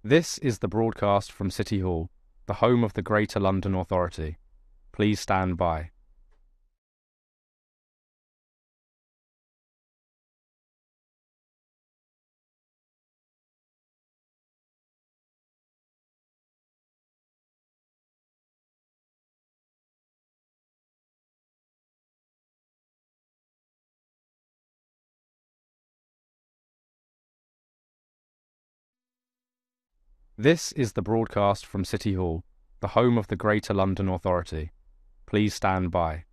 This is the broadcast from City Hall, the home of the Greater London Authority. Please stand by. This is the broadcast from City Hall, the home of the Greater London Authority. Please stand by.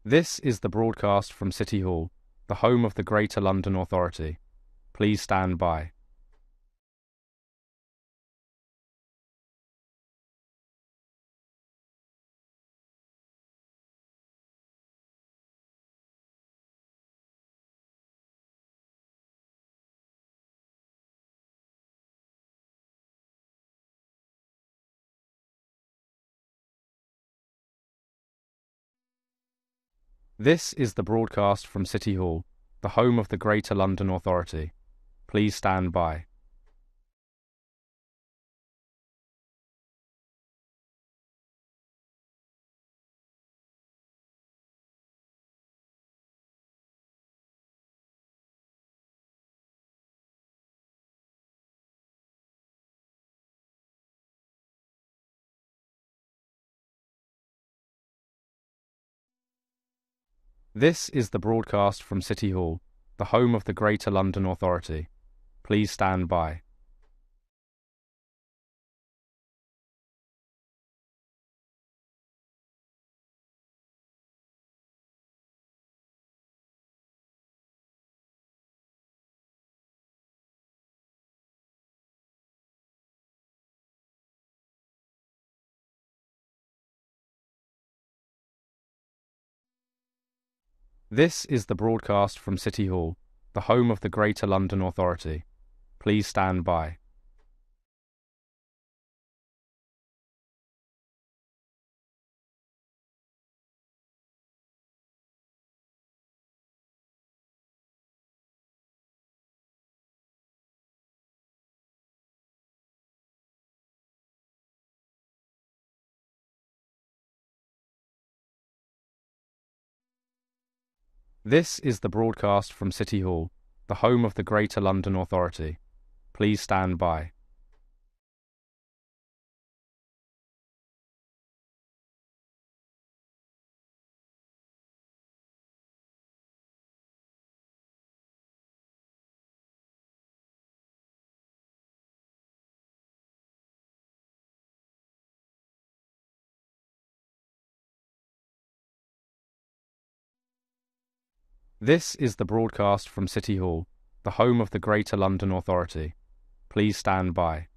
This is the broadcast from City Hall, the home of the Greater London Authority. Please stand by. This is the broadcast from City Hall, the home of the Greater London Authority. Please stand by. This is the broadcast from City Hall, the home of the Greater London Authority. Please stand by. This is the broadcast from City Hall, the home of the Greater London Authority. Please stand by. This is the broadcast from City Hall, the home of the Greater London Authority. Please stand by. This is the broadcast from City Hall, the home of the Greater London Authority. Please stand by.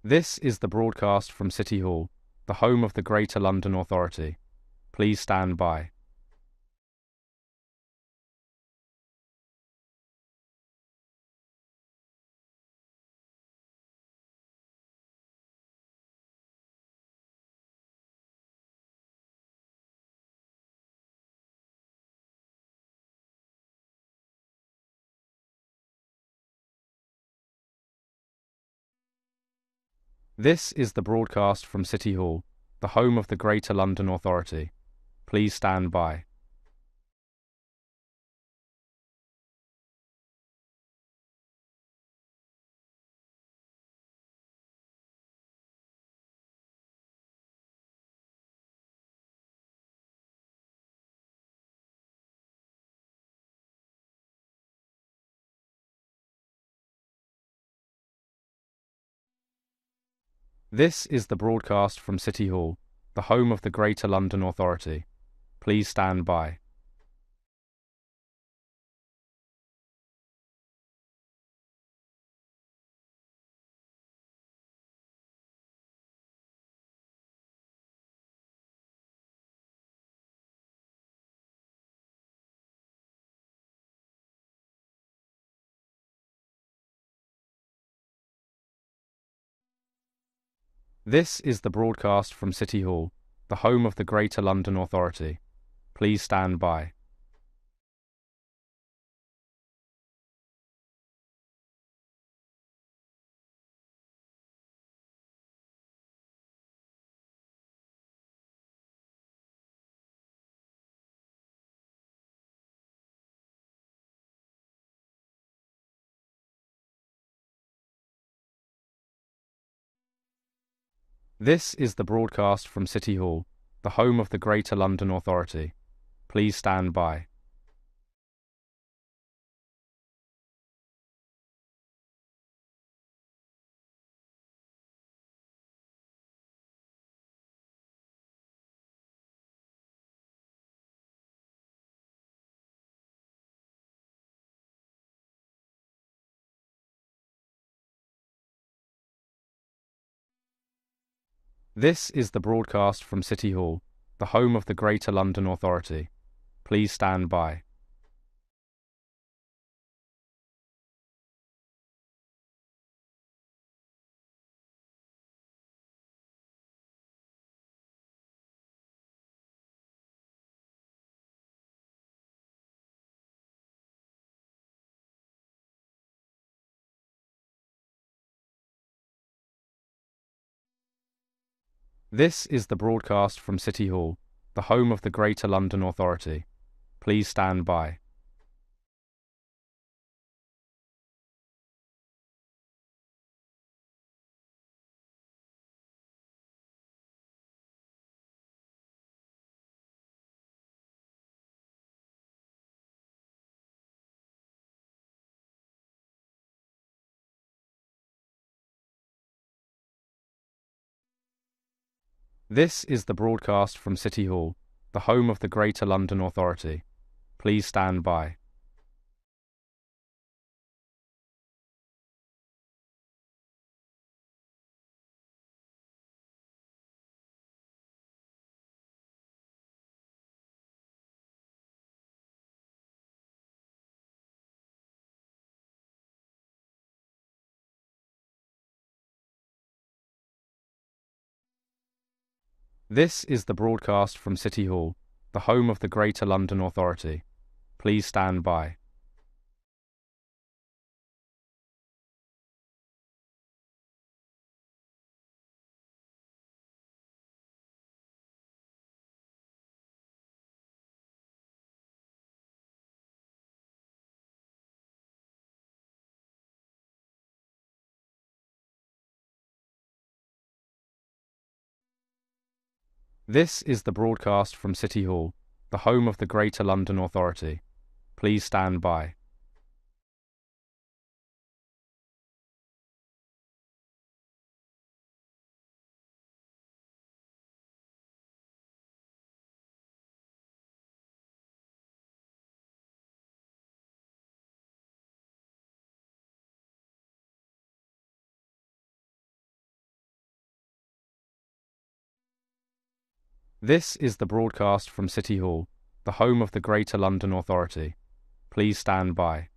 This is the broadcast from City Hall, the home of the Greater London Authority. Please stand by. This is the broadcast from City Hall, the home of the Greater London Authority. Please stand by. This is the broadcast from City Hall, the home of the Greater London Authority. Please stand by. This is the broadcast from City Hall, the home of the Greater London Authority. Please stand by. This is the broadcast from City Hall, the home of the Greater London Authority. Please stand by. This is the broadcast from City Hall, the home of the Greater London Authority. Please stand by. This is the broadcast from City Hall, the home of the Greater London Authority. Please stand by. This is the broadcast from City Hall, the home of the Greater London Authority. Please stand by. This is the broadcast from City Hall, the home of the Greater London Authority. Please stand by. This is the broadcast from City Hall, the home of the Greater London Authority. Please stand by. This is the broadcast from City Hall, the home of the Greater London Authority. Please stand by.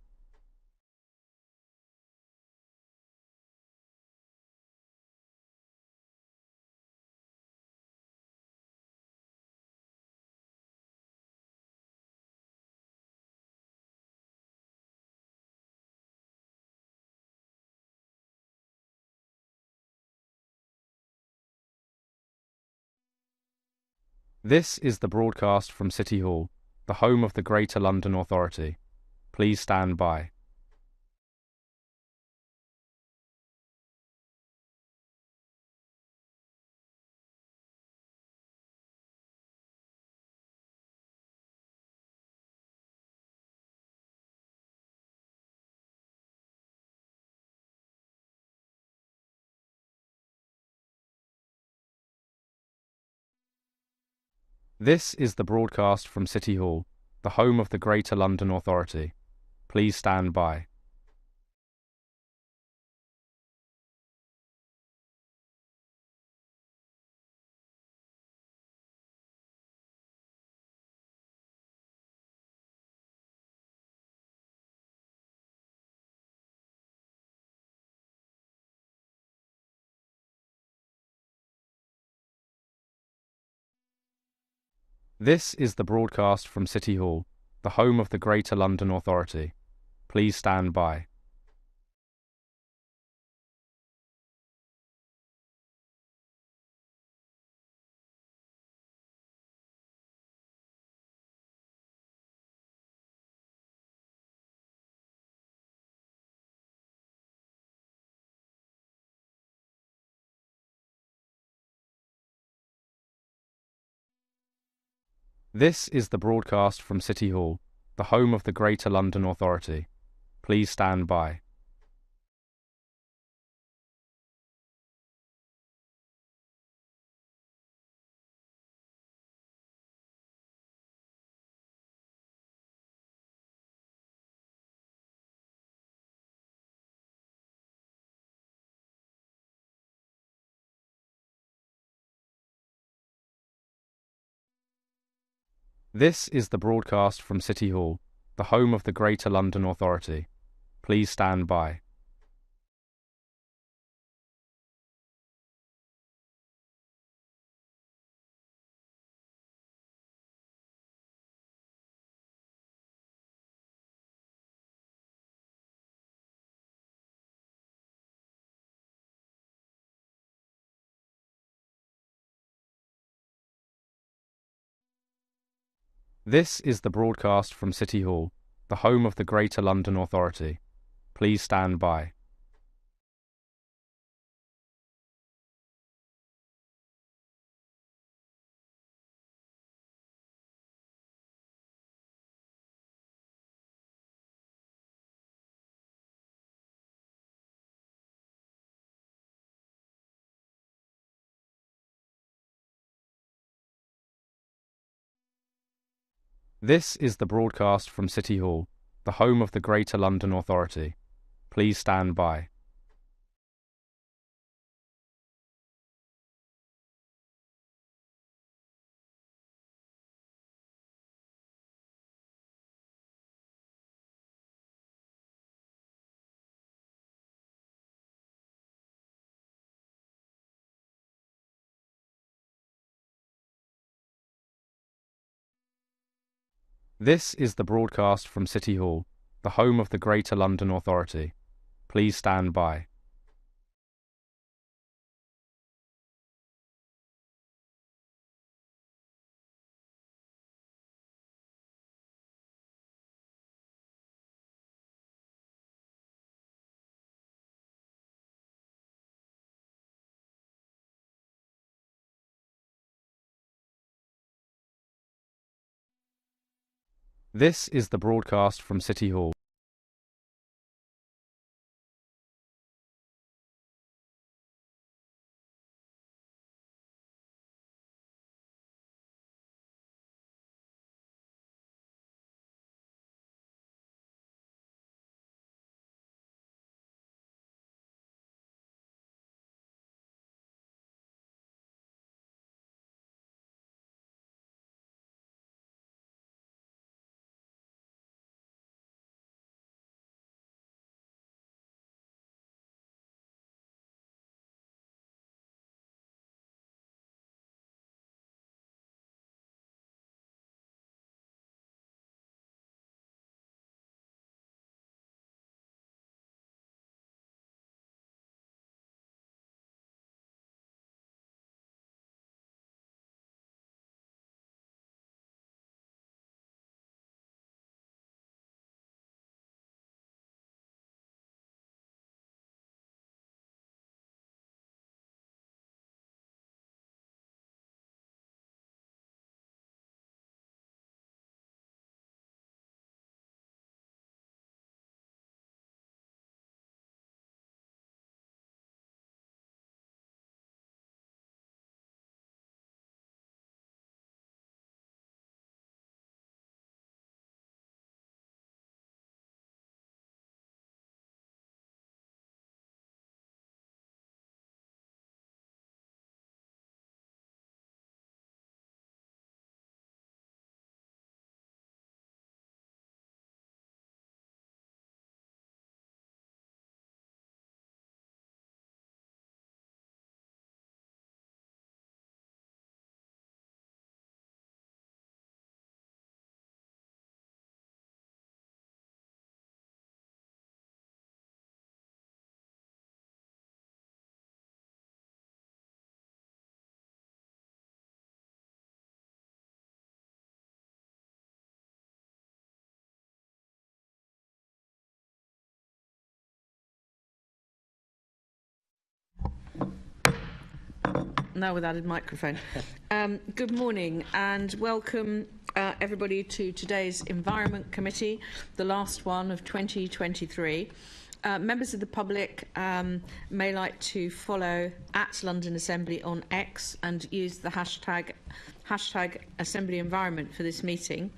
This is the broadcast from City Hall, the home of the Greater London Authority. Please stand by. This is the broadcast from City Hall, the home of the Greater London Authority. Please stand by. This is the broadcast from City Hall, the home of the Greater London Authority. Please stand by. This is the broadcast from City Hall, the home of the Greater London Authority. Please stand by. This is the broadcast from City Hall, the home of the Greater London Authority. Please stand by. This is the broadcast from City Hall, the home of the Greater London Authority. Please stand by. This is the broadcast from City Hall, the home of the Greater London Authority. Please stand by. This is the broadcast from City Hall, the home of the Greater London Authority. Please stand by. This is the broadcast from City Hall. now with added microphone. Good morning and welcome everybody to today's Environment Committee, the last one of 2023. Members of the public may like to follow at London Assembly on X and use the hashtag Assembly Environment for this meeting.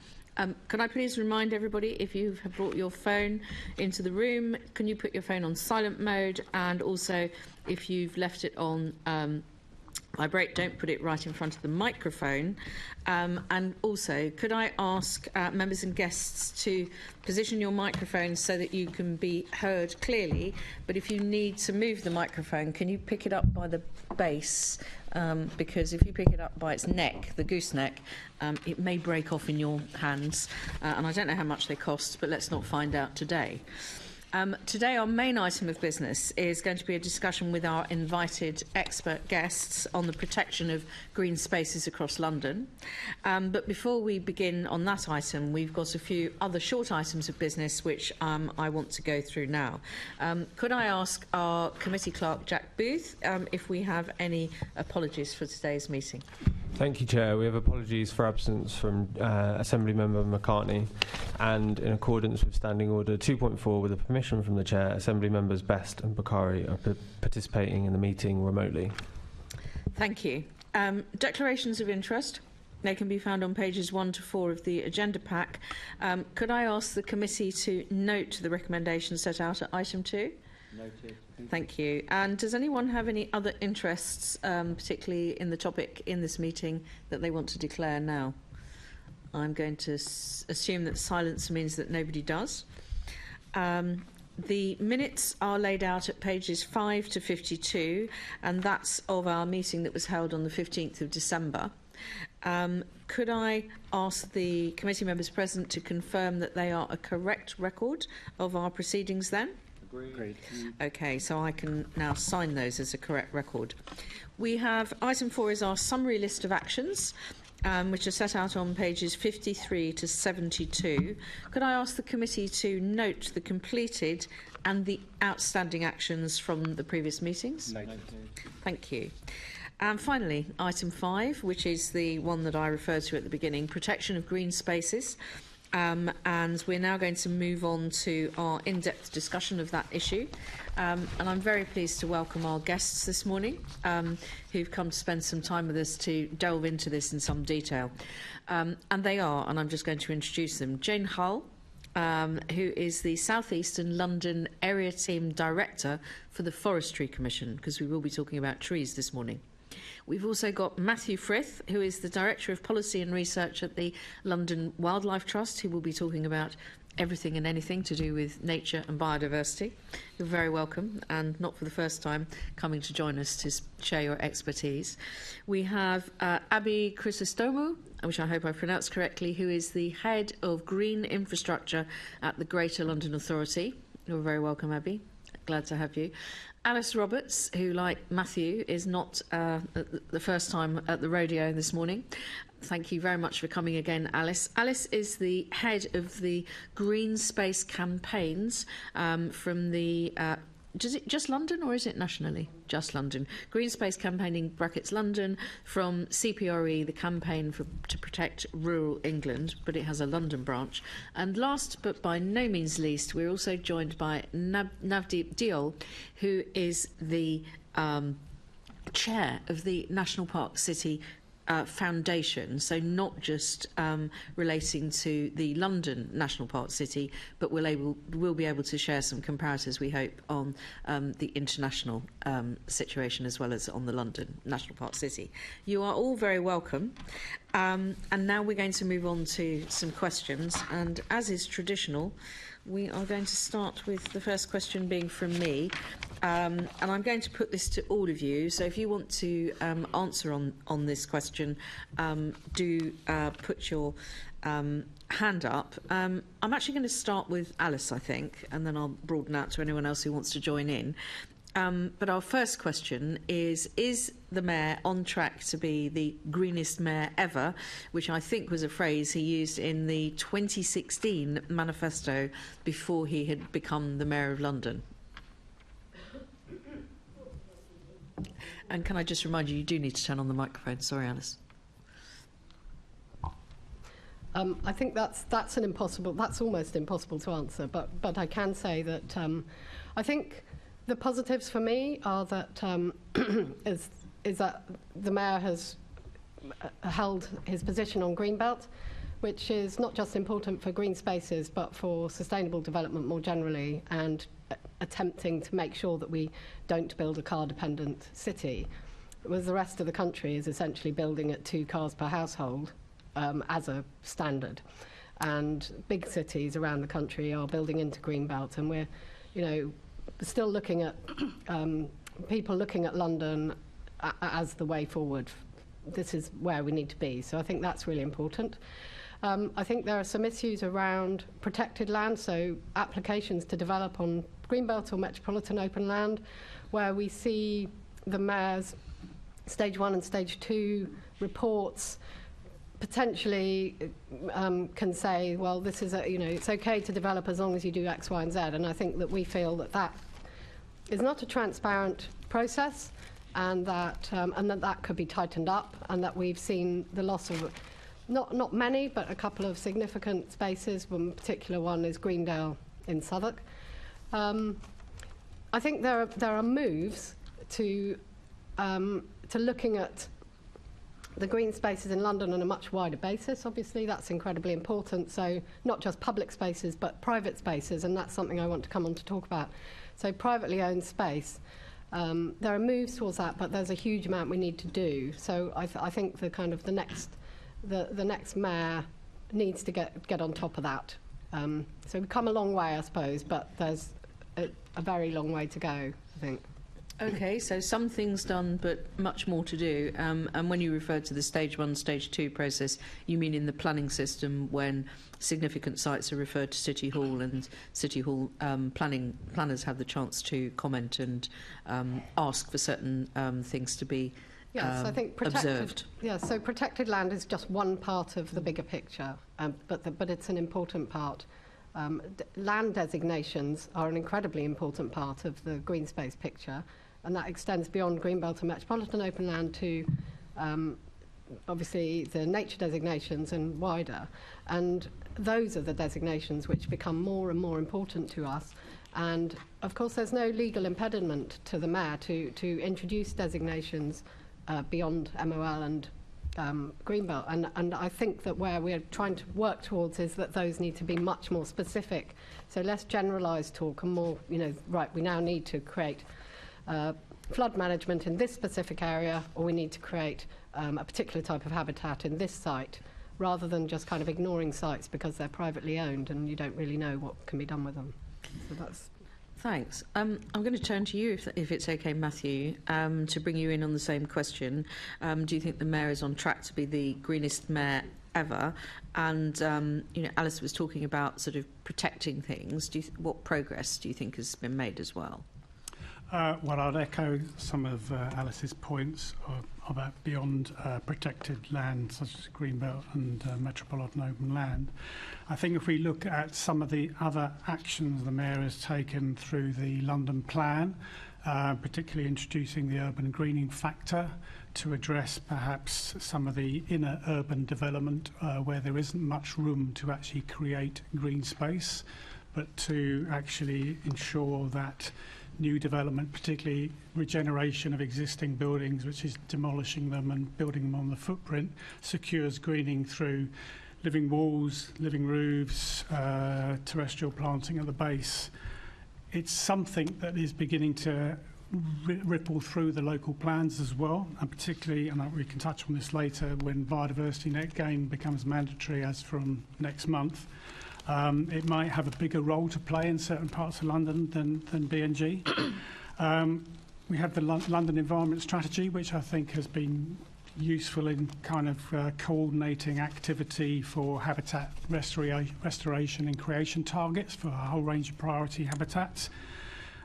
Can I please remind everybody, if you have brought your phone into the room, can you put your phone on silent mode? And also, if you've left it on vibrate, don't put it right in front of the microphone. And also, could I ask members and guests to position your microphones so that you can be heard clearly? But if you need to move the microphone, can you pick it up by the base? Because if you pick it up by its neck, the gooseneck, it may break off in your hands. And I don't know how much they cost, but let's not find out today. Today, our main item of business is going to be a discussion with our invited expert guests on the protection of green spaces across London. But before we begin on that item, we've got a few other short items of business which I want to go through now. Could I ask our committee clerk, Jack Booth, if we have any apologies for today's meeting? Thank you, Chair. We have apologies for absence from Assembly Member McCartney, and in accordance with Standing Order 2.4, with the permission from the Chair, Assembly Members Best and Bakari are participating in the meeting remotely. Thank you. Declarations of interest. They can be found on pages 1 to 4 of the agenda pack. Could I ask the committee to note the recommendations set out at item 2? Noted. Thank you. And does anyone have any other interests, particularly in the topic in this meeting, that they want to declare now? I'm going to assume that silence means that nobody does. The minutes are laid out at pages 5 to 52, and that's of our meeting that was held on the 15th of December. Could I ask the committee members present to confirm that they are a correct record of our proceedings then? Agreed. Okay, so I can now sign those as a correct record. We have item 4 is our summary list of actions, which are set out on pages 53 to 72. Could I ask the committee to note the completed and the outstanding actions from the previous meetings? Noted. Thank you. And finally, item 5, which is the one that I referred to at the beginning, protection of green spaces. And we're now going to move on to our in-depth discussion of that issue. And I'm very pleased to welcome our guests this morning, who've come to spend some time with us to delve into this in some detail. And they are, and I'm just going to introduce them, Jane Hull, who is the South East and London Area Team Director for the Forestry Commission, because we will be talking about trees this morning. We've also got Matthew Frith, who is the Director of Policy and Research at the London Wildlife Trust, who will be talking about everything and anything to do with nature and biodiversity. You're very welcome, and not for the first time, coming to join us to share your expertise. We have Abby Crisostomo, which I hope I pronounced correctly, who is the Head of Green Infrastructure at the Greater London Authority. You're very welcome, Abby. Glad to have you. Alice Roberts, who, like Matthew, is not the first time at the rodeo this morning. Thank you very much for coming again, Alice. Alice is the head of the Green Space campaigns from the... is it just London or is it nationally? Just London. Green Space Campaigning brackets London from CPRE, the campaign to protect rural England, but it has a London branch. And last but by no means least, we're also joined by Navdeep Deol, who is the chair of the National Park City Foundation, so not just relating to the London National Park City, but we'll be able to share some comparators, we hope, on the international situation as well as on the London National Park City. You are all very welcome. And now we're going to move on to some questions, and as is traditional, we are going to start with the first question being from me, and I'm going to put this to all of you, so if you want to answer on this question, do put your hand up. I'm actually going to start with Alice, I think, and then I'll broaden out to anyone else who wants to join in. But our first question is the Mayor on track to be the greenest Mayor ever, which I think was a phrase he used in the 2016 manifesto before he had become the Mayor of London? And can I just remind you, you do need to turn on the microphone. Sorry, Alice. I think that's almost impossible to answer, but I can say that I think the positives for me are that is that the Mayor has held his position on Greenbelt, which is not just important for green spaces but for sustainable development more generally, and attempting to make sure that we don't build a car-dependent city, whereas the rest of the country is essentially building at 2 cars per household as a standard. And big cities around the country are building into Greenbelt, and we're, still looking at people looking at London as the way forward. This is where we need to be. So I think that's really important. I think there are some issues around protected land, so applications to develop on Greenbelt or metropolitan open land, where we see the Mayor's Stage 1 and Stage 2 reports potentially can say, well, this is it's okay to develop as long as you do X, Y, and Z. And I think that we feel that that is not a transparent process, and that could be tightened up, and that we've seen the loss of not many, but a couple of significant spaces. One particular one is Greendale in Southwark. I think there are moves to looking at the green spaces in London on a much wider basis. Obviously, that's incredibly important. So not just public spaces, but private spaces, and that's something I want to come on to talk about. So privately owned space. There are moves towards that, but there's a huge amount we need to do. So I think the next Mayor needs to get on top of that. So we've come a long way, I suppose, but there's a very long way to go, I think. Okay, so some things done, but much more to do. And when you refer to the Stage 1, Stage 2 process, you mean in the planning system when significant sites are referred to City Hall, and City Hall planners have the chance to comment and ask for certain things to be Yes, I think observed. Yeah, so protected land is just one part of the bigger picture, but it's an important part. Land designations are an incredibly important part of the green space picture, and that extends beyond Greenbelt and metropolitan open land to obviously the nature designations and wider. And those are the designations which become more and more important to us. And of course there's no legal impediment to the Mayor to introduce designations beyond MOL and Greenbelt, and I think that where we're trying to work towards is that those need to be much more specific, so less generalised talk and more, right, we now need to create flood management in this specific area, or we need to create a particular type of habitat in this site, rather than just kind of ignoring sites because they're privately owned and you don't really know what can be done with them. So that's... Thanks. I'm going to turn to you, if it's okay, Matthew, to bring you in on the same question. Do you think the Mayor is on track to be the greenest Mayor ever? And, Alice was talking about sort of protecting things. What progress do you think has been made as well? Well, I'd echo some of Alice's points about beyond protected land, such as Greenbelt and metropolitan open land. I think if we look at some of the other actions the Mayor has taken through the London Plan, particularly introducing the urban greening factor to address perhaps some of the inner urban development where there isn't much room to actually create green space, but to actually ensure that new development, particularly regeneration of existing buildings, which is demolishing them and building them on the footprint, secures greening through living walls, living roofs, terrestrial planting at the base. It's something that is beginning to ripple through the local plans as well, and particularly, and we can touch on this later, when biodiversity net gain becomes mandatory as from next month. It might have a bigger role to play in certain parts of London than BNG. We have the London Environment Strategy, which I think has been useful in kind of coordinating activity for habitat restoration and creation targets for a whole range of priority habitats.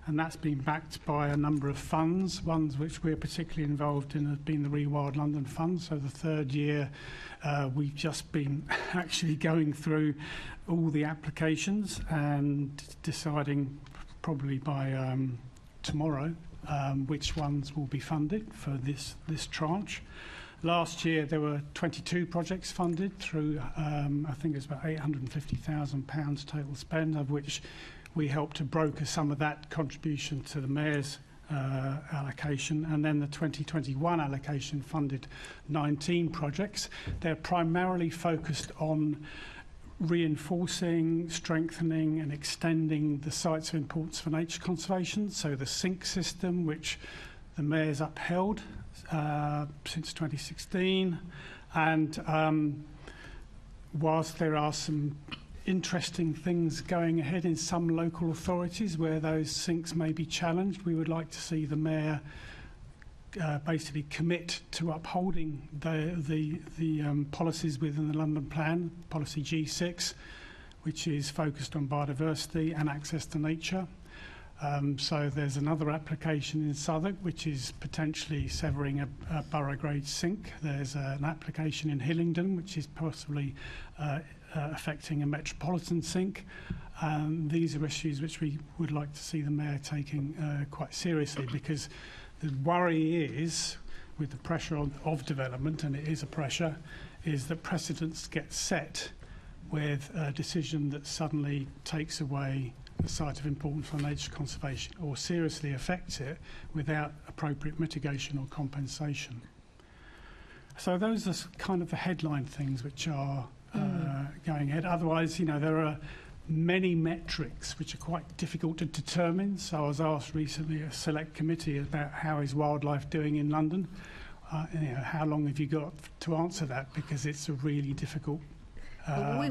And that's been backed by a number of funds. Ones which we're particularly involved in have been the Rewild London Fund. So the third year we've just been actually going through all the applications and deciding probably by tomorrow which ones will be funded for this tranche. Last year there were 22 projects funded through, I think it's about £850,000 total spend, of which we helped to broker some of that contribution to the Mayor's allocation, and then the 2021 allocation funded 19 projects. They're primarily focused on reinforcing, strengthening and extending the sites of importance for nature conservation, so the sink system, which the Mayor's upheld since 2016, and whilst there are some interesting things going ahead in some local authorities where those sinks may be challenged, we would like to see the Mayor basically commit to upholding the policies within the London Plan, policy G6, which is focused on biodiversity and access to nature. So there's another application in Southwark which is potentially severing a borough grade sink. There's an application in Hillingdon which is possibly affecting a metropolitan sink. These are issues which we would like to see the Mayor taking quite seriously, because the worry is, with the pressure of development, and it is a pressure, is that precedents get set with a decision that suddenly takes away the site of importance for nature conservation or seriously affects it without appropriate mitigation or compensation. So those are kind of the headline things which are going ahead. Otherwise, there are many metrics which are quite difficult to determine. So I was asked recently at a select committee about how is wildlife doing in London. How long have you got to answer that? Because it's a really difficult.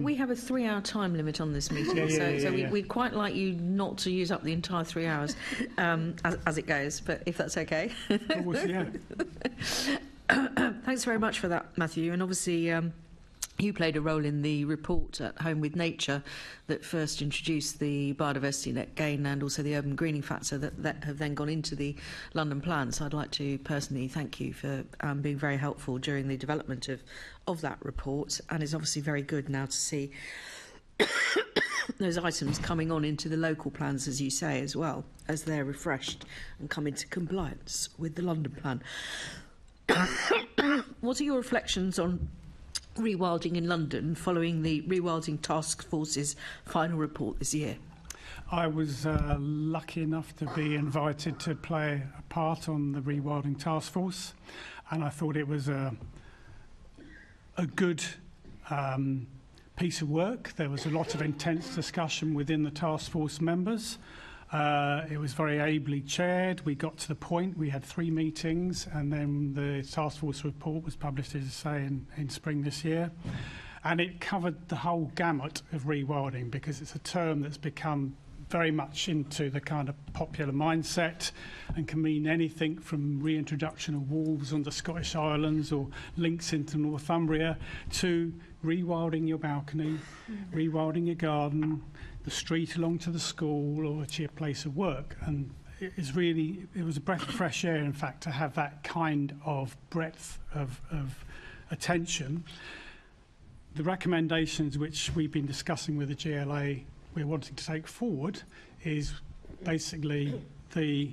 We have a 3-hour time limit on this meeting, so we'd quite like you not to use up the entire 3 hours as it goes, but if that's okay. Of course, yeah. Thanks very much for that, Matthew. And obviously, you played a role in the report at Home with Nature that first introduced the biodiversity net gain and also the urban greening factor that have then gone into the London Plan. So I'd like to personally thank you for being very helpful during the development of that report. And it's obviously very good now to see those items coming on into the local plans, as you say, as well, as they're refreshed and come into compliance with the London Plan. What are your reflections on rewilding in London following the Rewilding Task Force's final report this year? I was lucky enough to be invited to play a part on the Rewilding Task Force, and I thought it was a good piece of work. There was a lot of intense discussion within the task force members. It was very ably chaired. We got to the point. We had 3 meetings, and then the task force report was published, as I say, in spring this year. And it covered the whole gamut of rewilding, because it's a term that's become very much into the kind of popular mindset and can mean anything from reintroduction of wolves on the Scottish Islands or lynx into Northumbria to rewilding your balcony, rewilding your garden, the street along to the school or to your place of work. And it was a breath of fresh air, in fact, to have that kind of breadth of attention. The recommendations which we've been discussing with the GLA we're wanting to take forward is basically the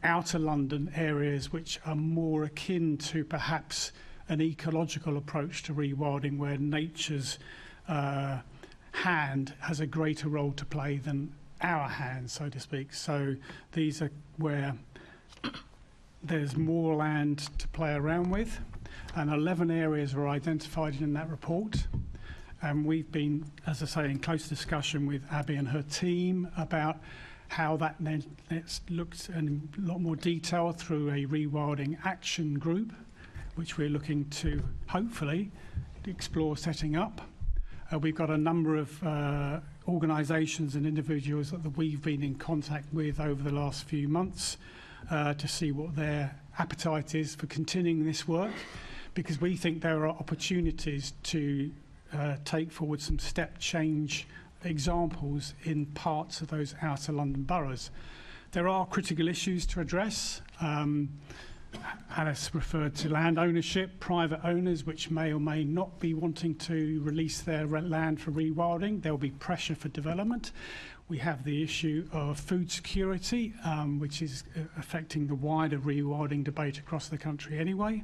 outer London areas which are more akin to perhaps an ecological approach to rewilding, where nature's hand has a greater role to play than our hand, so to speak. So these are where there's more land to play around with, and 11 areas were identified in that report. And we've been, as I say, in close discussion with Abby and her team about how that next looked in a lot more detail through a rewilding action group, which we're looking to hopefully explore setting up. We've got a number of organisations and individuals that we've been in contact with over the last few months to see what their appetite is for continuing this work, because we think there are opportunities to take forward some step change examples in parts of those outer London boroughs. There are critical issues to address. Alice referred to land ownership, private owners which may or may not be wanting to release their land for rewilding. There will be pressure for development. We have the issue of food security, which is affecting the wider rewilding debate across the country anyway.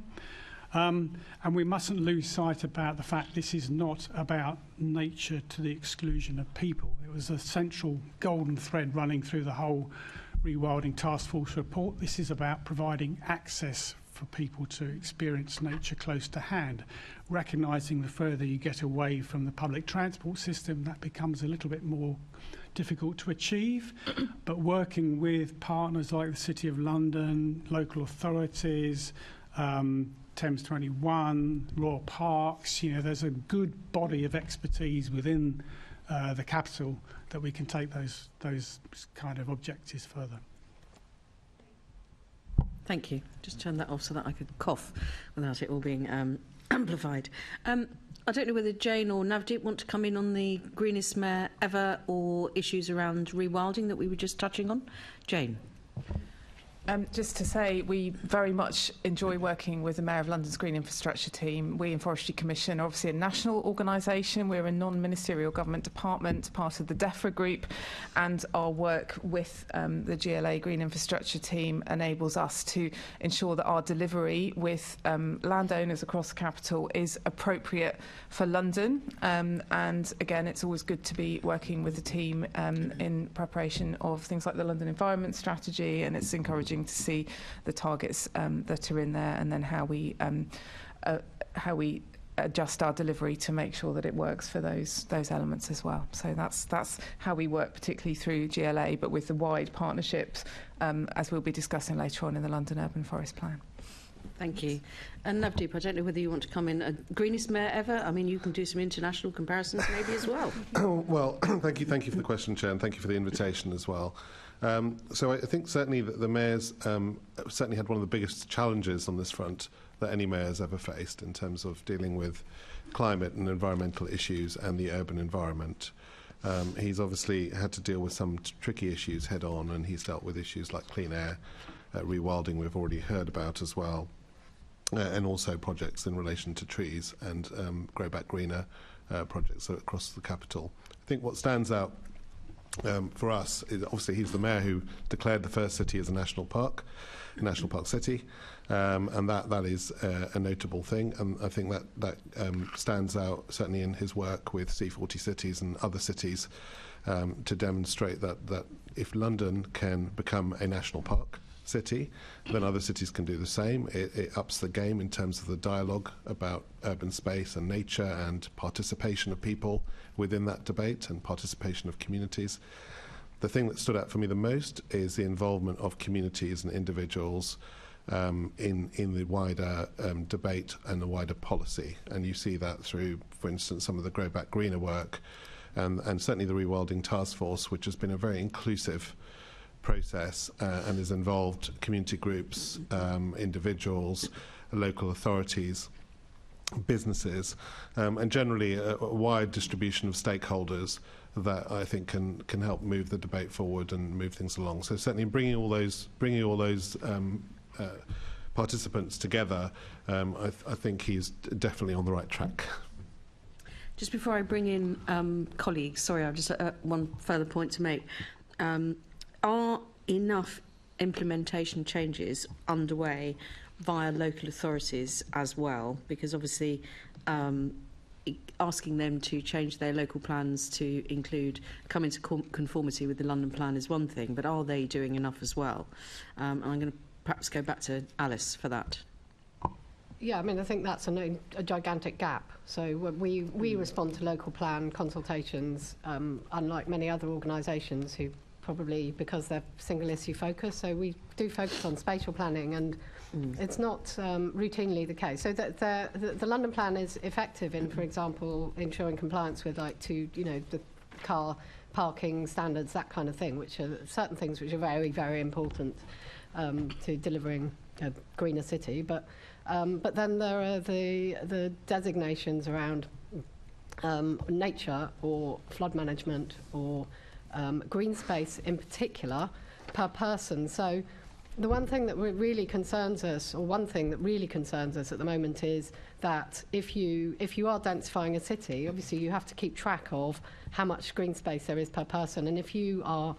And we mustn't lose sight about the fact this is not about nature to the exclusion of people. It was a central golden thread running through the whole Rewilding Task Force report. This is about providing access for people to experience nature close to hand, recognising the further you get away from the public transport system, that becomes a little bit more difficult to achieve. But working with partners like the City of London, local authorities, Thames 21, Royal Parks, there's a good body of expertise within the capital that we can take those kind of objectives further. Thank you. Just turn that off so that I could cough without it all being amplified. I don't know whether Jane or Navdeep want to come in on the greenest mayor ever or issues around rewilding that we were just touching on. Jane. Just to say, we very much enjoy working with the Mayor of London's Green Infrastructure team. We in Forestry Commission are obviously a national organisation. We're a non-ministerial government department, part of the DEFRA group, and our work with the GLA Green Infrastructure team enables us to ensure that our delivery with landowners across the capital is appropriate for London. And again, it's always good to be working with the team in preparation of things like the London Environment Strategy, and it's encouraging to see the targets that are in there, and then how we adjust our delivery to make sure that it works for those elements as well. So that's how we work, particularly through GLA, but with the wide partnerships, as we'll be discussing later on in the London Urban Forest Plan. Thank you. And Navdeep, I don't know whether you want to come in. Greenest mayor ever? I mean, you can do some international comparisons maybe as well. Well, thank you for the question, Chair, and thank you for the invitation as well. So I think certainly that the mayors certainly had one of the biggest challenges on this front that any mayor has ever faced in terms of dealing with climate and environmental issues and the urban environment. He's obviously had to deal with some tricky issues head on, and he's dealt with issues like clean air, rewilding we've already heard about as well, and also projects in relation to trees and Grow Back Greener projects across the capital. I think what stands out for us is obviously he's the mayor who declared the first city as a national park city, and that is a notable thing, and I think that stands out certainly in his work with C40 cities and other cities to demonstrate that if London can become a national park city, then other cities can do the same. It ups the game in terms of the dialogue about urban space and nature and participation of people within that debate and participation of communities. The thing that stood out for me the most is the involvement of communities and individuals in the wider debate and the wider policy. And you see that through, for instance, some of the Grow Back Greener work and certainly the Rewilding Task Force, which has been a very inclusive process and has involved community groups, individuals, local authorities, businesses, and generally a wide distribution of stakeholders that I think can help move the debate forward and move things along. So certainly bringing all those participants together, I think he's definitely on the right track. Just before I bring in colleagues, sorry, I've just one further point to make. Are enough implementation changes underway via local authorities as well? Because obviously asking them to change their local plans to come into conformity with the London plan is one thing, but are they doing enough as well? And I'm going to perhaps go back to Alice for that. Yeah, I mean, I think that's a gigantic gap. So we respond to local plan consultations, unlike many other organisations who probably, because they're single issue focused, so we do focus on spatial planning, and it's not routinely the case. So the London plan is effective in, for example, ensuring compliance with the car parking standards, that kind of thing, which are certain things which are very, very important to delivering a greener city. But then there are the designations around nature or flood management or green space in particular per person. So The one thing that really concerns us, or one thing that really concerns us at the moment, is that if you are densifying a city, obviously you have to keep track of how much green space there is per person. And if you are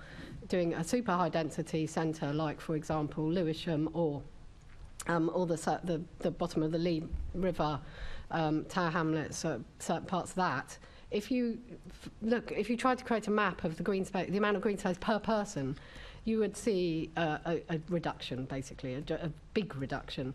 doing a super high density centre, like for example Lewisham or the bottom of the Lee River, Tower Hamlets, certain parts of that, if you try to create a map of the green space, the amount of green space per person, you would see a reduction, basically, a big reduction.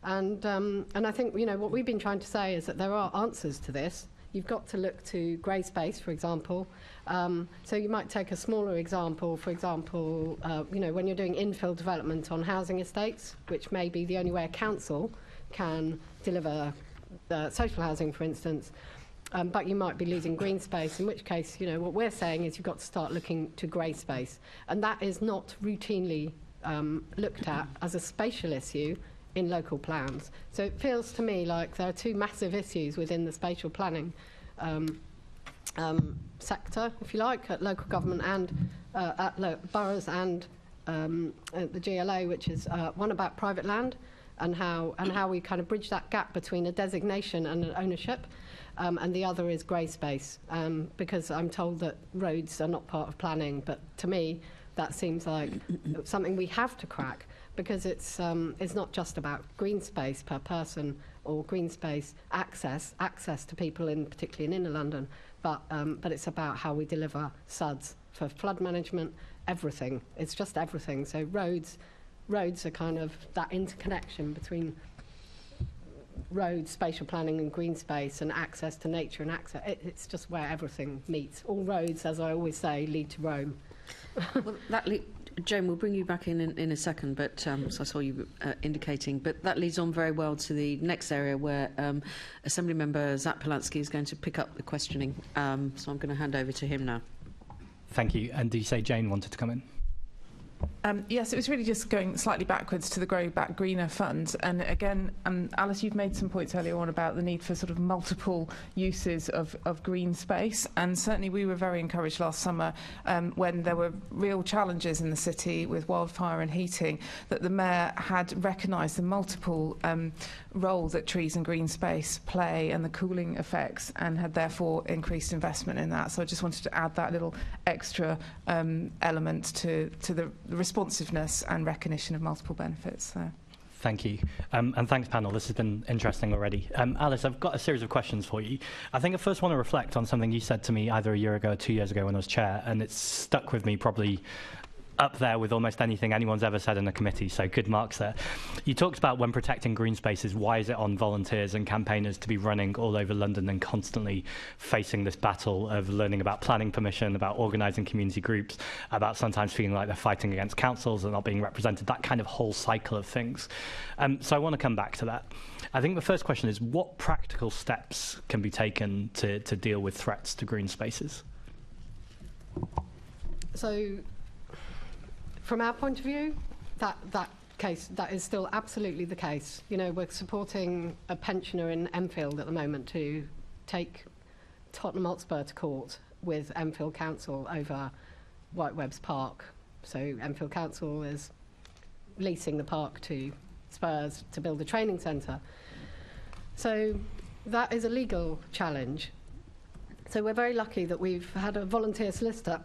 And I think, what we've been trying to say is that there are answers to this. You've got to look to grey space, for example. So you might take a smaller example, for example, when you're doing infill development on housing estates, which may be the only way a council can deliver social housing, for instance, but you might be losing green space, in which case, what we're saying is you've got to start looking to grey space. And that is not routinely looked at as a spatial issue in local plans. So it feels to me like there are two massive issues within the spatial planning sector, if you like, at local government and at boroughs and at the GLA, which is one about private land and how we kind of bridge that gap between a designation and an ownership. And the other is grey space, because I'm told that roads are not part of planning, but to me that seems like something we have to crack, because it's not just about green space per person or green space access to people, particularly in inner London, but it's about how we deliver SUDs for flood management, everything. It's just everything. So roads are kind of that interconnection between roads, spatial planning and green space, and access to nature and access. It's just where everything meets. All roads, as I always say, lead to Rome. Well, Joan, we'll bring you back in a second, but so I saw you indicating, but that leads on very well to the next area where Assembly Member Zach Polanski is going to pick up the questioning. So I'm going to hand over to him now. Thank you. And did you say Jane wanted to come in? Yes, it was really just going slightly backwards to the Grow Back Greener Fund. And again, Alice, you've made some points earlier on about the need for sort of multiple uses of green space. And certainly we were very encouraged last summer when there were real challenges in the city with wildfire and heating, that the Mayor had recognised the multiple role that trees and green space play and the cooling effects, and had therefore increased investment in that. So I just wanted to add that little extra element to the responsiveness and recognition of multiple benefits. So. Thank you. And thanks, panel. This has been interesting already. Alice, I've got a series of questions for you. I think I first want to reflect on something you said to me either a year ago or 2 years ago when I was chair, and it's stuck with me probably up there with almost anything anyone's ever said in a committee, so good marks there. You talked about when protecting green spaces, why is it on volunteers and campaigners to be running all over London and constantly facing this battle of learning about planning permission, about organising community groups, about sometimes feeling like they're fighting against councils and not being represented, that kind of whole cycle of things. So I want to come back to that. I think the first question is, what practical steps can be taken to deal with threats to green spaces? So, from our point of view, that is still absolutely the case. We're supporting a pensioner in Enfield at the moment to take Tottenham Hotspur to court with Enfield Council over Whitewebb's Park. So Enfield Council is leasing the park to Spurs to build a training centre. So that is a legal challenge. So we're very lucky that we've had a volunteer solicitor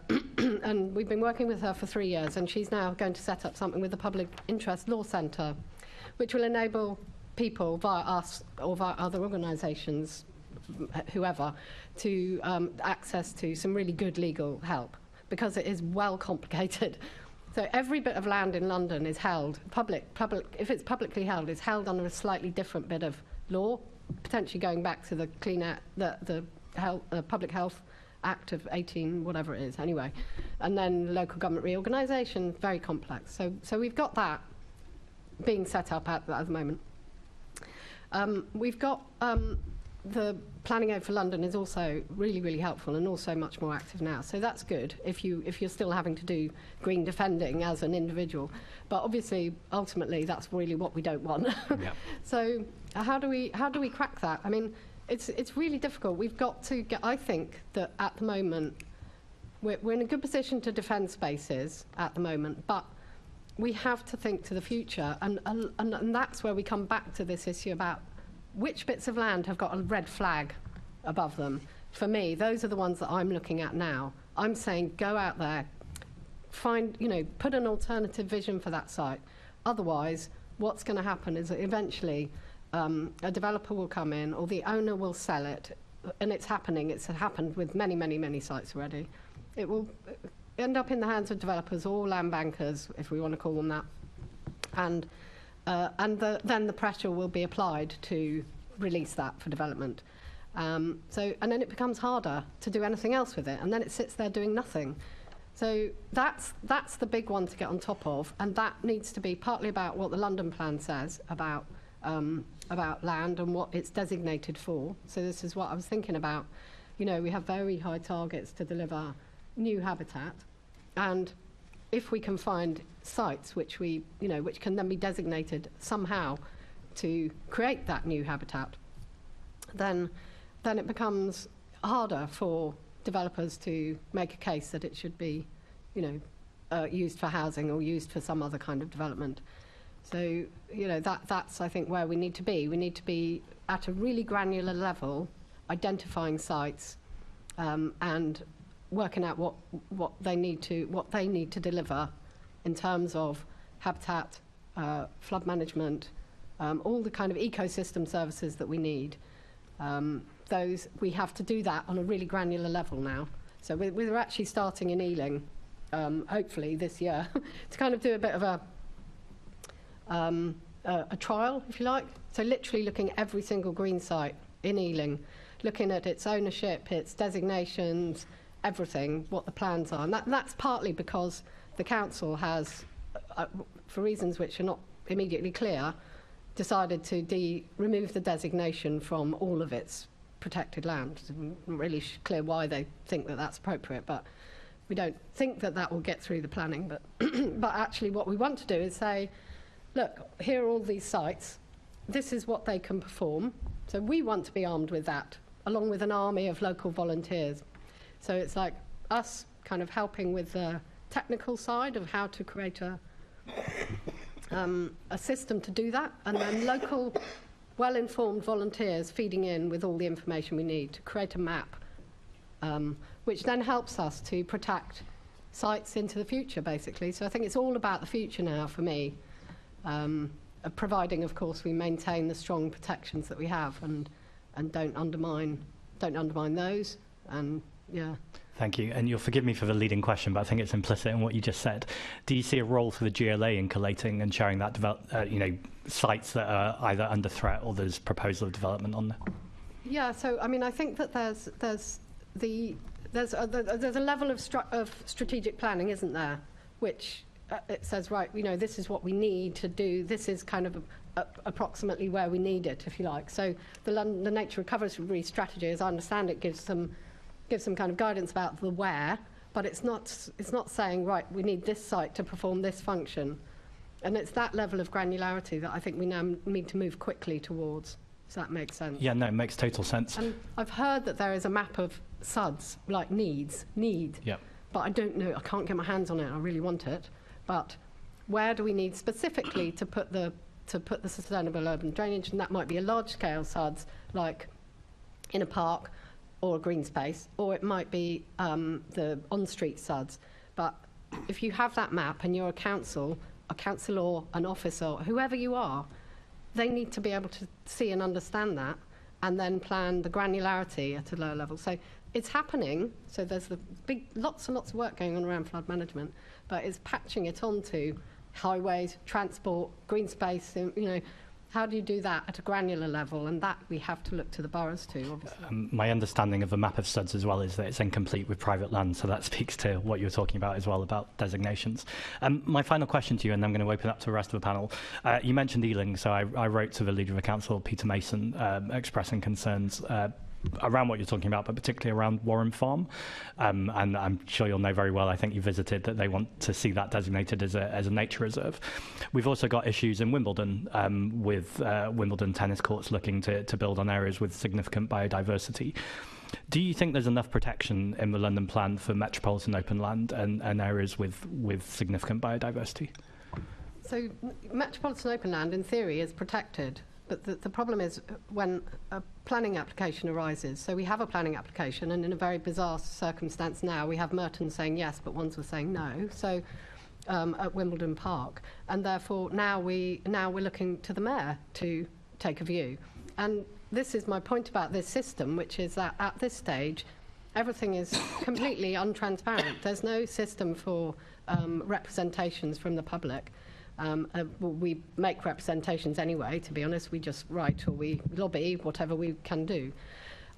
and we've been working with her for 3 years, and she's now going to set up something with the Public Interest Law Centre, which will enable people via us or via other organisations, whoever, to access to some really good legal help, because it is well complicated. So every bit of land in London is held, if it's publicly held, it's held under a slightly different bit of law, potentially going back to the Public Health Act of 18, whatever it is, anyway. And then local government reorganisation, very complex. So we've got that being set up at the moment. We've got the Planning Aid for London is also really, really helpful and also much more active now. So that's good if you're still having to do green defending as an individual. But obviously, ultimately, that's really what we don't want. Yeah. So how do we crack that? I mean, it's really difficult. We've got to get, I think that at the moment, we're in a good position to defend spaces at the moment, but we have to think to the future, and that's where we come back to this issue about which bits of land have got a red flag above them. For me, those are the ones that I'm looking at now. I'm saying go out there, find, put an alternative vision for that site. Otherwise, what's going to happen is that eventually a developer will come in or the owner will sell it, and it's happening. It's happened with many, many, many sites already. It will end up in the hands of developers or land bankers, if we want to call them that, and then the pressure will be applied to release that for development. And then it becomes harder to do anything else with it, and then it sits there doing nothing. So that's the big one to get on top of, and that needs to be partly about what the London plan says about land and what it's designated for. So this is what I was thinking about. We have very high targets to deliver new habitat, and if we can find sites which can then be designated somehow to create that new habitat, then it becomes harder for developers to make a case that it should be, used for housing or used for some other kind of development. So, that's, I think, where we need to be. We need to be at a really granular level, identifying sites and working out what they need to deliver in terms of habitat, flood management, all the kind of ecosystem services that we need. We have to do that on a really granular level now. So we're actually starting in Ealing, hopefully this year, to kind of do a bit of a trial, if you like. So literally looking at every single green site in Ealing, looking at its ownership, its designations, everything, what the plans are. And that's partly because the council has, for reasons which are not immediately clear, decided to remove the designation from all of its protected land. It's not really clear why they think that that's appropriate, but we don't think that will get through the planning. But, but actually what we want to do is say, look, here are all these sites. This is what they can perform. So we want to be armed with that, along with an army of local volunteers. So it's like us kind of helping with the technical side of how to create a system to do that, and then local, well-informed volunteers feeding in with all the information we need to create a map, which then helps us to protect sites into the future, basically. So I think it's all about the future now for me, providing, of course, we maintain the strong protections that we have and don't undermine those. And yeah. Thank you. And you'll forgive me for the leading question, but I think it's implicit in what you just said. Do you see a role for the GLA in collating and sharing that sites that are either under threat or there's proposal of development on there? Yeah. So I mean, I think that there's a level of strategic planning, isn't there? Which it says, right, this is what we need to do. This is kind of approximately where we need it, if you like. So the nature recovery strategy, as I understand it, gives some kind of guidance about the where, but it's not saying, right, we need this site to perform this function. And it's that level of granularity that I think we now need to move quickly towards. Does that make sense? Yeah, no, it makes total sense. And I've heard that there is a map of SUDs, like need. Yep. But I don't know, I can't get my hands on it, I really want it. But where do we need specifically to put the sustainable urban drainage? And that might be a large-scale SUDs, like in a park, or a green space, or it might be the on-street SUDs. But if you have that map and you're a council or an officer, whoever you are, they need to be able to see and understand that and then plan the granularity at a lower level. So it's happening. So there's lots and lots of work going on around flood management, but it's patching it onto highways, transport, green space, how do you do that at a granular level? And that we have to look to the boroughs too, obviously. My understanding of the map of SUDs as well is that it's incomplete with private land, so that speaks to what you were talking about as well about designations. My final question to you, and then I'm going to open up to the rest of the panel. You mentioned Ealing, so I wrote to the leader of the council, Peter Mason, expressing concerns around what you're talking about, but particularly around Warren Farm. And I'm sure you'll know very well, I think you visited, that they want to see that designated as a nature reserve. We've also got issues in Wimbledon with Wimbledon tennis courts looking to build on areas with significant biodiversity. Do you think there's enough protection in the London plan for metropolitan open land and areas with significant biodiversity? So metropolitan open land, in theory, is protected. But the problem is when a planning application arises. So we have a planning application, and in a very bizarre circumstance now, we have Merton saying yes, but Wandsworth saying no. So at Wimbledon Park, and therefore now we're looking to the mayor to take a view. And this is my point about this system, which is that at this stage, everything is completely untransparent. There's no system for representations from the public. We make representations anyway, to be honest. We just write or we lobby, whatever we can do.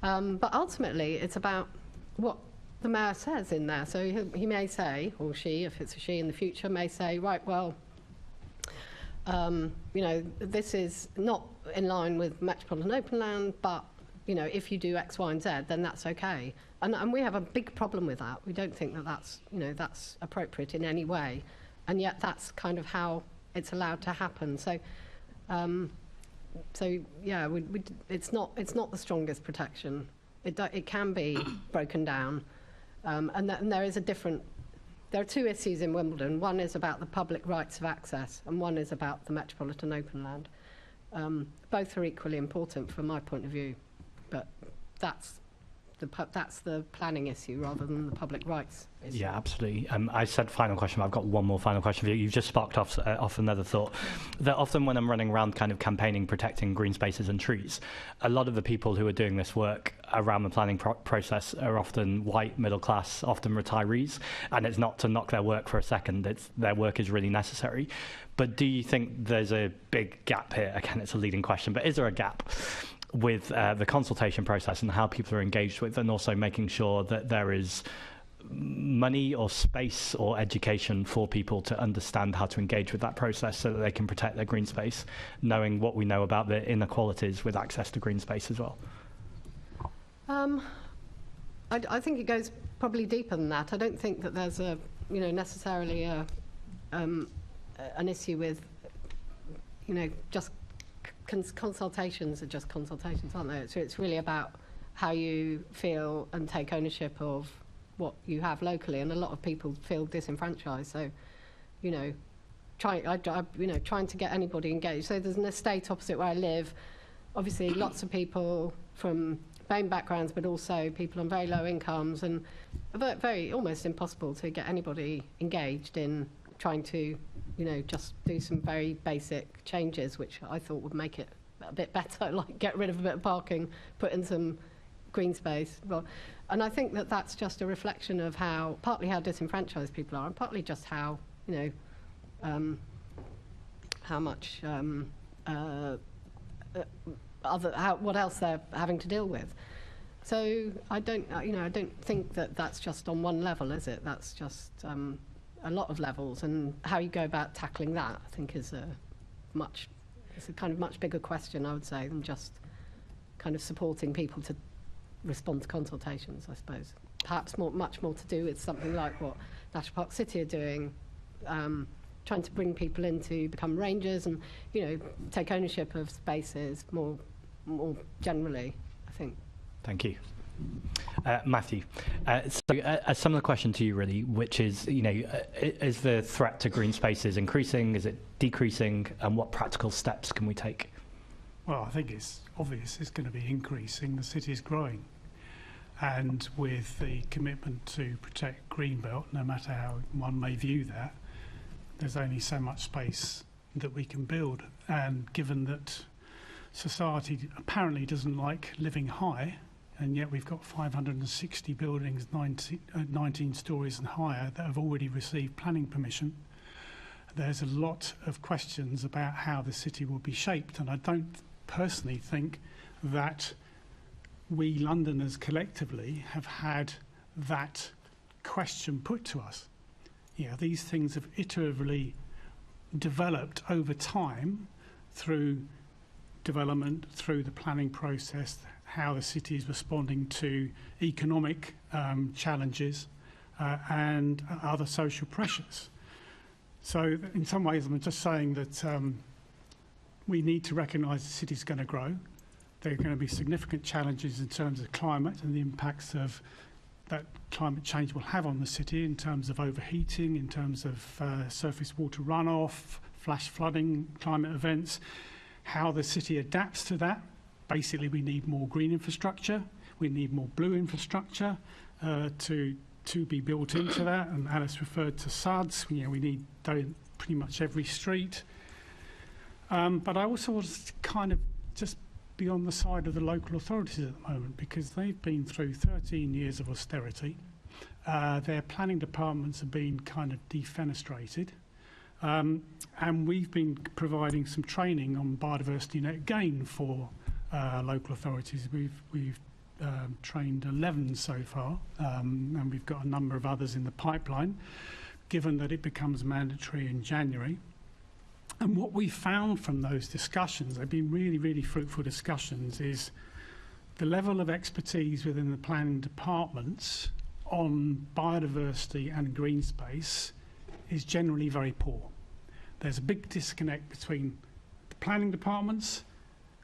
But ultimately, it's about what the mayor says in there. So he may say, or she, if it's a she in the future, may say, right, well, you know, this is not in line with metropolitan open land, but, you know, if you do X, Y, and Z, then that's okay. And we have a big problem with that. We don't think that that's, you know, that's appropriate in any way. And yet that's kind of how it's allowed to happen. So, yeah, it's not the strongest protection. It can be broken down, and there is a different. There are two issues in Wimbledon. One is about the public rights of access, and one is about the metropolitan open land. Both are equally important from my point of view, but that's the planning issue rather than the public rights issue. Yeah, absolutely. I said final question, but I've got one more final question for you. You've just sparked off another thought. That often when I'm running around kind of campaigning, protecting green spaces and trees, a lot of the people who are doing this work around the planning process are often white, middle class, often retirees, and it's not to knock their work for a second, their work is really necessary. But do you think there's a big gap here? Again, it's a leading question, but is there a gap with the consultation process and how people are engaged with, and also making sure that there is money or space or education for people to understand how to engage with that process so that they can protect their green space, knowing what we know about the inequalities with access to green space as well? I think it goes probably deeper than that. I don't think that there's a, you know, necessarily an issue with, you know, just consultations are just consultations, aren't they? So it's really about how you feel and take ownership of what you have locally, and a lot of people feel disenfranchised. So, you know, trying to get anybody engaged. So there's an estate opposite where I live. Obviously, lots of people from BAME backgrounds, but also people on very low incomes, and very almost impossible to get anybody engaged in trying to, you know, just do some very basic changes, which I thought would make it a bit better, like get rid of a bit of parking, put in some green space. Well, and I think that that's just a reflection of partly how disenfranchised people are, and partly just how, you know, how much what else they're having to deal with. So I don't think that that's just on one level, is it? That's just a lot of levels, and how you go about tackling that, I think, is a kind of much bigger question, I would say, than just kind of supporting people to respond to consultations, I suppose. Perhaps much more to do with something like what National Park City are doing, trying to bring people in to become rangers and, you know, take ownership of spaces more generally, I think. Thank you. Matthew, so a similar question to you, really, which is, you know, is the threat to green spaces increasing? Is it decreasing? And what practical steps can we take? Well, I think it's obvious it's going to be increasing. The city is growing. And with the commitment to protect Greenbelt, no matter how one may view that, there's only so much space that we can build. And given that society apparently doesn't like living high, and yet we've got 560 buildings, 19 stories and higher, that have already received planning permission, there's a lot of questions about how the city will be shaped. And I don't personally think that we Londoners collectively have had that question put to us. Yeah, these things have iteratively developed over time through development, through the planning process, how the city is responding to economic challenges and other social pressures. So in some ways, I'm just saying that we need to recognise the city's going to grow. There are going to be significant challenges in terms of climate and the impacts of that climate change will have on the city in terms of overheating, in terms of surface water runoff, flash flooding, climate events, how the city adapts to that. Basically, we need more green infrastructure, we need more blue infrastructure to be built into that, and Alice referred to SUDs. We need pretty much every street. But I also want to kind of just be on the side of the local authorities at the moment, because they've been through 13 years of austerity. Their planning departments have been kind of defenestrated. And we've been providing some training on biodiversity net gain for local authorities. We've trained 11 so far, and we've got a number of others in the pipeline, given that it becomes mandatory in January. And what we found from those discussions, they've been really, really fruitful discussions, is the level of expertise within the planning departments on biodiversity and green space is generally very poor. There's a big disconnect between the planning departments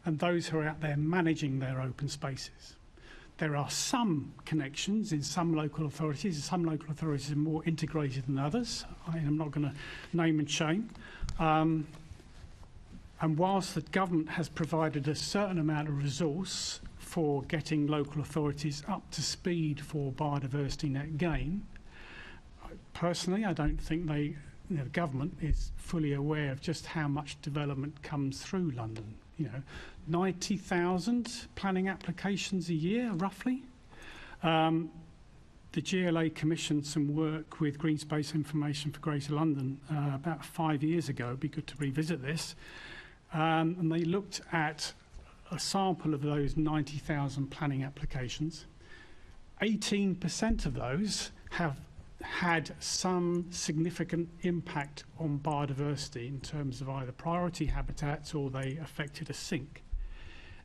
and those who are out there managing their open spaces. There are some connections in some local authorities. Some local authorities are more integrated than others. I'm not going to name and shame. And whilst the government has provided a certain amount of resource for getting local authorities up to speed for biodiversity net gain, personally, I don't think the government is fully aware of just how much development comes through London. 90,000 planning applications a year, roughly. The GLA commissioned some work with Green Space Information for Greater London about 5 years ago. It'd be good to revisit this. And they looked at a sample of those 90,000 planning applications. 18% of those have had some significant impact on biodiversity in terms of either priority habitats or they affected a sink.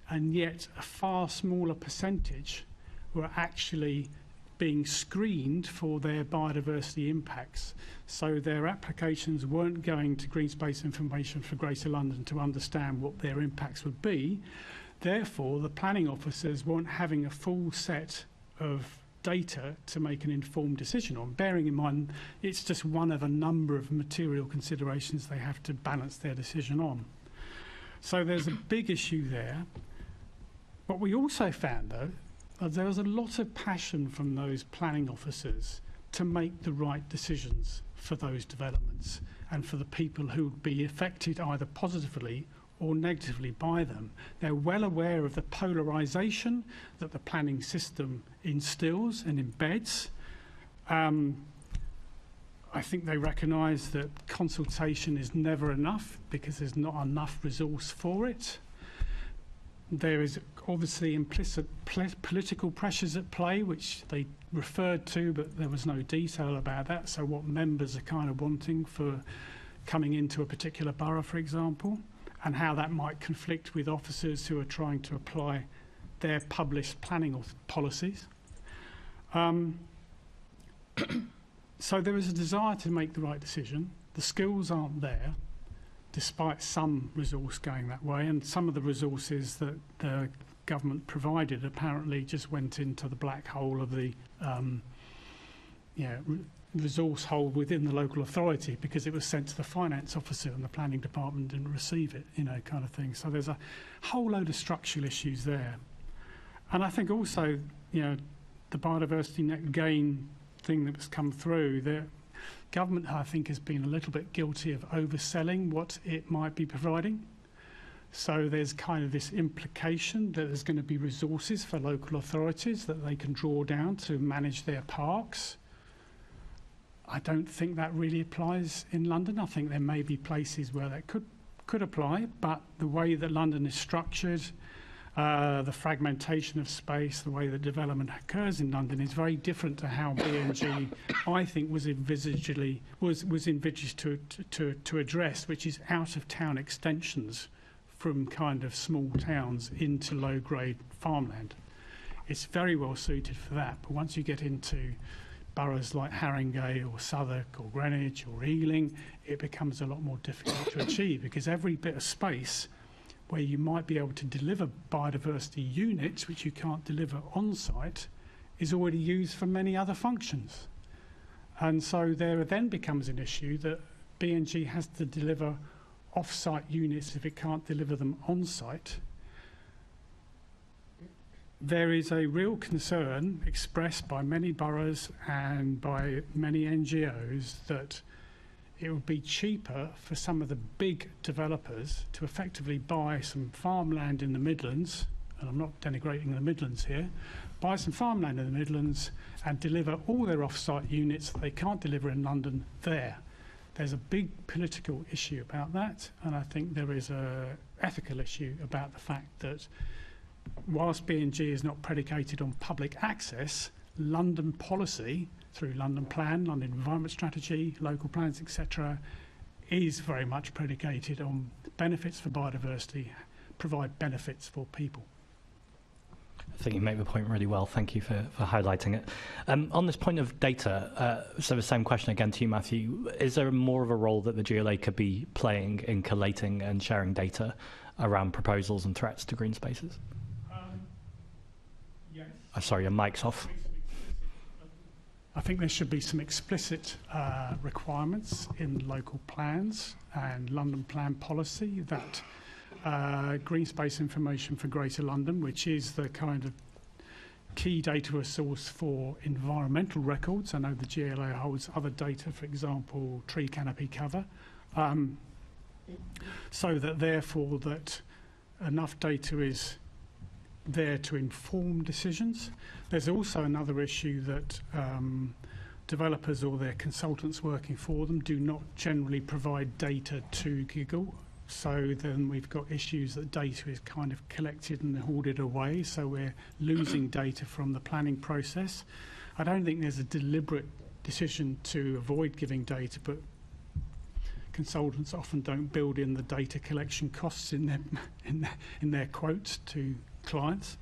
And yet a far smaller percentage were actually being screened for their biodiversity impacts. So their applications weren't going to Green Space Information for Greater London to understand what their impacts would be. Therefore, the planning officers weren't having a full set of data to make an informed decision on, bearing in mind it's just one of a number of material considerations they have to balance their decision on. So there's a big issue there. What we also found, though, there was a lot of passion from those planning officers to make the right decisions for those developments and for the people who would be affected either positively or negatively by them. They're well aware of the polarisation that the planning system instills and embeds. I think they recognise that consultation is never enough because there's not enough resource for it. There is obviously implicit political pressures at play, which they referred to, but there was no detail about that. So what members are kind of wanting for coming into a particular borough, for example, and how that might conflict with officers who are trying to apply their published planning policies. So there is a desire to make the right decision. The skills aren't there, despite some resource going that way, and some of the resources that the government provided apparently just went into the black hole of the resource hole within the local authority because it was sent to the finance officer and the planning department didn't receive it, kind of thing. So there's a whole load of structural issues there. And I think also, the biodiversity net gain thing that's come through, the government, I think, has been a little bit guilty of overselling what it might be providing. So there's kind of this implication that there's going to be resources for local authorities that they can draw down to manage their parks. I don't think that really applies in London. I think there may be places where that could apply, but the way that London is structured, the fragmentation of space, the way that development occurs in London is very different to how BNG, I think, was envisaged to address, which is out-of-town extensions from kind of small towns into low-grade farmland. It's very well suited for that, but once you get into boroughs like Haringey or Southwark or Greenwich or Ealing, it becomes a lot more difficult to achieve because every bit of space where you might be able to deliver biodiversity units, which you can't deliver on site, is already used for many other functions. And so there then becomes an issue that BNG has to deliver off-site units if it can't deliver them on-site, there is a real concern expressed by many boroughs and by many NGOs that it would be cheaper for some of the big developers to effectively buy some farmland in the Midlands, and I'm not denigrating the Midlands here, buy some farmland in the Midlands and deliver all their off-site units that they can't deliver in London there. There's a big political issue about that, and I think there is a ethical issue about the fact that whilst B&G is not predicated on public access, London policy through London Plan, London Environment Strategy, local plans, etc., is very much predicated on benefits for biodiversity, provide benefits for people. I think you make the point really well. Thank you for highlighting it. On this point of data, so the same question again to you, Matthew. Is there more of a role that the GLA could be playing in collating and sharing data around proposals and threats to green spaces? Yes. Sorry, your mic's off. I think there should be some explicit requirements in local plans and London Plan policy that green space information for Greater London, which is the kind of key data source for environmental records. I know the GLA holds other data, for example, tree canopy cover, so that therefore that enough data is there to inform decisions. There's also another issue that developers or their consultants working for them do not generally provide data to Google. So then we've got issues that data is kind of collected and hoarded away, so we're losing data from the planning process. I don't think there's a deliberate decision to avoid giving data, but consultants often don't build in the data collection costs in their quotes to clients.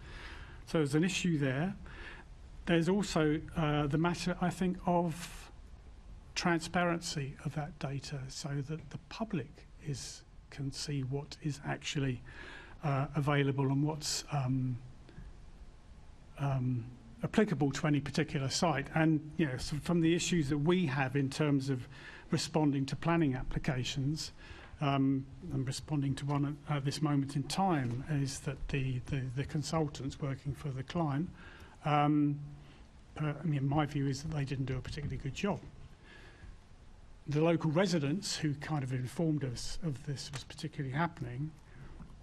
So there's an issue there. There's also the matter, I think, of transparency of that data so that the public can see what is actually available and what's applicable to any particular site. And so from the issues that we have in terms of responding to planning applications, and responding to one at this moment in time, is that the consultants working for the client, my view is that they didn't do a particularly good job. The local residents who kind of informed us of this was particularly happening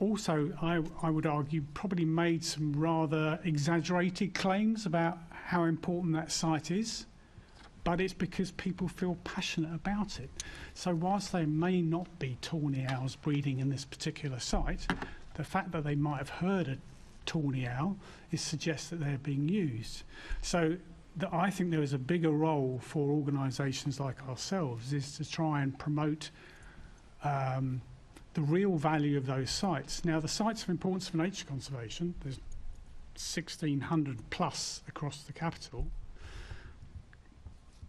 also, I would argue, probably made some rather exaggerated claims about how important that site is, but it's because people feel passionate about it. So whilst there may not be tawny owls breeding in this particular site, the fact that they might have heard a tawny owl suggests that they're being used. So I think there is a bigger role for organisations like ourselves is to try and promote the real value of those sites. Now, the sites of importance for nature conservation, there's 1,600 plus across the capital.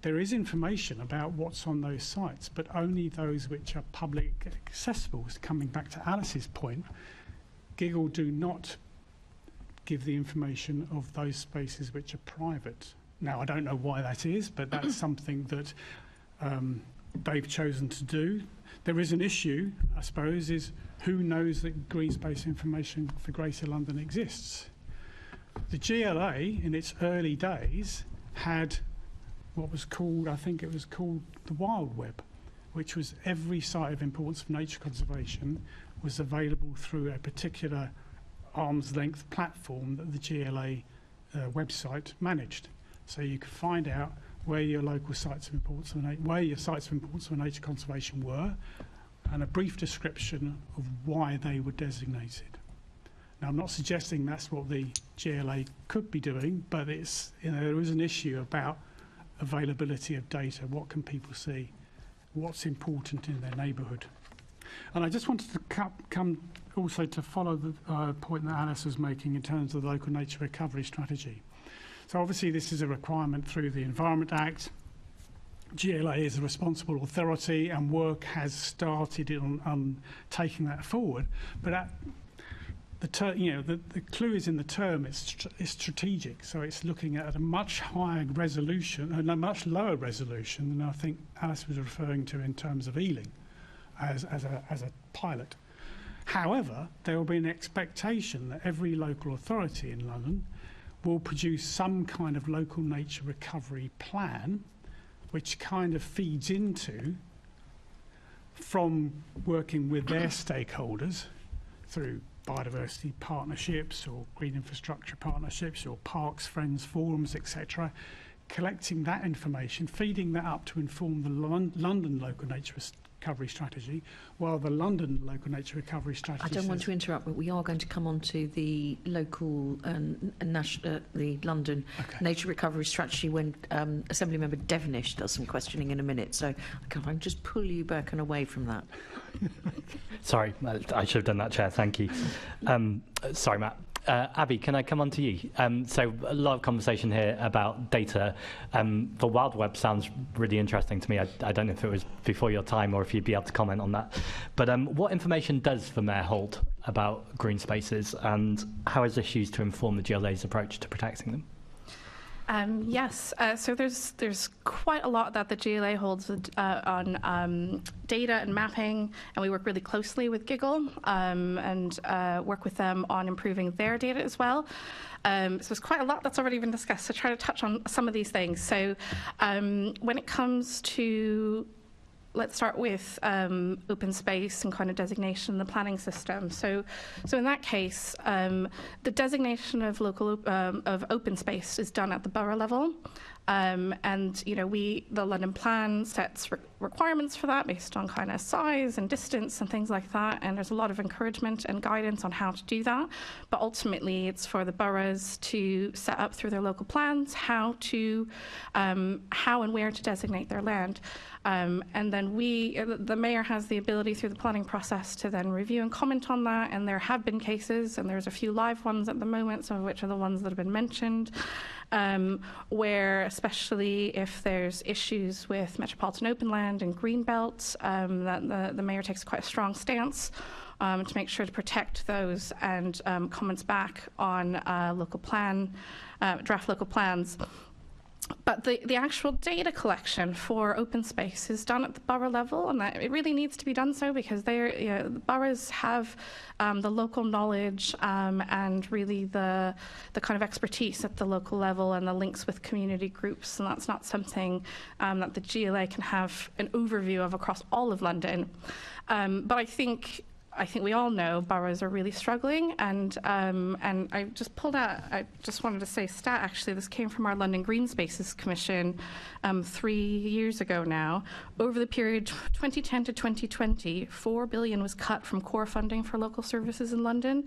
There is information about what's on those sites, but only those which are public accessible. So coming back to Alice's point, Giggle do not give the information of those spaces which are private. Now, I don't know why that is, but that's something that they've chosen to do. There is an issue, I suppose, is who knows that green space information for Greater London exists. The GLA, in its early days, had what was called, I think it was called the Wild Web, which was every site of importance for nature conservation was available through a particular arm's length platform that the GLA website managed. So you could find out where your local sites of importance for where your sites of importance for nature conservation were, and a brief description of why they were designated. Now, I'm not suggesting that's what the GLA could be doing, but it's there is an issue about availability of data. What can people see? What's important in their neighbourhood? And I just wanted to come also to follow the point that Alice was making in terms of the local nature recovery strategy. So obviously this is a requirement through the Environment Act. GLA is a responsible authority and work has started on taking that forward. But the clue is in the term, it's strategic. So it's looking at a much higher resolution and a much lower resolution than I think Alice was referring to in terms of Ealing as a pilot. However, there will be an expectation that every local authority in London will produce some kind of local nature recovery plan, which kind of feeds into, from working with their stakeholders through biodiversity partnerships or green infrastructure partnerships or parks, friends, forums, etc., collecting that information, feeding that up to inform the London local nature recovery strategy, while the London local nature recovery strategy I don't want to interrupt, but we are going to come on to the local the London nature recovery strategy when Assembly Member Devenish does some questioning in a minute. So I can just pull you back and away from that. Sorry, I should have done that, Chair. Thank you. Sorry, Matt. Abby, can I come on to you? So a lot of conversation here about data. The Wild Web sounds really interesting to me. I don't know if it was before your time or if you'd be able to comment on that. But what information does the Mayor hold about green spaces, and how is this used to inform the GLA's approach to protecting them? Yes, so there's quite a lot that the GLA holds on data and mapping, and we work really closely with Giggle and work with them on improving their data as well. So there's quite a lot that's already been discussed, so try to touch on some of these things. So when it comes to, let's start with open space and kind of designation in the planning system. So in that case, the designation of local of open space is done at the borough level, and the London plan sets requirements for that based on kind of size and distance and things like that. And there's a lot of encouragement and guidance on how to do that. But ultimately, it's for the boroughs to set up through their local plans how and where to designate their land. And then the Mayor has the ability through the planning process to then review and comment on that. And there have been cases, and there's a few live ones at the moment, some of which are the ones that have been mentioned, where especially if there's issues with metropolitan open land and green belts, that the Mayor takes quite a strong stance to make sure to protect those and comments back on draft local plans. But the actual data collection for open space is done at the borough level, and it really needs to be done so because the boroughs have the local knowledge and really the kind of expertise at the local level and the links with community groups, and that's not something that the GLA can have an overview of across all of London. But I think we all know boroughs are really struggling, and I just pulled out, I just wanted to say a stat actually, this came from our London Green Spaces Commission 3 years ago now. Over the period 2010 to 2020, $4 billion was cut from core funding for local services in London,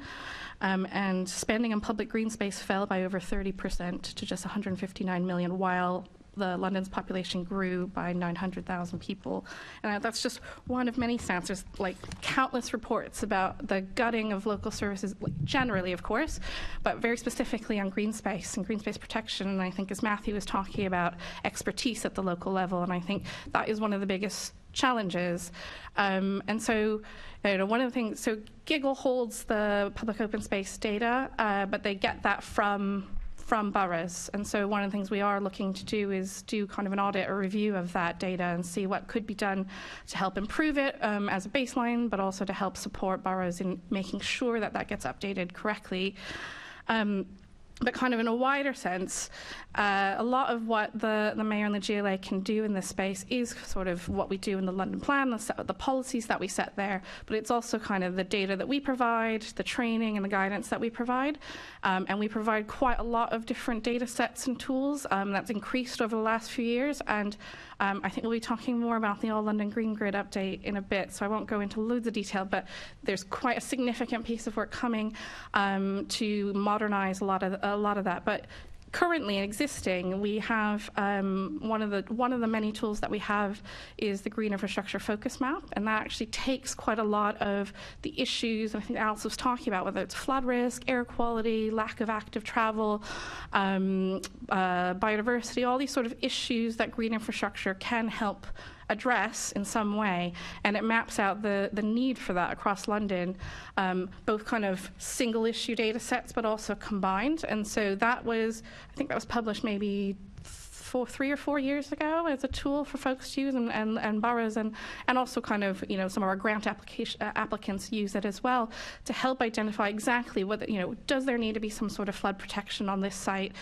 and spending on public green space fell by over 30% to just 159 million, while London's population grew by 900,000 people. And that's just one of many stats. There's like countless reports about the gutting of local services, generally, of course, but very specifically on green space and green space protection. And I think, as Matthew was talking about, expertise at the local level. And I think that is one of the biggest challenges. And so, one of the things, so Giggle holds the public open space data, but they get that from boroughs. And so one of the things we are looking to do is do kind of an audit or review of that data and see what could be done to help improve it as a baseline, but also to help support boroughs in making sure that gets updated correctly. But kind of in a wider sense, a lot of what the Mayor and the GLA can do in this space is sort of what we do in the London plan, the policies that we set there, but it's also kind of the data that we provide, the training and the guidance that we provide. And we provide quite a lot of different data sets and tools that's increased over the last few years. And I think we'll be talking more about the All London Green Grid update in a bit, so I won't go into loads of detail, but there's quite a significant piece of work coming to modernise a lot of that. But currently existing, we have one of the many tools that we have is the Green Infrastructure Focus Map, and that actually takes quite a lot of the issues I think Alice was talking about, whether it's flood risk, air quality, lack of active travel, biodiversity, all these sort of issues that green infrastructure can help address in some way, and it maps out the need for that across London, both kind of single issue data sets but also combined. And so I think that was published maybe 3 or 4 years ago as a tool for folks to use, and boroughs and also kind of, some of our grant applicants use it as well to help identify exactly whether, does there need to be some sort of flood protection on this site,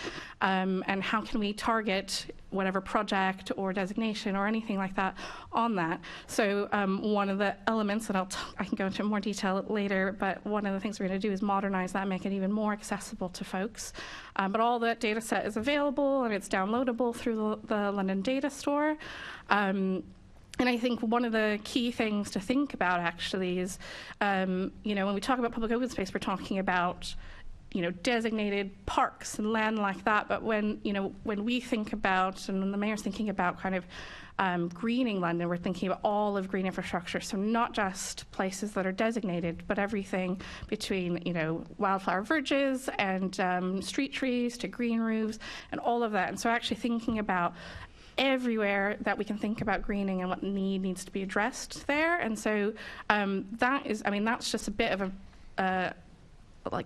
and how can we target whatever project or designation or anything like that on that. So one of the elements, and I can go into more detail later, but one of the things we're going to do is modernize that, make it even more accessible to folks. But all that data set is available and it's downloadable through the London Data Store. And I think one of the key things to think about actually is, when we talk about public open space, we're talking about designated parks and land like that. But when we think about, and when the mayor's thinking about kind of greening London, we're thinking about all of green infrastructure. So not just places that are designated, but everything between, wildflower verges and street trees to green roofs and all of that. And so actually thinking about everywhere that we can think about greening and what needs to be addressed there. And so that's just a bit of a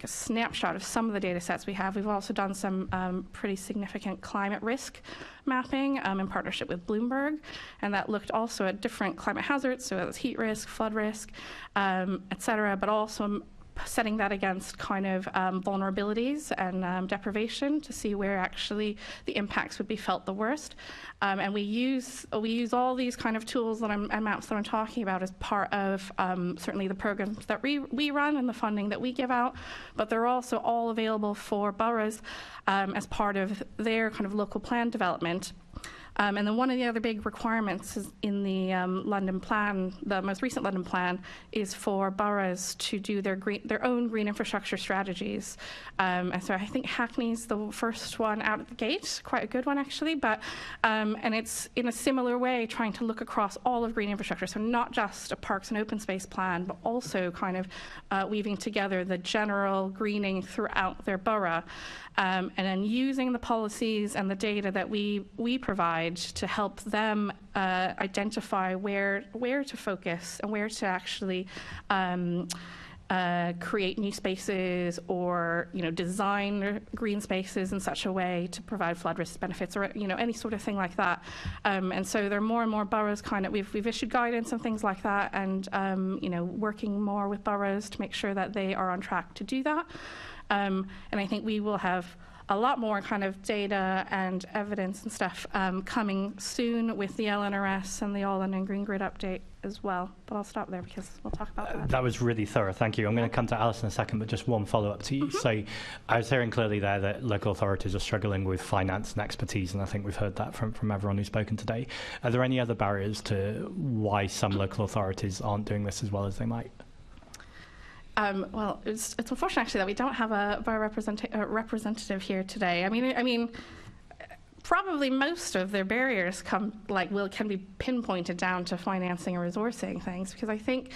snapshot of some of the data sets we have. We've also done some pretty significant climate risk mapping in partnership with Bloomberg, and that looked also at different climate hazards, so it was heat risk, flood risk, et cetera, but also setting that against kind of vulnerabilities and deprivation to see where actually the impacts would be felt the worst. And we use all these kind of tools and maps that I'm talking about as part of certainly the programs that we run and the funding that we give out, but they're also all available for boroughs as part of their kind of local plan development. And then one of the other big requirements is in the London plan, the most recent London plan, is for boroughs to do their own green infrastructure strategies. And so I think Hackney's the first one out of the gate, quite a good one actually, but and it's in a similar way trying to look across all of green infrastructure, so not just a parks and open space plan, but also kind of weaving together the general greening throughout their borough, and then using the policies and the data that we provide to help them identify where to focus and where to actually create new spaces or design green spaces in such a way to provide flood risk benefits or any sort of thing like that. And so there are more and more boroughs we've issued guidance and things like that, and working more with boroughs to make sure that they are on track to do that. And I think we will have a lot more kind of data and evidence and stuff coming soon with the LNRS and the All London Green Grid update as well. But I'll stop there because we'll talk about that. That was really thorough, thank you. I'm going to come to Alice in a second, but just one follow-up to you. Mm-hmm. So I was hearing clearly there that local authorities are struggling with finance and expertise, and I think we've heard that from everyone who's spoken today. Are there any other barriers to why some local authorities aren't doing this as well as they might? Well, it's unfortunate actually that we don't have a borough representative here today. I mean, probably most of their barriers can be pinpointed down to financing and resourcing things, because I think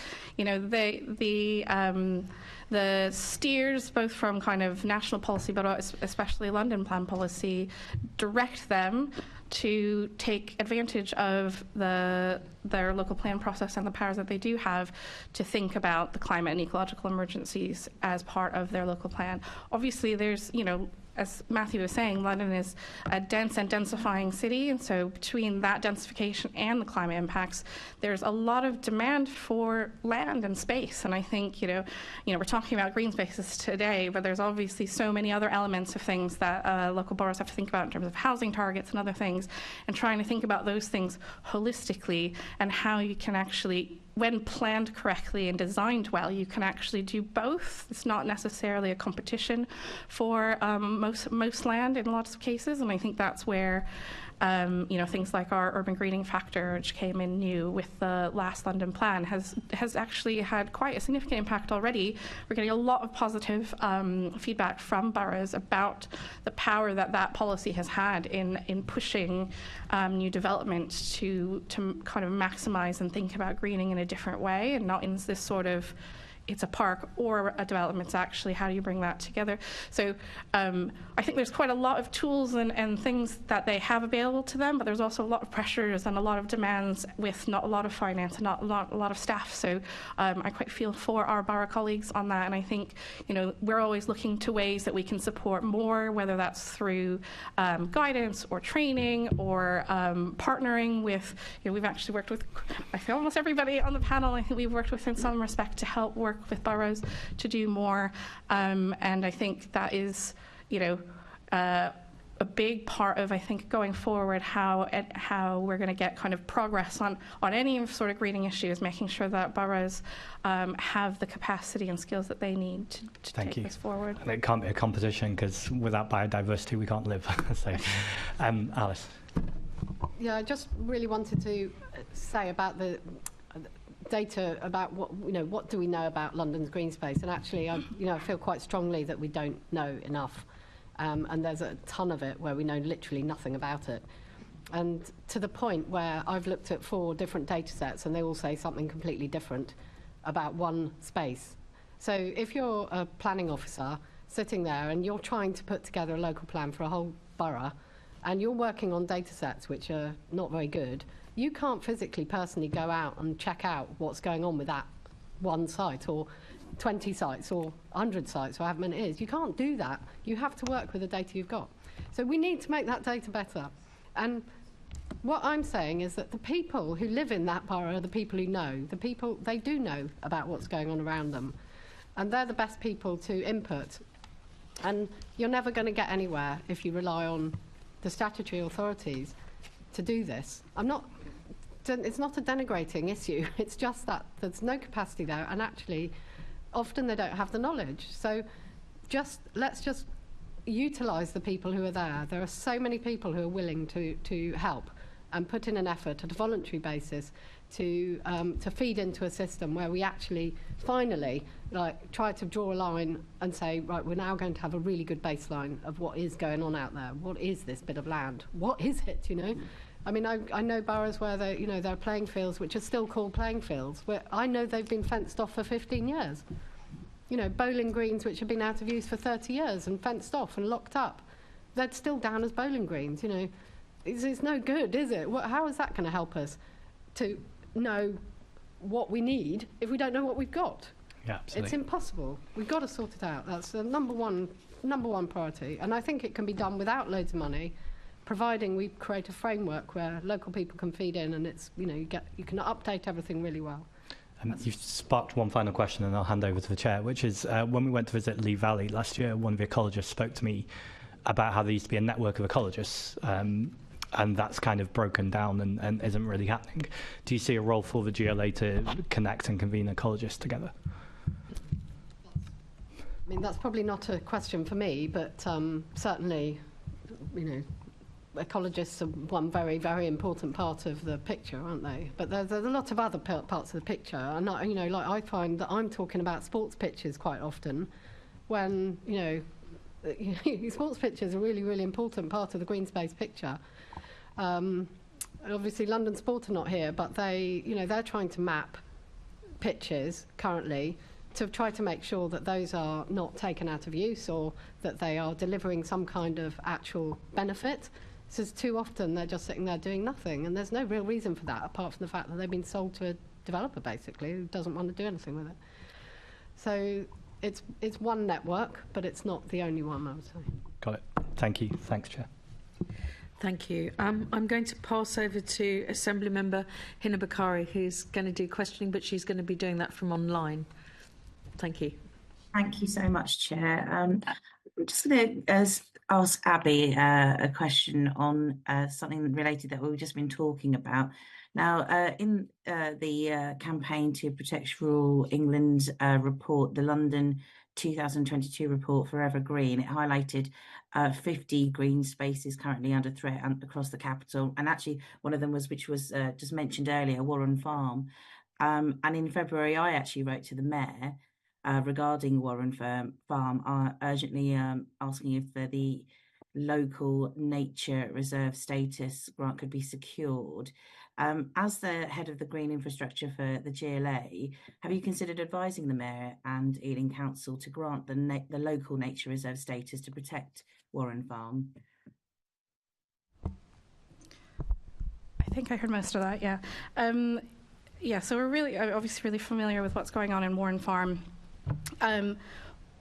the steers both from kind of national policy but especially London plan policy direct them to take advantage of their local plan process and the powers that they do have to think about the climate and ecological emergencies as part of their local plan. Obviously, there's, as Matthew was saying, London is a dense and densifying city, and so between that densification and the climate impacts, there's a lot of demand for land and space. And I think, we're talking about green spaces today, but there's obviously so many other elements of things that local boroughs have to think about in terms of housing targets and other things, and trying to think about those things holistically and how you can actually, when planned correctly and designed well, you can actually do both. It's not necessarily a competition for most land in lots of cases, and I think that's where things like our urban greening factor, which came in new with the last London plan, has actually had quite a significant impact already. We're getting a lot of positive feedback from boroughs about the power that policy has had in pushing new development to kind of maximise and think about greening in a different way, and not in this sort of it's a park or a development. It's actually how do you bring that together. So I think there's quite a lot of tools and things that they have available to them, but there's also a lot of pressures and a lot of demands with not a lot of finance and not a lot of staff. So I quite feel for our borough colleagues on that, and I think we're always looking to ways that we can support more, whether that's through guidance or training or partnering with. We've actually worked with, I think, almost everybody on the panel. I think we've worked with in some respect to help work with boroughs to do more, and I think that is, a big part of, I think, going forward, how we're going to get kind of progress on any sort of greening issue, is making sure that boroughs have the capacity and skills that they need to take this forward. And it can't be a competition, because without biodiversity we can't live. So, Alice. Yeah, I just really wanted to say about the data about what do we know about London's green space, and actually I feel quite strongly that we don't know enough, and there's a ton of it where we know literally nothing about it, and to the point where I've looked at 4 different data sets and they all say something completely different about one space. So if you're a planning officer sitting there and you're trying to put together a local plan for a whole borough and you're working on data sets which are not very good, you can't physically, personally go out and check out what's going on with that one site or 20 sites or 100 sites or however many it is. You can't do that. You have to work with the data you've got. So we need to make that data better. And what I'm saying is that the people who live in that borough are the people who know. The people, they do know about what's going on around them. And they're the best people to input. And you're never going to get anywhere if you rely on the statutory authorities to do this. It's not a denigrating issue. It's just that there's no capacity there, and actually often they don't have the knowledge. So let's just utilise the people who are there. There are so many people who are willing to help and put in an effort at a voluntary basis to feed into a system where we actually finally try to draw a line and say, right, we're now going to have a really good baseline of what is going on out there. What is this bit of land? What is it, I mean, I know boroughs where there are playing fields which are still called playing fields, where I know they've been fenced off for 15 years. Bowling greens which have been out of use for 30 years and fenced off and locked up. They're still down as bowling greens, It's no good, is it? How is that going to help us to know what we need if we don't know what we've got? Yeah, absolutely. It's impossible. We've got to sort it out. That's the number one priority. And I think it can be done without loads of money, providing we create a framework where local people can feed in, and it's you can update everything really well. You've sparked one final question, and I'll hand over to the chair, which is when we went to visit Lee Valley last year, one of the ecologists spoke to me about how there used to be a network of ecologists, and that's kind of broken down and isn't really happening. Do you see a role for the GLA to connect and convene ecologists together? I mean, that's probably not a question for me, but certainly, ecologists are one very, very important part of the picture, aren't they? But there's a lot of other parts of the picture, and I find that I'm talking about sports pitches quite often, when sports pitches are a really, really important part of the green space picture. Obviously, London Sport are not here, but they're trying to map pitches currently to try to make sure that those are not taken out of use or that they are delivering some kind of actual benefit. So too often they're just sitting there doing nothing, and there's no real reason for that apart from the fact that they've been sold to a developer basically who doesn't want to do anything with it. So it's one network, but it's not the only one, I would say. Got it. Thank you. Thanks, Chair. Thank you. I'm going to pass over to Assembly Member Hina Bakari, who's going to do questioning, but she's going to be doing that from online. Thank you. Thank you so much, Chair. I'm just going to ask Abby a question on something related that we've just been talking about. Now, in the Campaign to Protect Rural England report, the London 2022 report Forever Green, it highlighted 50 green spaces currently under threat across the capital. And actually, one of them which was just mentioned earlier, Warren Farm. And in February, I actually wrote to the Mayor regarding Warren Farm, urgently asking if the local nature reserve status grant could be secured. As the head of the green infrastructure for the GLA, have you considered advising the Mayor and Ealing Council to grant the local nature reserve status to protect Warren Farm? I think I heard most of that, yeah. Yeah, so we're obviously really familiar with what's going on in Warren Farm.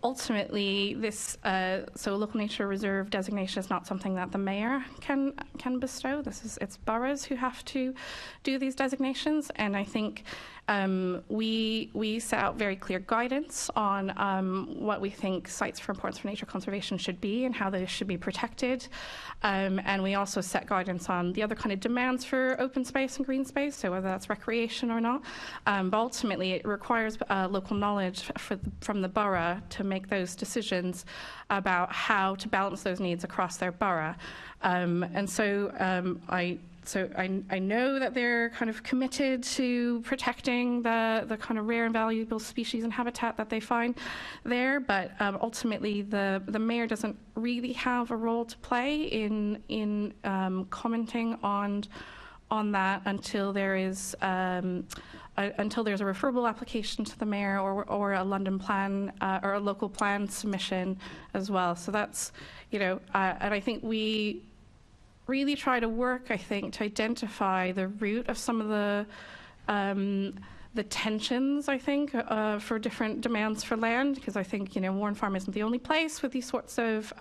Ultimately, this so local nature reserve designation is not something that the mayor can bestow. It's boroughs who have to do these designations, and I think we set out very clear guidance on what we think sites for importance for nature conservation should be and how they should be protected, and we also set guidance on the other kind of demands for open space and green space, so whether that's recreation or not. But ultimately, it requires local knowledge from the borough to make those decisions about how to balance those needs across their borough. And so I know that they're kind of committed to protecting the kind of rare and valuable species and habitat that they find there, but ultimately the mayor doesn't really have a role to play in commenting on that until there is until there's a referable application to the mayor or a London plan or a local plan submission as well. So that's, and I think we really try to work, I think, to identify the root of some of the tensions, I think, for different demands for land, because I think, Warren Farm isn't the only place with these sorts of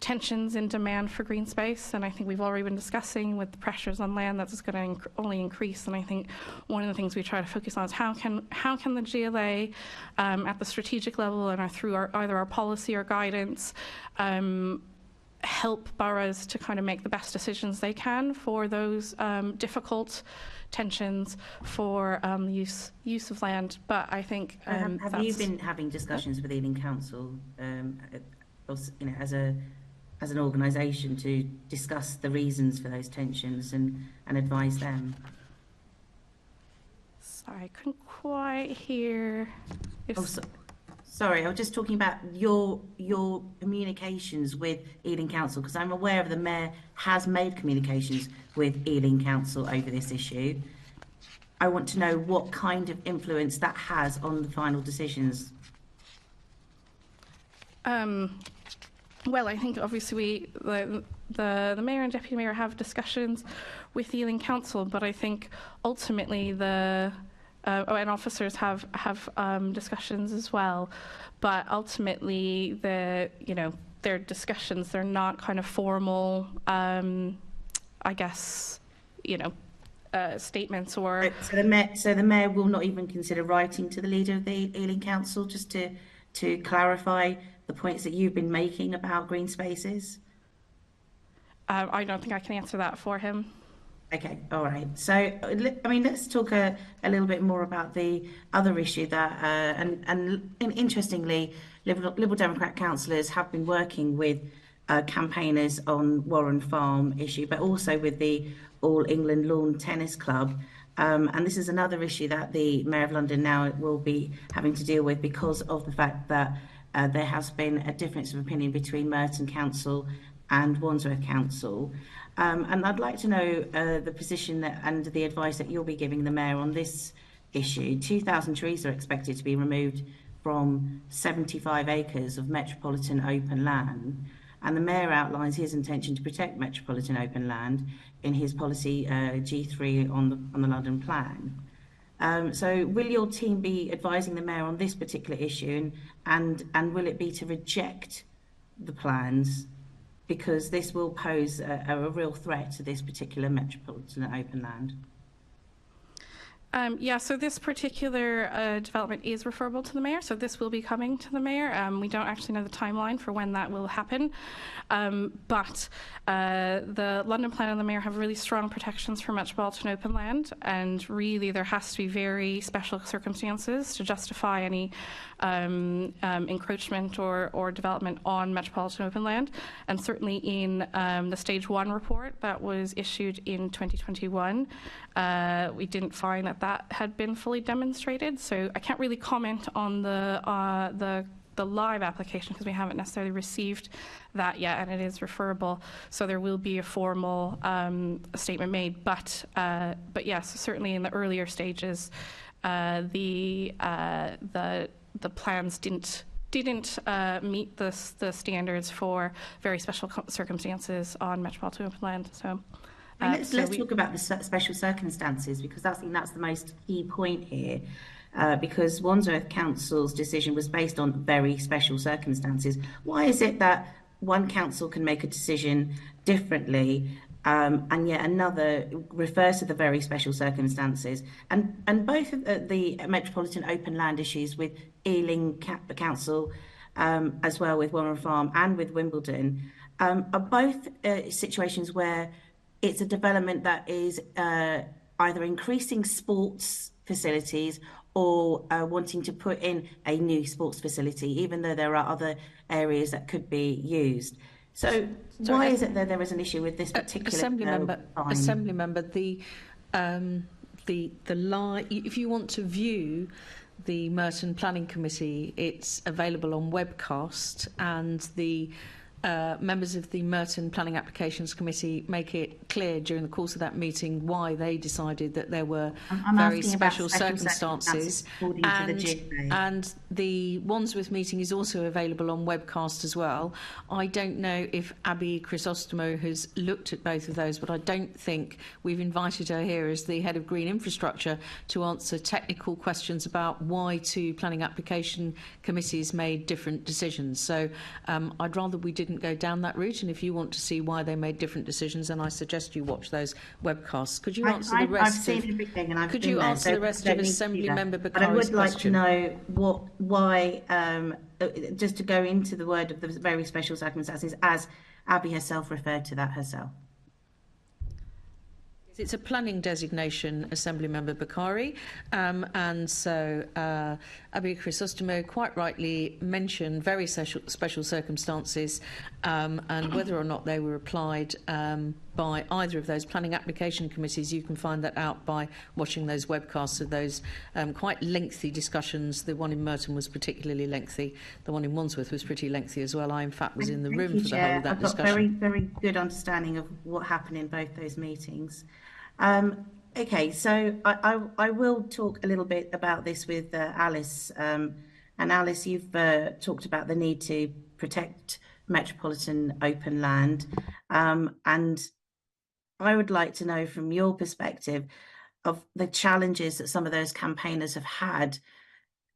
tensions in demand for green space, and I think we've already been discussing with the pressures on land that's going to only increase. And I think one of the things we try to focus on is how can the GLA at the strategic level and through either our policy or guidance help boroughs to kind of make the best decisions they can for those difficult tensions for the use of land. But I think have you been having discussions with Ealing Council, as an organisation, to discuss the reasons for those tensions and advise them? Sorry, I couldn't quite hear. Sorry, I was just talking about your communications with Ealing Council, because I'm aware of the Mayor has made communications with Ealing Council over this issue. I want to know what kind of influence that has on the final decisions. Well, I think obviously the Mayor and Deputy Mayor have discussions with Ealing Council, but I think ultimately and officers have discussions as well, but ultimately their discussions, they're not kind of formal, I guess, statements or. So the mayor will not even consider writing to the leader of the Ealing Council just to clarify the points that you've been making about green spaces? I don't think I can answer that for him. Okay, all right. So, I mean, let's talk a little bit more about the other issue that, and interestingly, Liberal Democrat councillors have been working with campaigners on Warren Farm issue, but also with the All England Lawn Tennis Club. And this is another issue that the Mayor of London now will be having to deal with because of the fact that there has been a difference of opinion between Merton Council and Wandsworth Council. And I'd like to know the position and the advice that you'll be giving the Mayor on this issue. 2,000 trees are expected to be removed from 75 acres of metropolitan open land, and the Mayor outlines his intention to protect metropolitan open land in his policy G3 on the London plan. So will your team be advising the Mayor on this particular issue, and will it be to reject the plans, because this will pose a real threat to this particular metropolitan open land? Yeah, so this particular development is referable to the Mayor, so this will be coming to the Mayor. We don't actually know the timeline for when that will happen, but the London Plan and the Mayor have really strong protections for metropolitan open land, and really there has to be very special circumstances to justify any encroachment or development on metropolitan open land. And certainly in the Stage 1 report that was issued in 2021, we didn't find that had been fully demonstrated. So I can't really comment on the the live application, because we haven't necessarily received that yet, and it is referable. So there will be a formal statement made. But yes, certainly in the earlier stages, the plans didn't meet the standards for very special circumstances on metropolitan open land. So. Let's talk about the special circumstances, because I think that's the most key point here. Because Wandsworth Council's decision was based on very special circumstances. Why is it that one council can make a decision differently, and yet another refers to the very special circumstances? And both of the metropolitan open land issues with Ealing Council, as well with Warren Farm and with Wimbledon, are both situations where it's a development that is either increasing sports facilities or wanting to put in a new sports facility, even though there are other areas that could be used. So why is it that there is an issue with this particular Assembly member, if you want to view the Merton Planning Committee, it's available on webcast, and the members of the Merton Planning Applications Committee make it clear during the course of that meeting why they decided that there were very special circumstances. And the Wandsworth meeting is also available on webcast as well. I don't know if Abby Crisostomo has looked at both of those, but I don't think we've invited her here as the head of Green Infrastructure to answer technical questions about why two planning application committees made different decisions. So I'd rather we didn't go down that route, and if you want to see why they made different decisions, then I suggest you watch those webcasts. Could you answer the rest? I've seen everything, and I've could you answer the rest of Assembly Member Bakari's question? But I would like to know why, just to go into the word of the very special circumstances, as Abby herself referred to that herself. It's a planning designation, Assembly Member Bakari, and so Abby Crisostomo quite rightly mentioned very special circumstances, and whether or not they were applied by either of those planning application committees, you can find that out by watching those webcasts of those quite lengthy discussions. The one in Merton was particularly lengthy. The one in Wandsworth was pretty lengthy as well. I, in fact, was in the room for the whole of that discussion. I've got very good understanding of what happened in both those meetings. Okay, so I will talk a little bit about this with Alice. And Alice, you've talked about the need to protect metropolitan open land. And I would like to know from your perspective of the challenges that some of those campaigners have had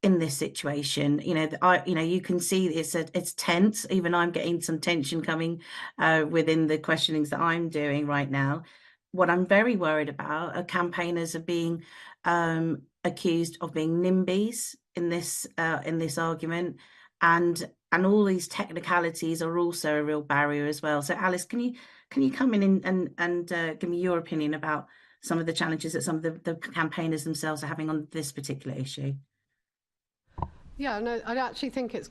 in this situation. You can see it's tense. Even I'm getting some tension coming within the questionings that I'm doing right now. What I'm very worried about are campaigners of being accused of being NIMBYs in this argument, and all these technicalities are also a real barrier as well. So, Alice, can you come in and give me your opinion about some of the challenges that some of the campaigners themselves are having on this particular issue? Yeah, no, I actually think it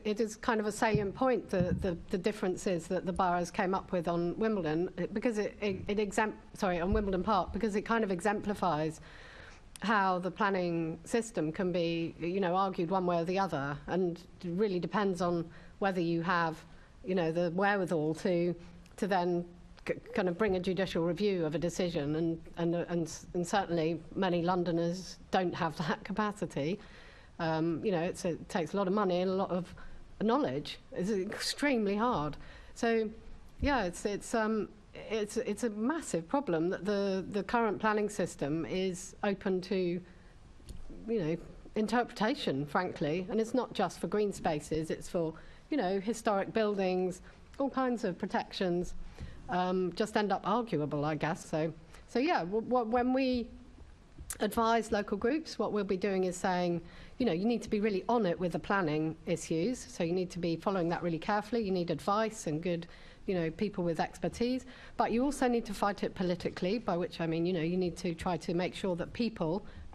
is kind of a salient point, the differences that the boroughs came up with on Wimbledon, because on Wimbledon Park, because it kind of exemplifies how the planning system can be, argued one way or the other, and it really depends on whether you have, the wherewithal to then kind of bring a judicial review of a decision, and certainly many Londoners don't have that capacity. It takes a lot of money and a lot of knowledge. It's extremely hard. So, yeah, it's a massive problem that the current planning system is open to, interpretation, frankly. And it's not just for green spaces. It's for, historic buildings, all kinds of protections. Just end up arguable, I guess. So yeah, when we advise local groups, what we'll be doing is saying, you need to be really on it with the planning issues. So you need to be following that really carefully. You need advice and good, people with expertise. But you also need to fight it politically, by which I mean, you need to try to make sure that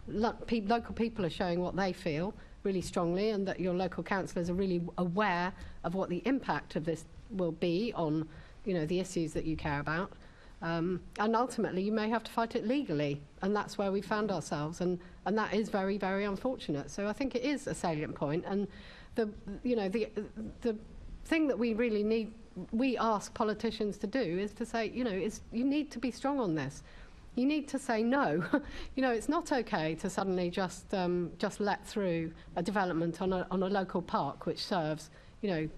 local people are showing what they feel really strongly, and that your local councillors are really aware of what the impact of this will be on, the issues that you care about. And ultimately, you may have to fight it legally, and that's where we found ourselves, and that is very, very unfortunate. So I think it is a salient point, and the thing that we really need, we ask politicians to do, is to say, you need to be strong on this. You need to say no. It's not okay to suddenly just let through a development on a local park which serves, a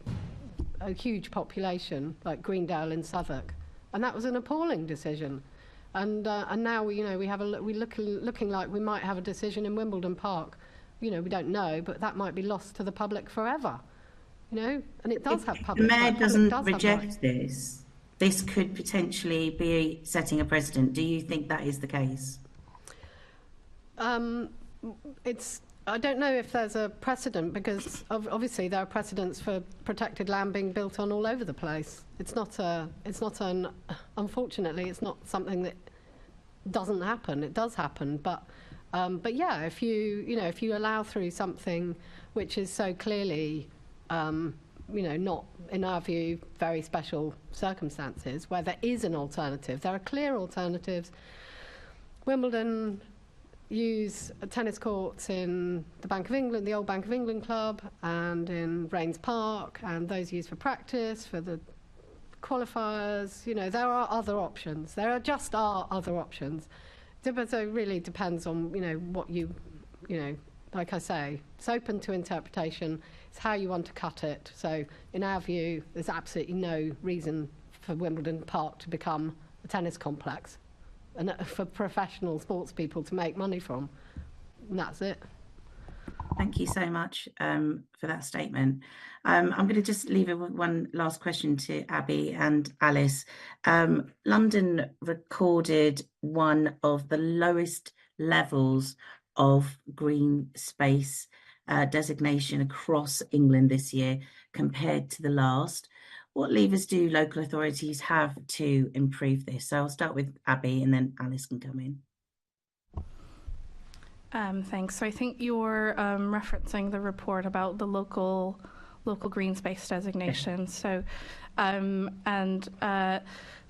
huge population like Greendale in Southwark, and that was an appalling decision. And now we looking like we might have a decision in Wimbledon Park. We don't know, but that might be lost to the public forever. And it does have public. The Mayor doesn't reject this could potentially be setting a precedent. Do you think that is the case? I don't know if there's a precedent, because obviously there are precedents for protected land being built on all over the place. Unfortunately, it's not something that doesn't happen. It does happen, but yeah, if you allow through something which is so clearly, not, in our view, very special circumstances, where there is an alternative. There are clear alternatives. Wimbledon use tennis courts in the Bank of England, the old Bank of England club, and in Rains Park, and those used for practice, for the qualifiers. There are other options. There are other options. So it really depends on, what you like I say, it's open to interpretation. It's how you want to cut it. So in our view, there's absolutely no reason for Wimbledon Park to become a tennis complex and for professional sports people to make money from. And that's it. Thank you so much for that statement. I'm going to just leave it with one last question to Abby and Alice. London recorded one of the lowest levels of green space designation across England this year compared to the last. What levers do local authorities have to improve this? So I'll start with Abby and then Alice can come in. Thanks. So I think you're referencing the report about the local green space designation. So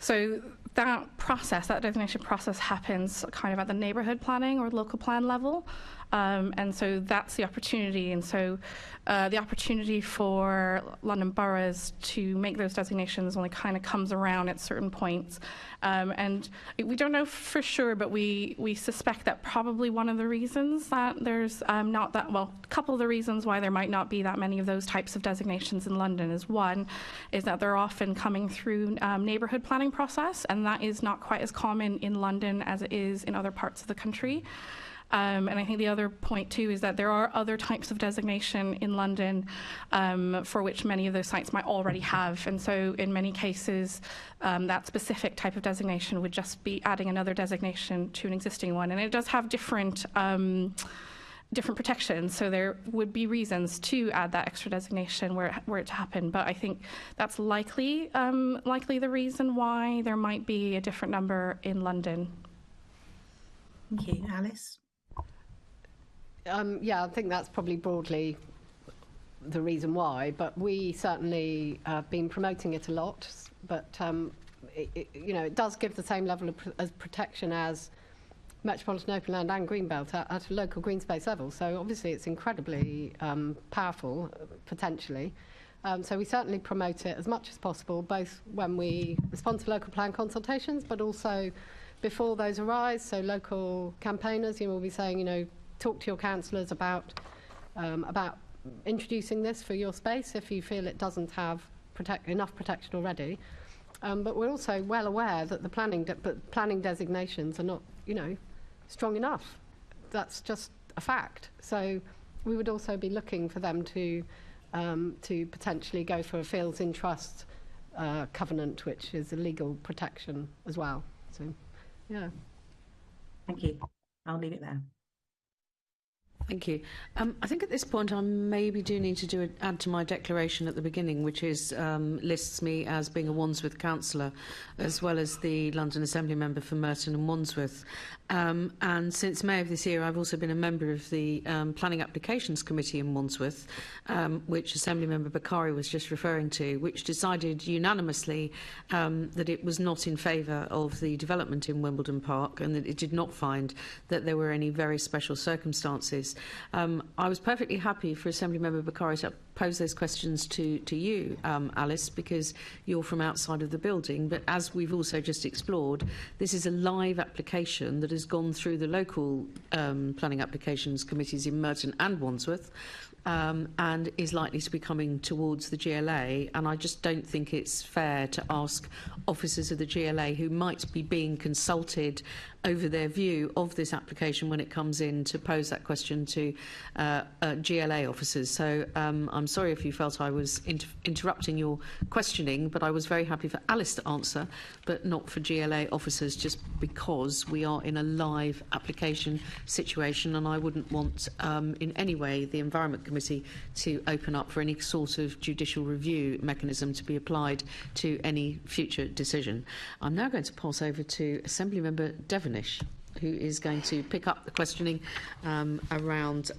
so that designation process happens kind of at the neighbourhood planning or local plan level. And so that's the opportunity. And so the opportunity for London boroughs to make those designations only kind of comes around at certain points. And we don't know for sure, but we suspect that probably one of the reasons that there's not that, well, a couple of the reasons why there might not be that many of those types of designations in London is that they're often coming through neighbourhood planning process, and that is not quite as common in London as it is in other parts of the country. And I think the other point too is that there are other types of designation in London for which many of those sites might already have. And so in many cases, that specific type of designation would just be adding another designation to an existing one. And it does have different protections. So there would be reasons to add that extra designation were it to happen. But I think that's likely the reason why there might be a different number in London. Thank you. Alice? Yeah, I think that's probably broadly the reason why, but we certainly have been promoting it a lot, but it does give the same level of protection as Metropolitan Open Land and Greenbelt at a local green space level, so obviously it's incredibly powerful, potentially. So we certainly promote it as much as possible, both when we respond to local plan consultations, but also before those arise. So local campaigners, will be saying, talk to your councillors about introducing this for your space if you feel it doesn't have enough protection already. But we're also well aware that the planning designations are not, strong enough. That's just a fact. So we would also be looking for them to potentially go for a fields in trust covenant, which is a legal protection as well. So, yeah. Thank you. I'll leave it there. Thank you. I think at this point I maybe do need to add to my declaration at the beginning, which is lists me as being a Wandsworth councillor, as well as the London Assembly member for Merton and Wandsworth. And since May of this year, I've also been a member of the Planning Applications Committee in Wandsworth, which Assembly member Bakari was just referring to, which decided unanimously that it was not in favour of the development in Wimbledon Park, and that it did not find that there were any very special circumstances I was perfectly happy for Assemblymember Bakari to pose those questions to you, Alice, because you're from outside of the building. But as we've also just explored, this is a live application that has gone through the local planning applications committees in Merton and Wandsworth. And is likely to be coming towards the GLA, and I just don't think it's fair to ask officers of the GLA who might be being consulted over their view of this application when it comes in to pose that question to GLA officers. So I'm sorry if you felt I was interrupting your questioning, but I was very happy for Alice to answer, but not for GLA officers, just because we are in a live application situation, and I wouldn't want in any way the Environment Committee to open up for any sort of judicial review mechanism to be applied to any future decision. I'm now going to pass over to Assemblymember Devonish, who is going to pick up the questioning around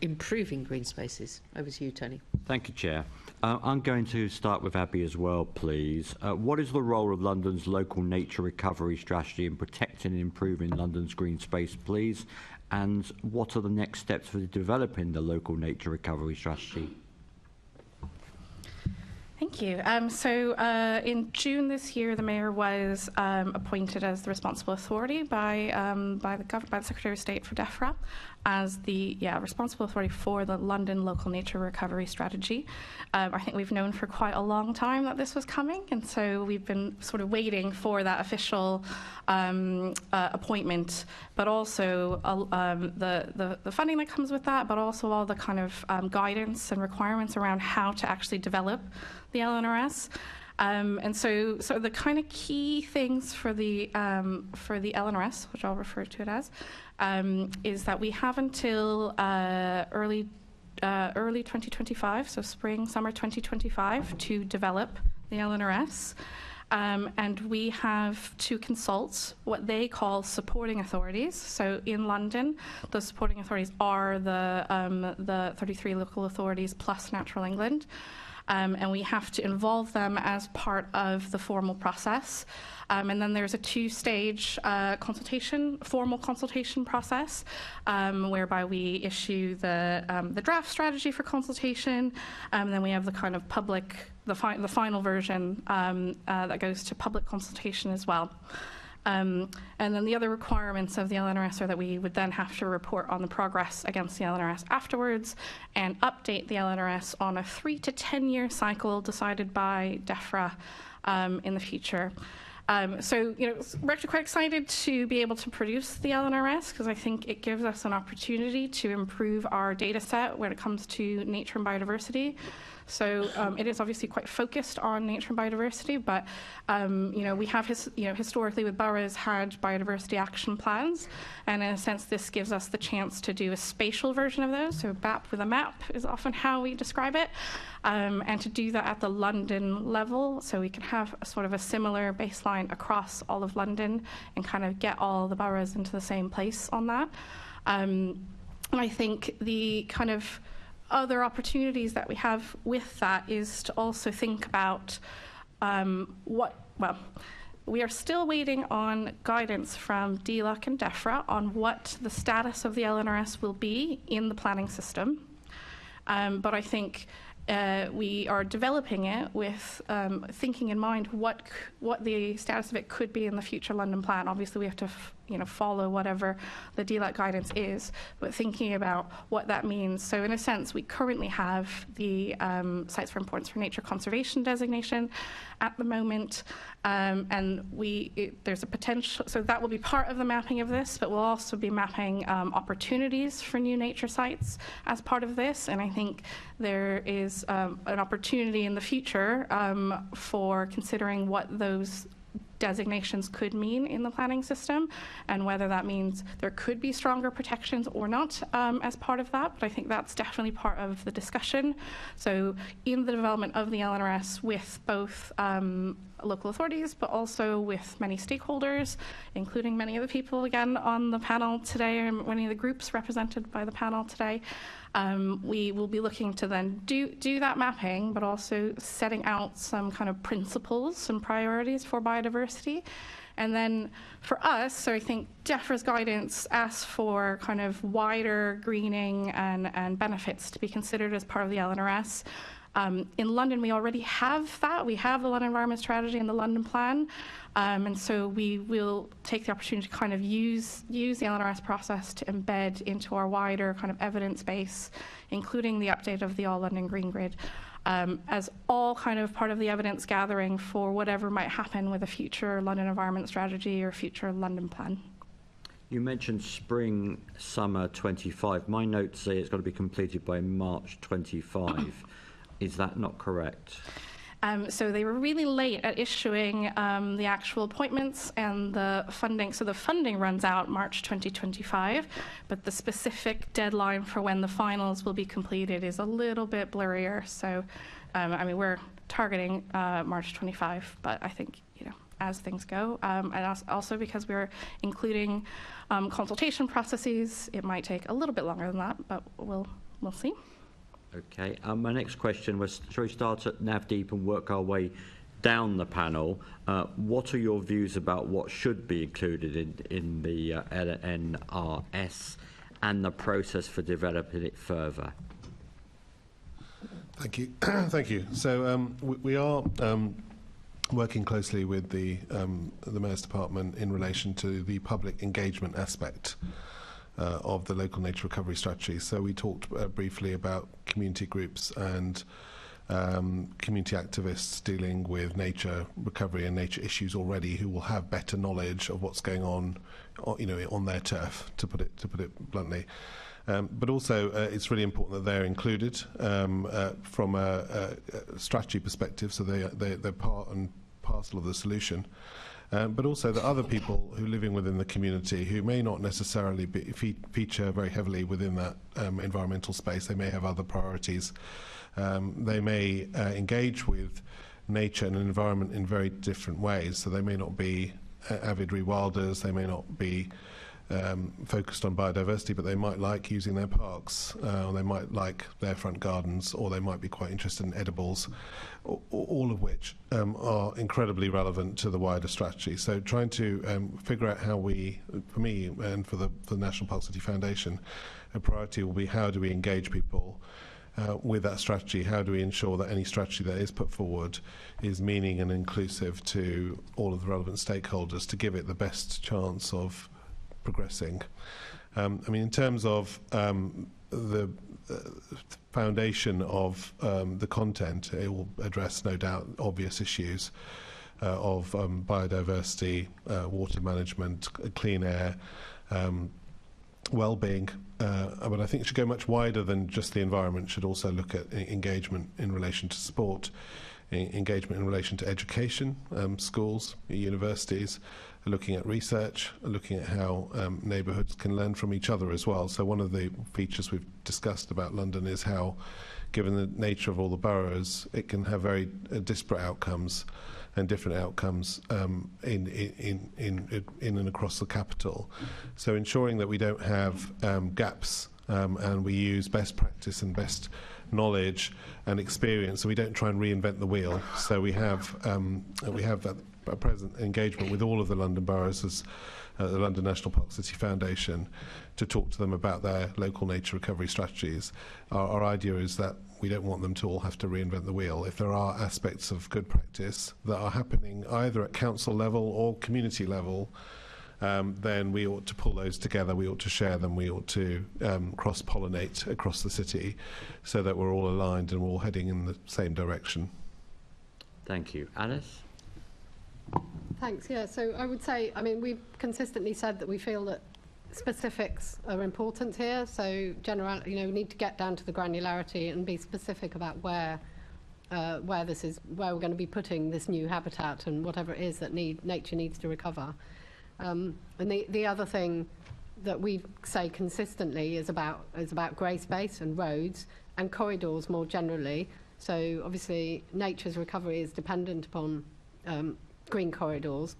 improving green spaces. Over to you, Tony. Thank you, Chair. I'm going to start with Abby as well, please. What is the role of London's local nature recovery strategy in protecting and improving London's green space, please? And what are the next steps for developing the local nature recovery strategy? Thank you. In June this year, the Mayor was appointed as the responsible authority by the Secretary of State for DEFRA as the responsible authority for the London Local Nature Recovery Strategy. I think we've known for quite a long time that this was coming, and so we've been sort of waiting for that official appointment, but also the funding that comes with that, but also all the kind of guidance and requirements around how to actually develop the LNRS. And so the kind of key things for the LNRS, which I'll refer to it as, is that we have until early 2025, so summer 2025, to develop the LNRS. And we have to consult what they call supporting authorities. So in London, the supporting authorities are the 33 local authorities plus Natural England. And we have to involve them as part of the formal process. And then there's a two-stage formal consultation process, whereby we issue the draft strategy for consultation, and then we have the kind of the final version that goes to public consultation as well. And then the other requirements of the LNRS are that we would then have to report on the progress against the LNRS afterwards and update the LNRS on a 3 to 10 year cycle decided by DEFRA in the future. So, we're actually quite excited to be able to produce the LNRS because I think it gives us an opportunity to improve our data set when it comes to nature and biodiversity. So it is obviously quite focused on nature and biodiversity, but we have historically with boroughs had biodiversity action plans, and in a sense this gives us the chance to do a spatial version of those. So BAP with a map is often how we describe it, and to do that at the London level, so we can have a sort of a similar baseline across all of London and kind of get all the boroughs into the same place on that. And I think the kind of other opportunities that we have with that is to also think about we are still waiting on guidance from DLUC and DEFRA on what the status of the LNRS will be in the planning system. But I think we are developing it with thinking in mind what the status of it could be in the future London plan. Obviously, we have to follow whatever the DLUC guidance is, but thinking about what that means. So in a sense, we currently have the Sites for Importance for Nature Conservation designation at the moment, and there's a potential, so that will be part of the mapping of this, but we'll also be mapping opportunities for new nature sites as part of this, and I think there is an opportunity in the future for considering what those designations could mean in the planning system, and whether that means there could be stronger protections or not as part of that, but I think that's definitely part of the discussion. So in the development of the LNRS with both local authorities, but also with many stakeholders, including many of the people again on the panel today, and many of the groups represented by the panel today, we will be looking to then do that mapping, but also setting out some kind of principles and priorities for biodiversity. And then for us, so I think DEFRA's guidance asks for kind of wider greening and benefits to be considered as part of the LNRS. In London, we already have that. We have the London Environment Strategy and the London Plan. And so we will take the opportunity to kind of use the LNRS process to embed into our wider kind of evidence base, including the update of the All London Green Grid, as all kind of part of the evidence gathering for whatever might happen with a future London Environment Strategy or future London Plan. You mentioned spring, summer 25. My notes say it's got to be completed by March 25. Is that not correct? So they were really late at issuing the actual appointments and the funding. So the funding runs out March 2025, but the specific deadline for when the finals will be completed is a little bit blurrier. So, I mean, we're targeting March 25, but I think, you know, as things go, and also because we're including consultation processes, it might take a little bit longer than that, but we'll see. Okay, my next question was, shall we start at Navdeep and work our way down the panel? What are your views about what should be included in the LNRS and the process for developing it further? Thank you. Thank you. So we are working closely with the Mayor's Department in relation to the public engagement aspect of the local nature recovery strategy. So we talked briefly about community groups and community activists dealing with nature recovery and nature issues already, who will have better knowledge of what's going on, you know, on their turf, to put it bluntly. But also, it's really important that they're included from a strategy perspective, so they're part and parcel of the solution. But also the other people who are living within the community who may not necessarily feature very heavily within that environmental space. They may have other priorities. They may engage with nature and environment in very different ways. So they may not be avid rewilders. They may not be focused on biodiversity, but they might like using their parks, or they might like their front gardens, or they might be quite interested in edibles, all of which are incredibly relevant to the wider strategy. So trying to figure out how we, for me and for the National Park City Foundation, a priority will be how do we engage people with that strategy? How do we ensure that any strategy that is put forward is meaning and inclusive to all of the relevant stakeholders to give it the best chance of progressing? I mean, in terms of the foundation of the content, it will address, no doubt, obvious issues of biodiversity, water management, clean air, well-being, but I think it should go much wider than just the environment. It should also look at engagement in relation to sport, engagement in relation to education, schools, universities, looking at research, looking at how neighbourhoods can learn from each other as well. So one of the features we've discussed about London is how, given the nature of all the boroughs, it can have very disparate outcomes and different outcomes in and across the capital. So ensuring that we don't have gaps and we use best practice and best knowledge and experience, so we don't try and reinvent the wheel. So we have that present engagement with all of the London boroughs as the London National Park City Foundation to talk to them about their local nature recovery strategies. Our idea is that we don't want them to all have to reinvent the wheel. If there are aspects of good practice that are happening either at council level or community level, then we ought to pull those together, we ought to share them, we ought to cross-pollinate across the city so that we're all aligned and we're all heading in the same direction. Thank you. Alice? Thanks. Yeah, so I would say, I mean, we've consistently said that we feel that specifics are important here. So general, you know, we need to get down to the granularity and be specific about where this is, where we're going to be putting this new habitat and whatever it is that nature needs to recover. And the other thing that we say consistently is about grey space and roads and corridors more generally. So obviously nature's recovery is dependent upon green corridors.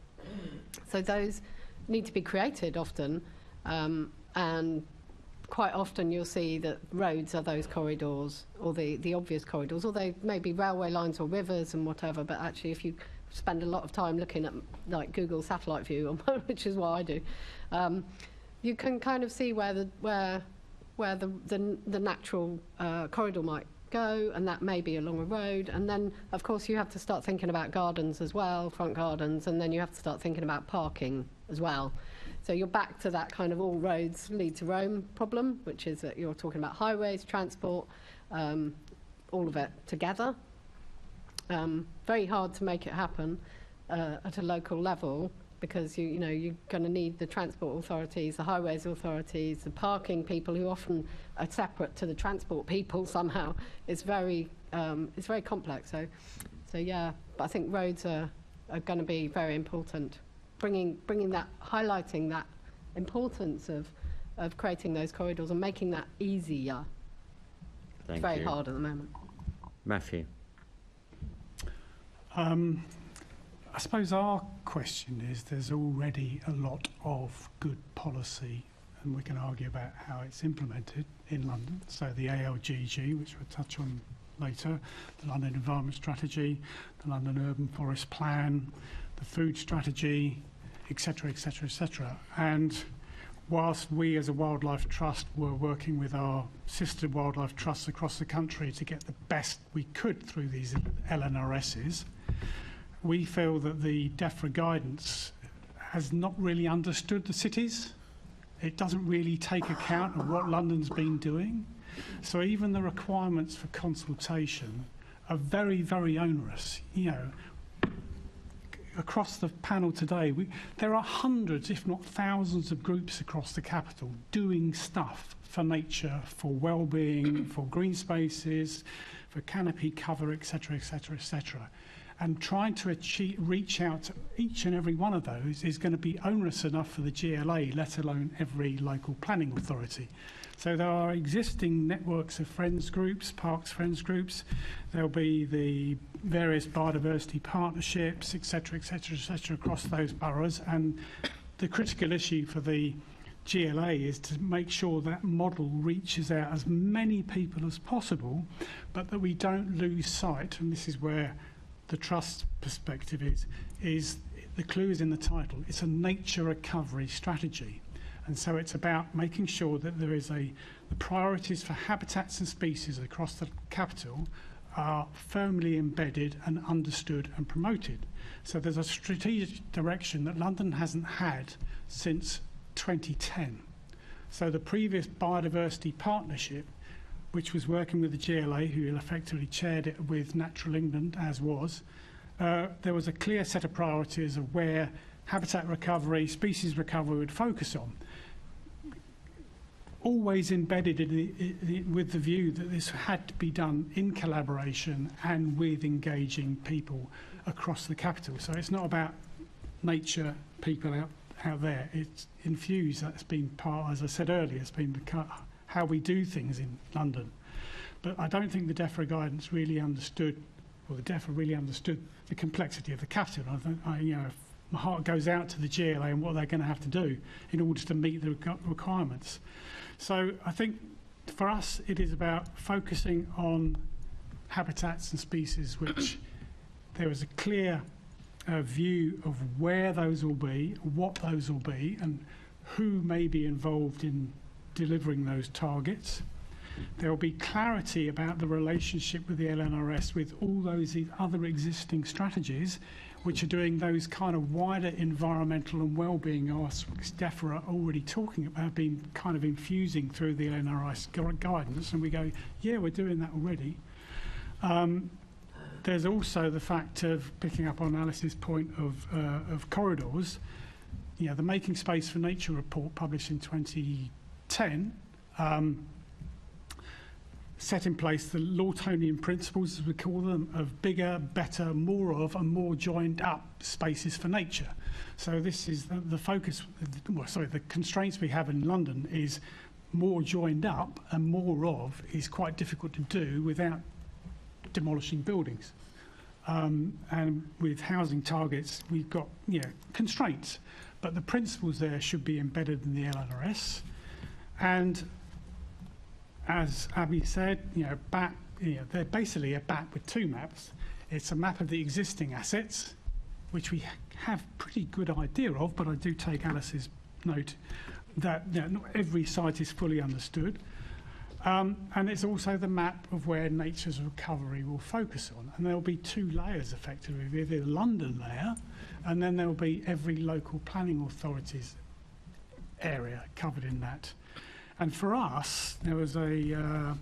So those need to be created often, and quite often you'll see that roads are those corridors, or the obvious corridors, or they may be railway lines or rivers and whatever, but actually if you spend a lot of time looking at like Google satellite view, which is what I do. You can kind of see where the natural corridor might go, and that may be along a road. And then, of course, you have to start thinking about gardens as well, front gardens, and then you have to start thinking about parking as well. So you're back to that kind of all roads lead to Rome problem, which is that you're talking about highways, transport, all of it together. Very hard to make it happen at a local level, because you're going to need the transport authorities, the highways authorities, the parking people, who often are separate to the transport people somehow. It's very complex. So yeah, but I think roads are going to be very important. Bringing that, highlighting that importance of creating those corridors and making that easier. It's very hard at the moment. Matthew. I suppose our question is, there's already a lot of good policy, and we can argue about how it's implemented in London. So the ALGG, which we'll touch on later, the London Environment Strategy, the London Urban Forest Plan, the Food Strategy, etc., etc., etc. And whilst we as a wildlife trust were working with our sister wildlife trusts across the country to get the best we could through these LNRSs, we feel that the DEFRA guidance has not really understood the cities. It doesn't really take account of what London's been doing. So even the requirements for consultation are very, very onerous. Across the panel today, there are hundreds, if not thousands, of groups across the capital doing stuff for nature, for well-being, for green spaces, for canopy cover, etc., etc., etc. And trying to reach out to each and every one of those is going to be onerous enough for the GLA, let alone every local planning authority. So there are existing networks of friends groups, parks friends groups. There'll be the various biodiversity partnerships, etc., etc., etc., across those boroughs. And the critical issue for the GLA is to make sure that model reaches out as many people as possible, but that we don't lose sight, and this is where the trust perspective is the clue is in the title. It's a nature recovery strategy. And so it's about making sure that there is the priorities for habitats and species across the capital are firmly embedded and understood and promoted. So there's a strategic direction that London hasn't had since 2010. So the previous biodiversity partnership, which was working with the GLA, who effectively chaired it with Natural England, as was, there was a clear set of priorities of where habitat recovery, species recovery would focus on. Always embedded with the view that this had to be done in collaboration and with engaging people across the capital. So it's not about nature people out there. It's infused. That's been part, as I said earlier, it's been how we do things in London. But I don't think the DEFRA guidance really understood, or the DEFRA really understood the complexity of the capital. My heart goes out to the GLA and what they're going to have to do in order to meet the requirements. So I think for us it is about focusing on habitats and species which there is a clear view of where those will be, what those will be, and who may be involved in delivering those targets. There will be clarity about the relationship with the LNRS with all those other existing strategies which are doing those kind of wider environmental and well-being aspects DEFRA are already talking about, being kind of infusing through the LNRS guidance, and we go, yeah, we're doing that already. There's also the fact of, picking up on Alice's point of corridors, the Making Space for Nature report published in 2010 set in place the Lawtonian principles, as we call them, of bigger, better, more of, and more joined up spaces for nature. So this is the focus, the constraints we have in London is more joined up, and more of is quite difficult to do without demolishing buildings. And with housing targets, we've got constraints, but the principles there should be embedded in the LNRS. And as Abby said, they're basically a map with two maps. It's a map of the existing assets, which we have pretty good idea of, but I do take Alice's note that not every site is fully understood. And it's also the map of where nature's recovery will focus on. And there will be two layers, effectively. There'll be the London layer, and then there will be every local planning authority's area covered in that. And for us, there was a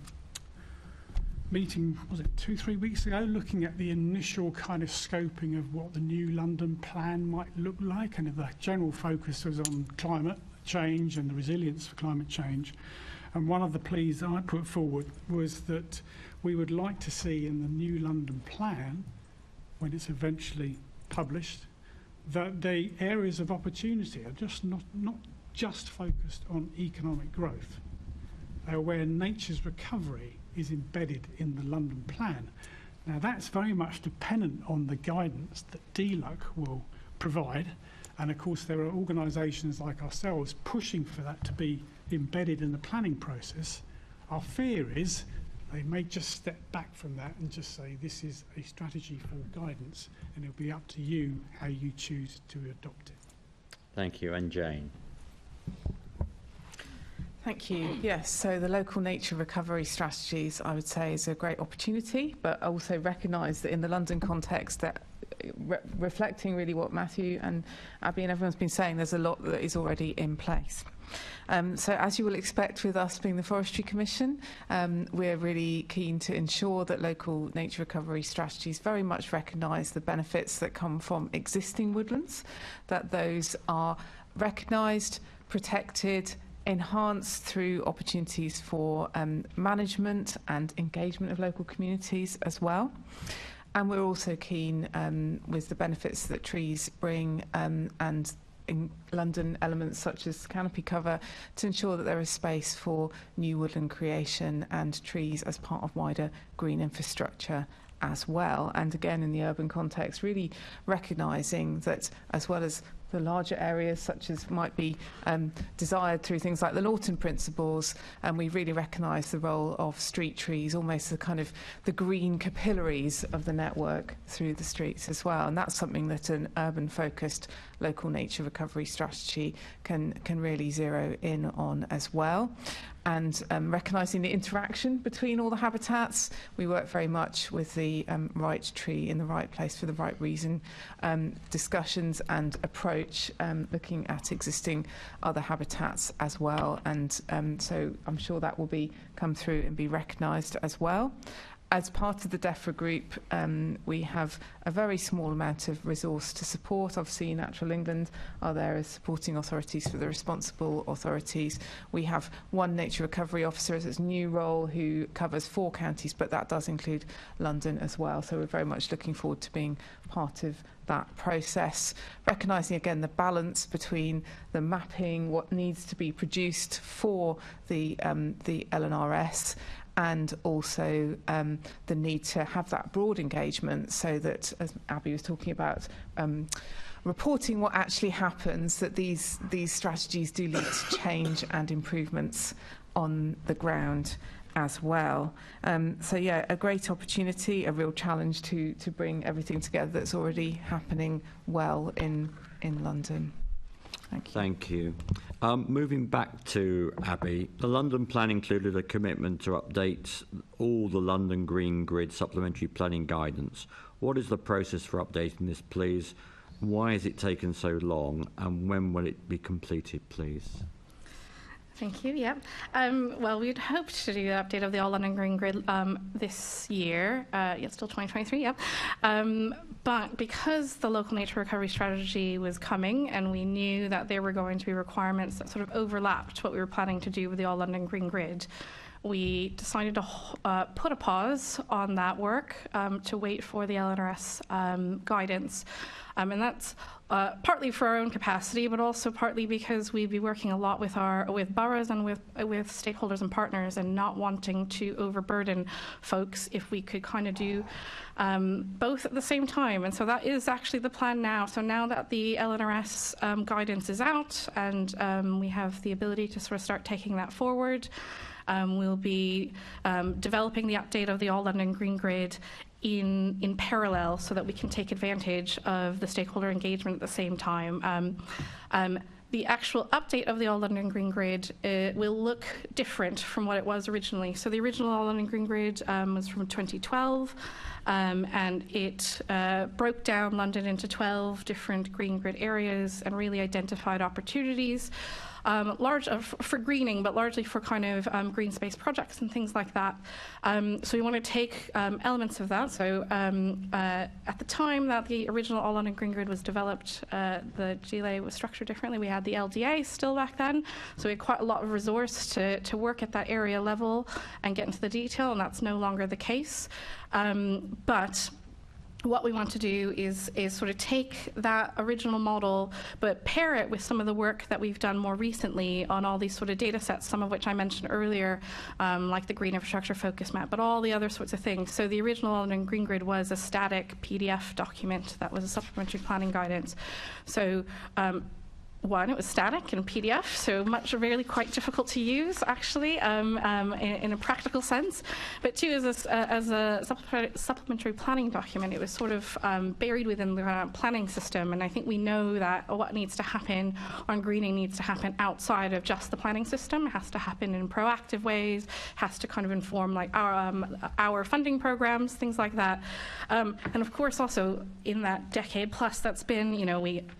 meeting, was it 2-3 weeks ago, looking at the initial kind of scoping of what the new London plan might look like. And the general focus was on climate change and the resilience for climate change. And one of the pleas I put forward was that we would like to see in the new London plan, when it's eventually published, that the areas of opportunity are just not just focused on economic growth, where nature's recovery is embedded in the London plan. Now that's very much dependent on the guidance that DLUC will provide, and of course there are organisations like ourselves pushing for that to be embedded in the planning process. Our fear is they may just step back from that and just say this is a strategy for guidance, and it'll be up to you how you choose to adopt it. Thank you. And Jane. Thank you. Yes, so the local nature recovery strategies, I would say, is a great opportunity, but I also recognise that in the London context, that reflecting really what Matthew and Abby and everyone's been saying, there's a lot that is already in place. So as you will expect with us being the Forestry Commission, we're really keen to ensure that local nature recovery strategies very much recognise the benefits that come from existing woodlands, that those are recognised, protected, enhanced through opportunities for management and engagement of local communities as well. And we're also keen with the benefits that trees bring and in London elements such as canopy cover to ensure that there is space for new woodland creation and trees as part of wider green infrastructure as well. And again, in the urban context, really recognising that as well as the larger areas such as might be desired through things like the Lawton Principles, and we really recognise the role of street trees, almost the kind of the green capillaries of the network through the streets as well. And that's something that an urban focused local nature recovery strategy can really zero in on as well. And recognising the interaction between all the habitats, we work very much with the right tree in the right place for the right reason, discussions and approach, looking at existing other habitats as well. And so I'm sure that will come through and be recognised as well. As part of the DEFRA group, we have a very small amount of resource to support. Obviously, Natural England are there as supporting authorities for the responsible authorities. We have one nature recovery officer as its new role who covers 4 counties, but that does include London as well. So we're very much looking forward to being part of that process, recognising again the balance between the mapping, what needs to be produced for the LNRS, and also the need to have that broad engagement so that, as Abby was talking about, reporting what actually happens, that these strategies do lead to change and improvements on the ground as well. So yeah, a great opportunity, a real challenge to bring everything together that's already happening well in London. Thank you. Thank you. Moving back to Abby, the London plan included a commitment to update all the London Green Grid supplementary planning guidance. What is the process for updating this, please? Why has it taken so long, and when will it be completed, please? Thank you. Yeah. Well, we'd hoped to do the update of the All London Green Grid this year. It's still 2023. Yeah. But because the local nature recovery strategy was coming, and we knew that there were going to be requirements that sort of overlapped what we were planning to do with the All London Green Grid, we decided to put a pause on that work to wait for the LNRS guidance. And that's partly for our own capacity, but also partly because we'd be working a lot with boroughs and with stakeholders and partners, and not wanting to overburden folks if we could kind of do both at the same time. And so that is actually the plan now. So now that the LNRS guidance is out, and we have the ability to sort of start taking that forward, we'll be developing the update of the All London Green Grid in parallel so that we can take advantage of the stakeholder engagement at the same time. The actual update of the All London Green Grid will look different from what it was originally. So the original All London Green Grid was from 2012, and it broke down London into 12 different green grid areas and really identified opportunities for greening, but largely for kind of green space projects and things like that. So we want to take elements of that. So at the time that the original All London Green Grid was developed, the GLA was structured differently. We had the LDA still back then, so we had quite a lot of resource to work at that area level and get into the detail, and that's no longer the case. But what we want to do is sort of take that original model, but pair it with some of the work that we've done more recently on all these sort of data sets, some of which I mentioned earlier, like the Green Infrastructure Focus Map, but all the other sorts of things. So the original London Green Grid was a static PDF document that was a supplementary planning guidance. So one, it was static in PDF, so really quite difficult to use, actually, in a practical sense. But two, as a supplementary planning document, it was sort of buried within the planning system. And I think we know that what needs to happen on greening needs to happen outside of just the planning system. It has to happen in proactive ways, has to kind of inform like our funding programs, things like that. And of course, also in that decade plus that's been,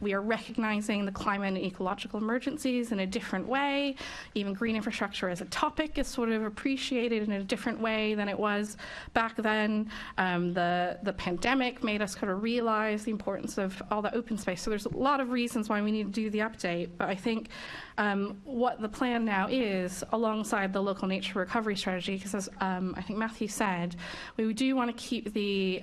we are recognizing the climate and ecological emergencies in a different way. Even green infrastructure as a topic is sort of appreciated in a different way than it was back then. The pandemic made us kind of realize the importance of all the open space. So there's a lot of reasons why we need to do the update, but I think what the plan now is, alongside the local nature recovery strategy, because as I think Matthew said, we do want to keep the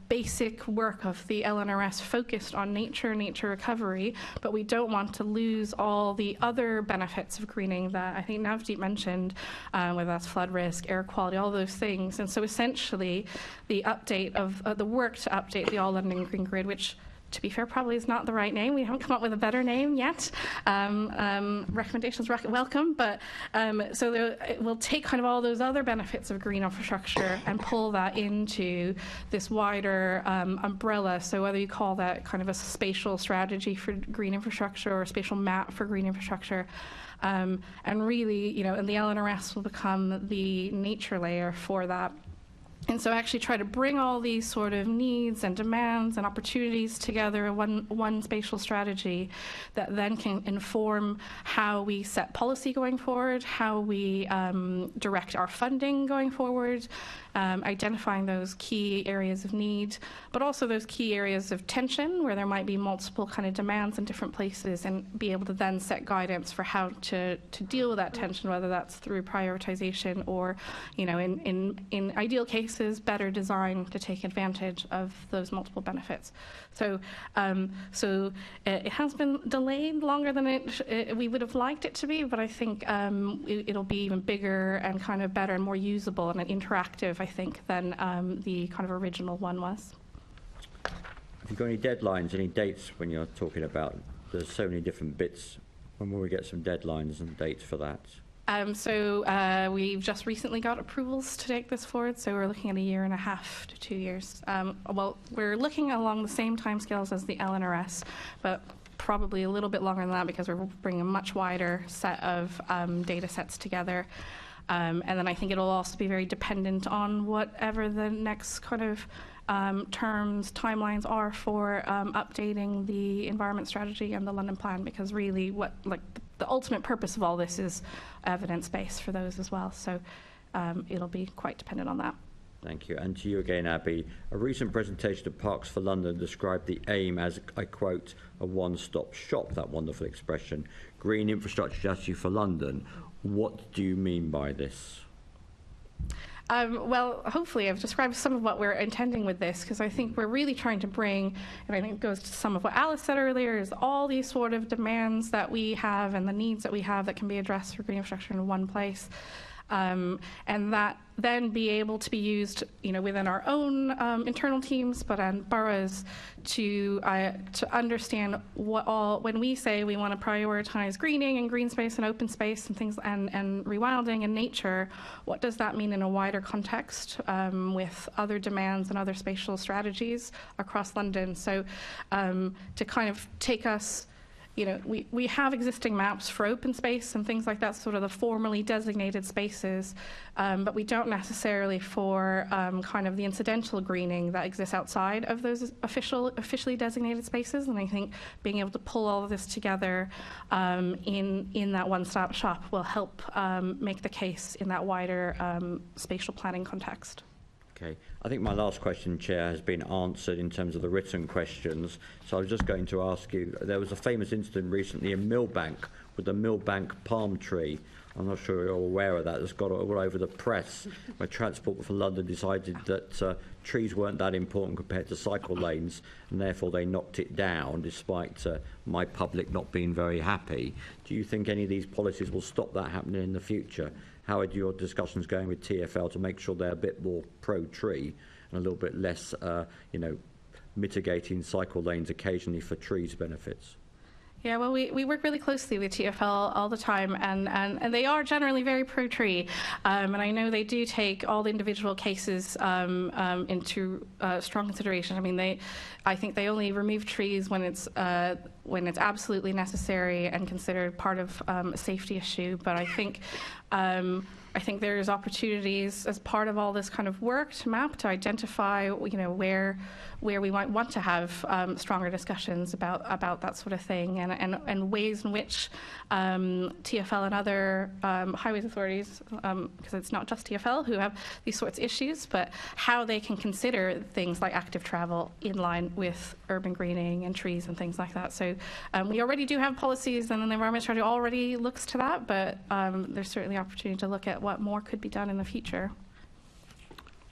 basic work of the LNRS focused on nature recovery, but we don't want to lose all the other benefits of greening that I think Navdeep mentioned, whether that's flood risk, air quality, all those things. And so essentially the update of the work to update the All London Green Grid, which to be fair, probably is not the right name. We haven't come up with a better name yet. Recommendations welcome, but so it will take kind of all those other benefits of green infrastructure and pull that into this wider umbrella. So whether you call that kind of a spatial strategy for green infrastructure or a spatial map for green infrastructure, and really, and the LNRS will become the nature layer for that. And so actually try to bring all these sort of needs and demands and opportunities together in one spatial strategy that then can inform how we set policy going forward, how we direct our funding going forward, identifying those key areas of need, but also those key areas of tension where there might be multiple kind of demands in different places, and be able to then set guidance for how to deal with that tension, whether that's through prioritization or, in ideal cases, better design to take advantage of those multiple benefits. So it has been delayed longer than we would have liked it to be, but I think it'll be even bigger and kind of better and more usable and interactive, I think, than the kind of original one was. Have you got any deadlines, any dates when you're talking about, there's so many different bits, when will we get some deadlines and dates for that? So we've just recently got approvals to take this forward, so we're looking at 1.5 to 2 years. Well, we're looking along the same timescales as the LNRS, but probably a little bit longer than that because we're bringing a much wider set of data sets together. And then I think it'll also be very dependent on whatever the next kind of terms, timelines are for updating the environment strategy and the London plan, because really the ultimate purpose of all this is evidence-based for those as well. So it'll be quite dependent on that. Thank you. And to you again, Abby. A recent presentation of Parks for London described the aim as, I quote, a one-stop shop, that wonderful expression, green infrastructure strategy for London. What do you mean by this? Well, hopefully I've described some of what we're intending with this, because I think we're really trying to bring, and I think it goes to some of what Alice said earlier, is all these sort of demands that we have and the needs that we have that can be addressed for green infrastructure in one place. and that then be able to be used, within our own internal teams, but on boroughs to understand when we say we want to prioritize greening and green space and open space and things and rewilding and nature, what does that mean in a wider context with other demands and other spatial strategies across London? So to kind of take us, we have existing maps for open space and things like that, sort of the formally designated spaces, but we don't necessarily for kind of the incidental greening that exists outside of those officially designated spaces. And I think being able to pull all of this together in that one-stop shop will help make the case in that wider spatial planning context. Okay. I think my last question, Chair, has been answered in terms of the written questions. So I was just going to ask you, there was a famous incident recently in Millbank with the Millbank palm tree. I'm not sure you're aware of that. It's got all over the press where Transport for London decided that trees weren't that important compared to cycle lanes, and therefore they knocked it down, despite my public not being very happy. Do you think any of these policies will stop that happening in the future? How are your discussions going with TfL to make sure they're a bit more pro-tree and a little bit less, mitigating cycle lanes occasionally for trees benefits? Yeah, well, we work really closely with TfL all the time, and they are generally very pro-tree. And I know they do take all the individual cases into strong consideration. I mean, I think they only remove trees when it's absolutely necessary and considered part of a safety issue. But I think there's opportunities as part of all this kind of work to map, to identify, where we might want to have stronger discussions about that sort of thing, and ways in which TfL and other highways authorities, because it's not just TfL who have these sorts of issues, but how they can consider things like active travel in line with urban greening and trees and things like that. So we already do have policies, and the environment strategy already looks to that, but there's certainly opportunity to look at what more could be done in the future.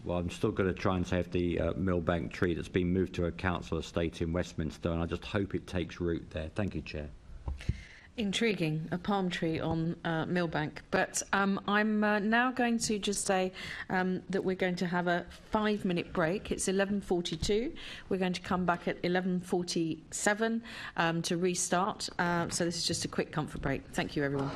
Well, I'm still going to try and save the Millbank tree that's been moved to a council estate in Westminster, and I just hope it takes root there. Thank you, Chair. Intriguing, a palm tree on Millbank. But I'm now going to just say that we're going to have a 5-minute break. It's 11:42. We're going to come back at 11:47 to restart. So this is just a quick comfort break. Thank you, everyone.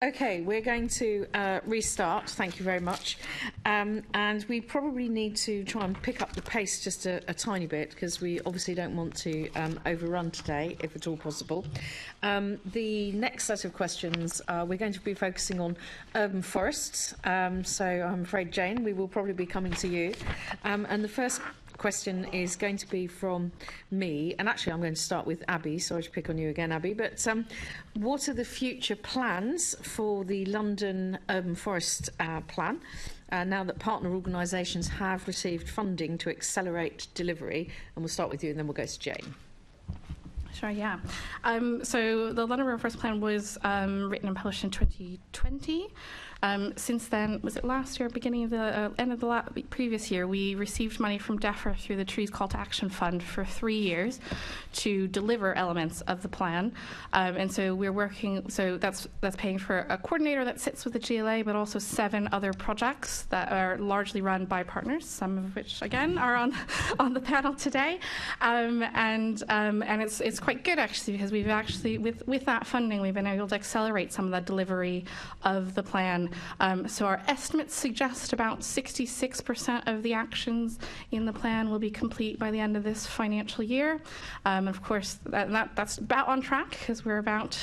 Okay, we're going to restart. Thank you very much. And we probably need to try and pick up the pace just a tiny bit, because we obviously don't want to overrun today, if at all possible. The next set of questions, we're going to be focusing on urban forests. So I'm afraid, Jane, we will probably be coming to you. And the first question is going to be from me, and actually I'm going to start with Abby. Sorry to pick on you again, Abby, but what are the future plans for the London Urban Forest Plan now that partner organisations have received funding to accelerate delivery? And we'll start with you and then we'll go to Jane. Sure, yeah. So the London Urban Forest Plan was written and published in 2020. Since then, was it last year, beginning of the end of the previous year, we received money from DEFRA through the Trees Call to Action Fund for 3 years to deliver elements of the plan. And so we're working, so that's paying for a coordinator that sits with the GLA, but also 7 other projects that are largely run by partners, some of which, again, are on the panel today. And it's quite good, actually, because we've actually, with that funding, we've been able to accelerate some of the delivery of the plan. So our estimates suggest about 66% of the actions in the plan will be complete by the end of this financial year. Of course, that's about on track, because we're about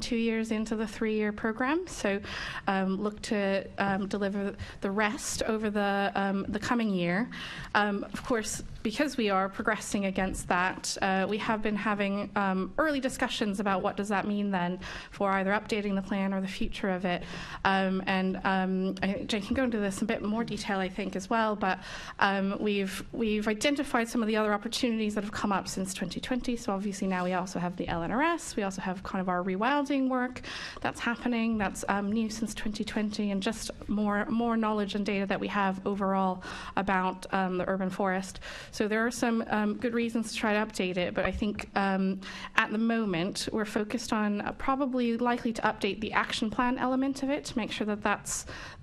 2 years into the 3-year program. So look to deliver the rest over the coming year. Of course, because we are progressing against that, we have been having early discussions about what does that mean then for either updating the plan or the future of it. And Jane can go into this in a bit more detail, I think, as well. But we've identified some of the other opportunities that have come up since 2020. So obviously now we also have the LNRS. We also have kind of our rewilding work that's happening. That's new since 2020, and just more knowledge and data that we have overall about the urban forest. So there are some good reasons to try to update it. But I think at the moment we're focused on probably likely to update the action plan element of it to make sure that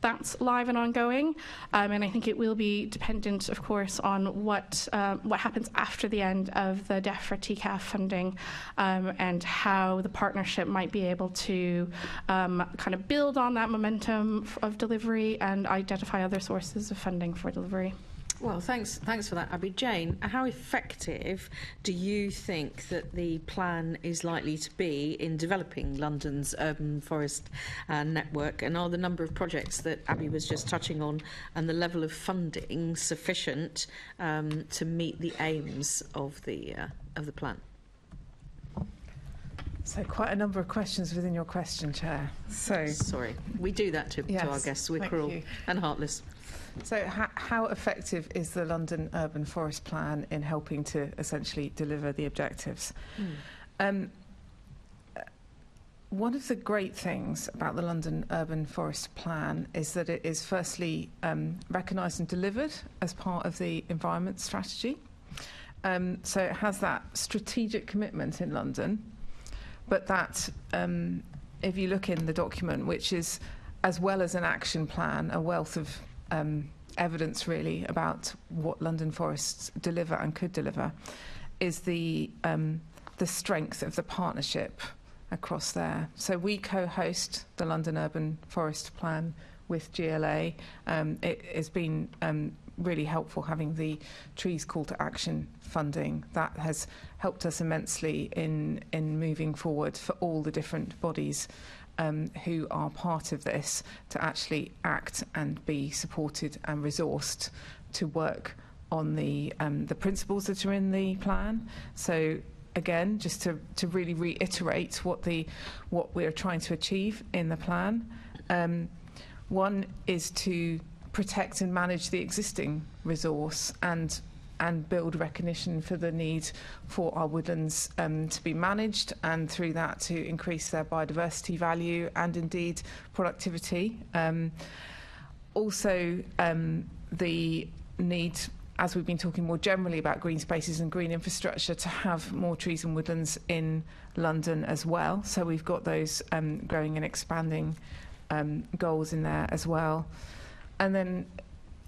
that's live and ongoing. And I think it will be dependent, of course, on what happens after the end of the DEFRA TCAF funding, and how the partnership might be able to kind of build on that momentum of delivery and identify other sources of funding for delivery. Well, thanks for that, Abby. Jane, how effective do you think that the plan is likely to be in developing London's urban forest network? And are the number of projects that Abby was just touching on and the level of funding sufficient to meet the aims of the plan? So quite a number of questions within your question, Chair. So sorry, we do that to our guests. We're cruel and heartless. So how effective is the London Urban Forest Plan in helping to essentially deliver the objectives? One of the great things about the London Urban Forest Plan is that it is firstly recognised and delivered as part of the environment strategy. So it has that strategic commitment in London, but that, if you look in the document, which is, as well as an action plan, a wealth of evidence really about what London forests deliver and could deliver, is the strength of the partnership across there. So we co-host the London Urban Forest Plan with GLA. It has been really helpful having the Trees Call to Action funding. That has helped us immensely in moving forward for all the different bodies who are part of this to actually act and be supported and resourced to work on the principles that are in the plan. So again, just to really reiterate what we're trying to achieve in the plan. One is to protect and manage the existing resource and build recognition for the need for our woodlands to be managed, and through that to increase their biodiversity value and indeed productivity. Also, the need, as we've been talking more generally about green spaces and green infrastructure, to have more trees and woodlands in London as well. So we've got those growing and expanding goals in there as well. And then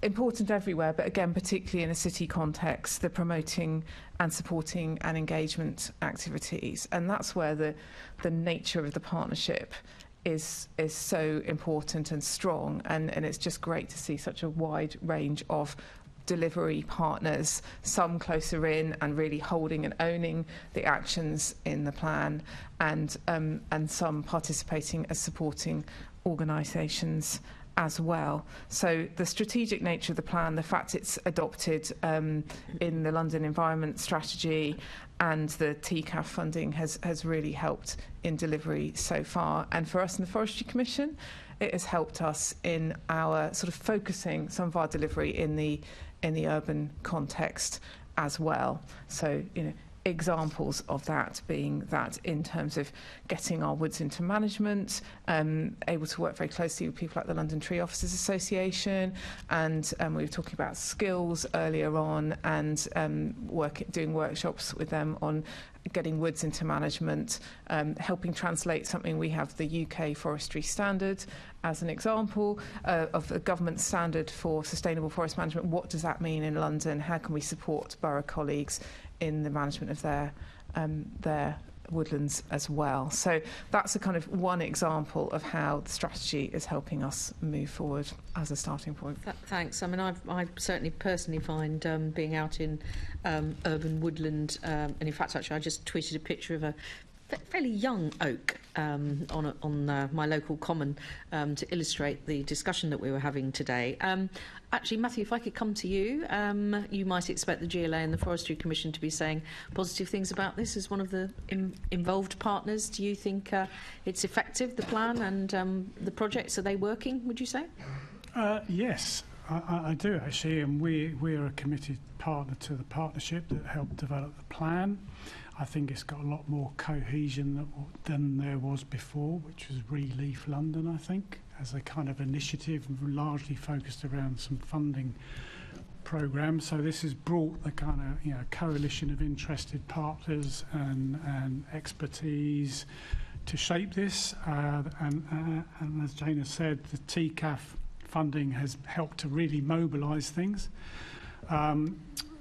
important everywhere, but again, particularly in a city context, the promoting and supporting and engagement activities. And that's where the nature of the partnership is so important and strong, and it's just great to see such a wide range of delivery partners, some closer in and really holding and owning the actions in the plan, and some participating as supporting organisations as well. So the strategic nature of the plan, the fact it's adopted in the London Environment Strategy and the TCAF funding has really helped in delivery so far. And for us in the Forestry Commission, it has helped us in our sort of focusing some of our delivery in the urban context as well. So, examples of that being that in terms of getting our woods into management, able to work very closely with people like the London Tree Officers Association, and we were talking about skills earlier on, and doing workshops with them on getting woods into management, helping translate something. We have the UK Forestry Standard as an example of a government standard for sustainable forest management. What does that mean in London? How can we support borough colleagues in the management of their woodlands as well? So that's a kind of one example of how the strategy is helping us move forward as a starting point. Thanks. I mean, I certainly personally find being out in urban woodland, and in fact, actually, I just tweeted a picture of a fairly young oak on my local common to illustrate the discussion that we were having today. Actually, Matthew, if I could come to you, you might expect the GLA and the Forestry Commission to be saying positive things about this as one of the involved partners. Do you think it's effective, the plan and the projects? Are they working, would you say? Yes, I do actually, and we're a committed partner to the partnership that helped develop the plan. I think it's got a lot more cohesion than there was before, which was Relief London, I think, as a kind of initiative largely focused around some funding programmes. So this has brought the kind of coalition of interested partners and expertise to shape this. And as Jane has said, the TCAF funding has helped to really mobilise things.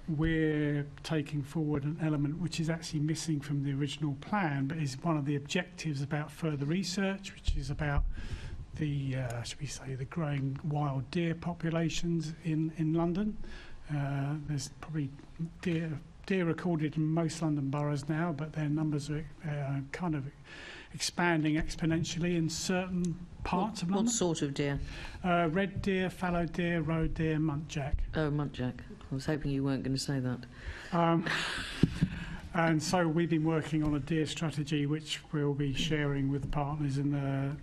We're taking forward an element which is actually missing from the original plan, but is one of the objectives about further research, which is about the, should we say, the growing wild deer populations in London. There's probably deer recorded in most London boroughs now, but their numbers are kind of expanding exponentially in certain parts of London. What sort of deer? Red deer, fallow deer, roe deer, muntjac. Oh, muntjac. I was hoping you weren't going to say that. And so we've been working on a deer strategy, which we'll be sharing with partners in the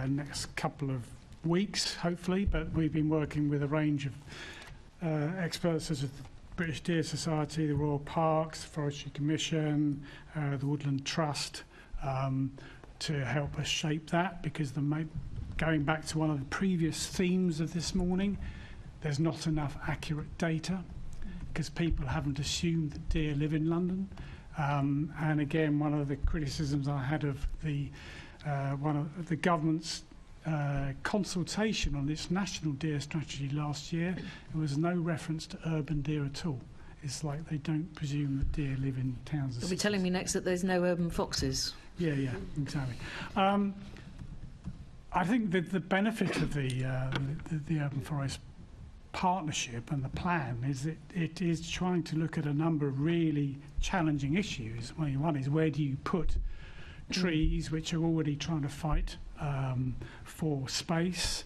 next couple of weeks, hopefully. But we've been working with a range of experts, such as the British Deer Society, the Royal Parks, the Forestry Commission, the Woodland Trust, to help us shape that, because going back to one of the previous themes of this morning, there's not enough accurate data because people haven't assumed that deer live in London. And again, one of the criticisms I had of one of the government's consultation on its national deer strategy last year, there was no reference to urban deer at all. It's like they don't presume that deer live in towns. You'll be telling me next that there's no urban foxes. Yeah, exactly. I think that the benefit of the urban forest partnership and the plan is that it is trying to look at a number of really challenging issues. One is, where do you put trees which are already trying to fight for space?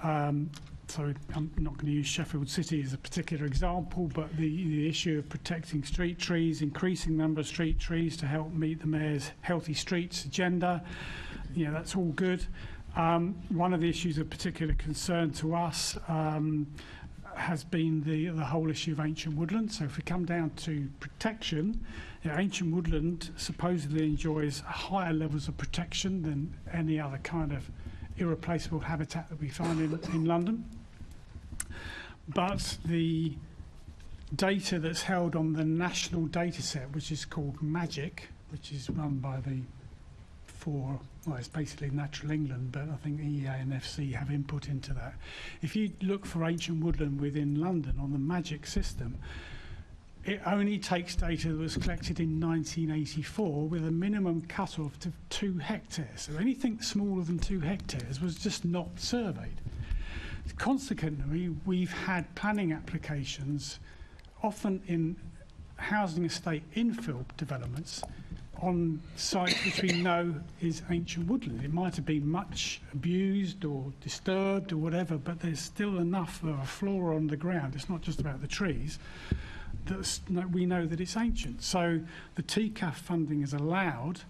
So I'm not going to use Sheffield City as a particular example, but the issue of protecting street trees, increasing the number of street trees to help meet the Mayor's Healthy Streets agenda, that's all good. One of the issues of particular concern to us has been the whole issue of ancient woodland. So if we come down to protection, ancient woodland supposedly enjoys higher levels of protection than any other kind of irreplaceable habitat that we find in London. But the data that's held on the national data set, which is called MAGIC, which is run by it's basically Natural England, but I think EA and FC have input into that. If you look for ancient woodland within London on the MAGIC system, it only takes data that was collected in 1984 with a minimum cut-off to 2 hectares. So anything smaller than 2 hectares was just not surveyed. Consequently, we've had planning applications, often in housing estate infill developments, on sites which we know is ancient woodland. It might have been much abused or disturbed or whatever, but there's still enough of a flora on the ground. It's not just about the trees. We know that it's ancient. So the TCAF funding has allowed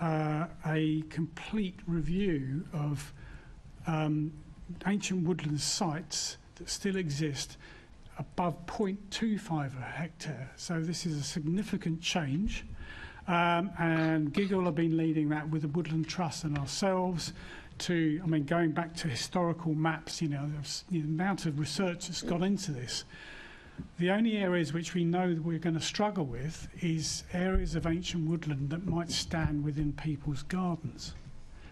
a complete review of ancient woodland sites that still exist above 0.25 a hectare. So this is a significant change. And Giggle have been leading that with the Woodland Trust and ourselves to, I mean, going back to historical maps, you know, the amount of research that's gone into this. The only areas which we know that we're going to struggle with is areas of ancient woodland that might stand within people's gardens,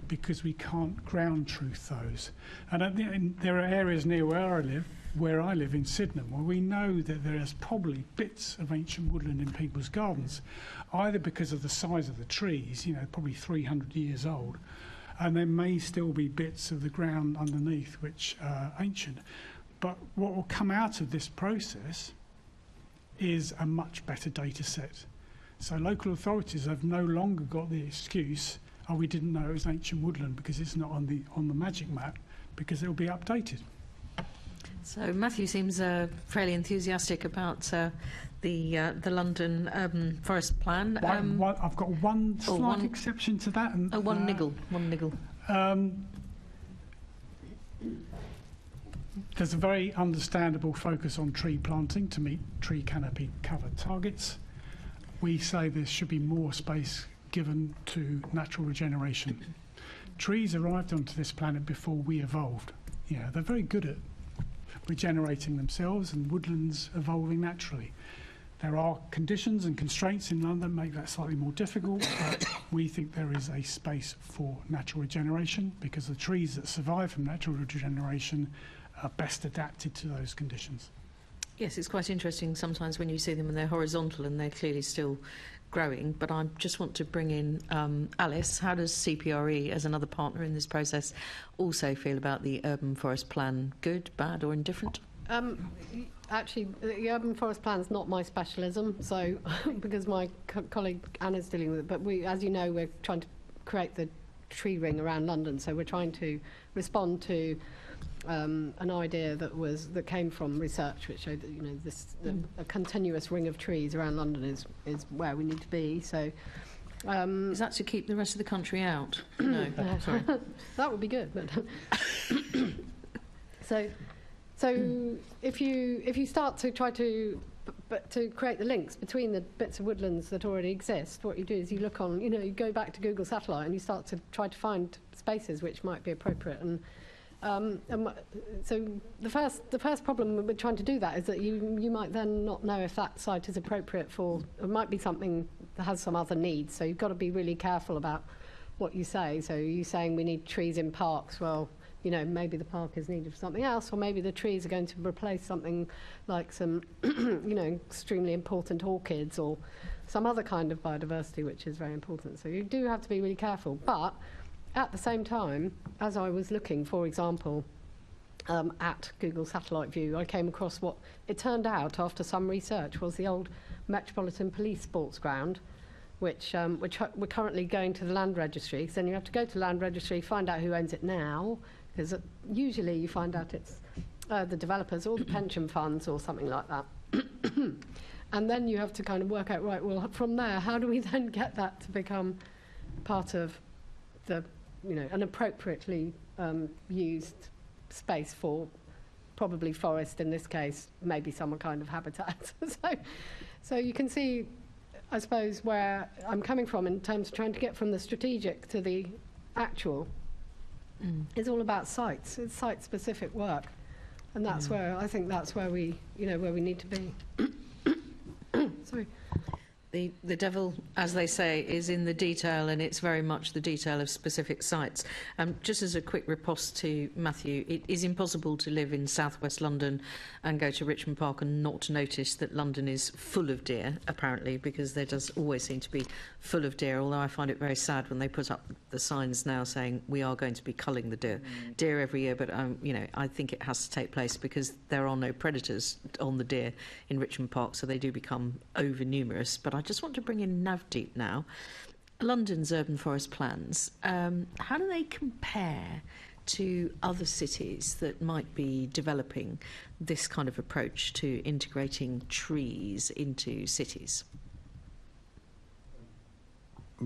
because we can't ground truth those. And there are areas near where I live in Sydenham, where we know that there is probably bits of ancient woodland in people's gardens, either because of the size of the trees, you know, probably 300 years old, and there may still be bits of the ground underneath which are ancient. But what will come out of this process is a much better data set. So local authorities have no longer got the excuse, oh, we didn't know it was ancient woodland because it's not on the magic map, because it will be updated. So Matthew seems fairly enthusiastic about the London Forest Plan. I've got one slight exception to that. And, one niggle. There's a very understandable focus on tree planting to meet tree canopy cover targets. We say there should be more space given to natural regeneration. Trees arrived onto this planet before we evolved. Yeah, they're very good at regenerating themselves, and woodlands evolving naturally. There are conditions and constraints in London that make that slightly more difficult, but we think there is a space for natural regeneration because the trees that survive from natural regeneration are best adapted to those conditions. Yes, it's quite interesting sometimes when you see them and they're horizontal and they're clearly still growing, but I just want to bring in Alice. How does CPRE, as another partner in this process, also feel about the Urban Forest Plan? Good, bad or indifferent? Actually, the Urban Forest Plan is not my specialism, so because my colleague Anna's dealing with it, but we, as you know, we're trying to create the tree ring around London, so we're trying to respond to an idea that came from research which showed that, you know, a continuous ring of trees around London is where we need to be. So is that to keep the rest of the country out? No, sorry. That would be good. But so if you start to try to create the links between the bits of woodlands that already exist, what you do is you look on, you know, you go back to Google Satellite and you start to try to find spaces which might be appropriate. And so the first problem with trying to do that is that you might then not know if that site is appropriate for, it might be something that has some other needs, so you've got to be really careful about what you say. So you're saying we need trees in parks, well, you know, maybe the park is needed for something else, or maybe the trees are going to replace something like some, you know, extremely important orchids or some other kind of biodiversity which is very important. So you do have to be really careful, but at the same time, as I was looking, for example, at Google Satellite View, I came across what it turned out after some research was the old Metropolitan Police Sports Ground, which we're currently going to the Land Registry. So then you have to go to the Land Registry, find out who owns it now, because usually you find out it's the developers or the pension funds or something like that. And then you have to kind of work out, right, well, from there, how do we then get that to become part of the, you know, an appropriately used space for probably forest in this case, maybe some kind of habitat. So you can see, I suppose, where I'm coming from in terms of trying to get from the strategic to the actual. It's all about sites. It's site-specific work, and that's where I think that's where we, you know, where we need to be. Sorry. The devil, as they say, is in the detail, and it's very much the detail of specific sites. Just as a quick riposte to Matthew, it is impossible to live in southwest London and go to Richmond Park and not notice that London is full of deer, apparently, because there does always seem to be full of deer, although I find it very sad when they put up the signs now saying we are going to be culling the deer every year, but you know, I think it has to take place because there are no predators on the deer in Richmond Park, so they do become over numerous. But I just want to bring in Navdeep now. London's urban forest plans, how do they compare to other cities that might be developing this kind of approach to integrating trees into cities?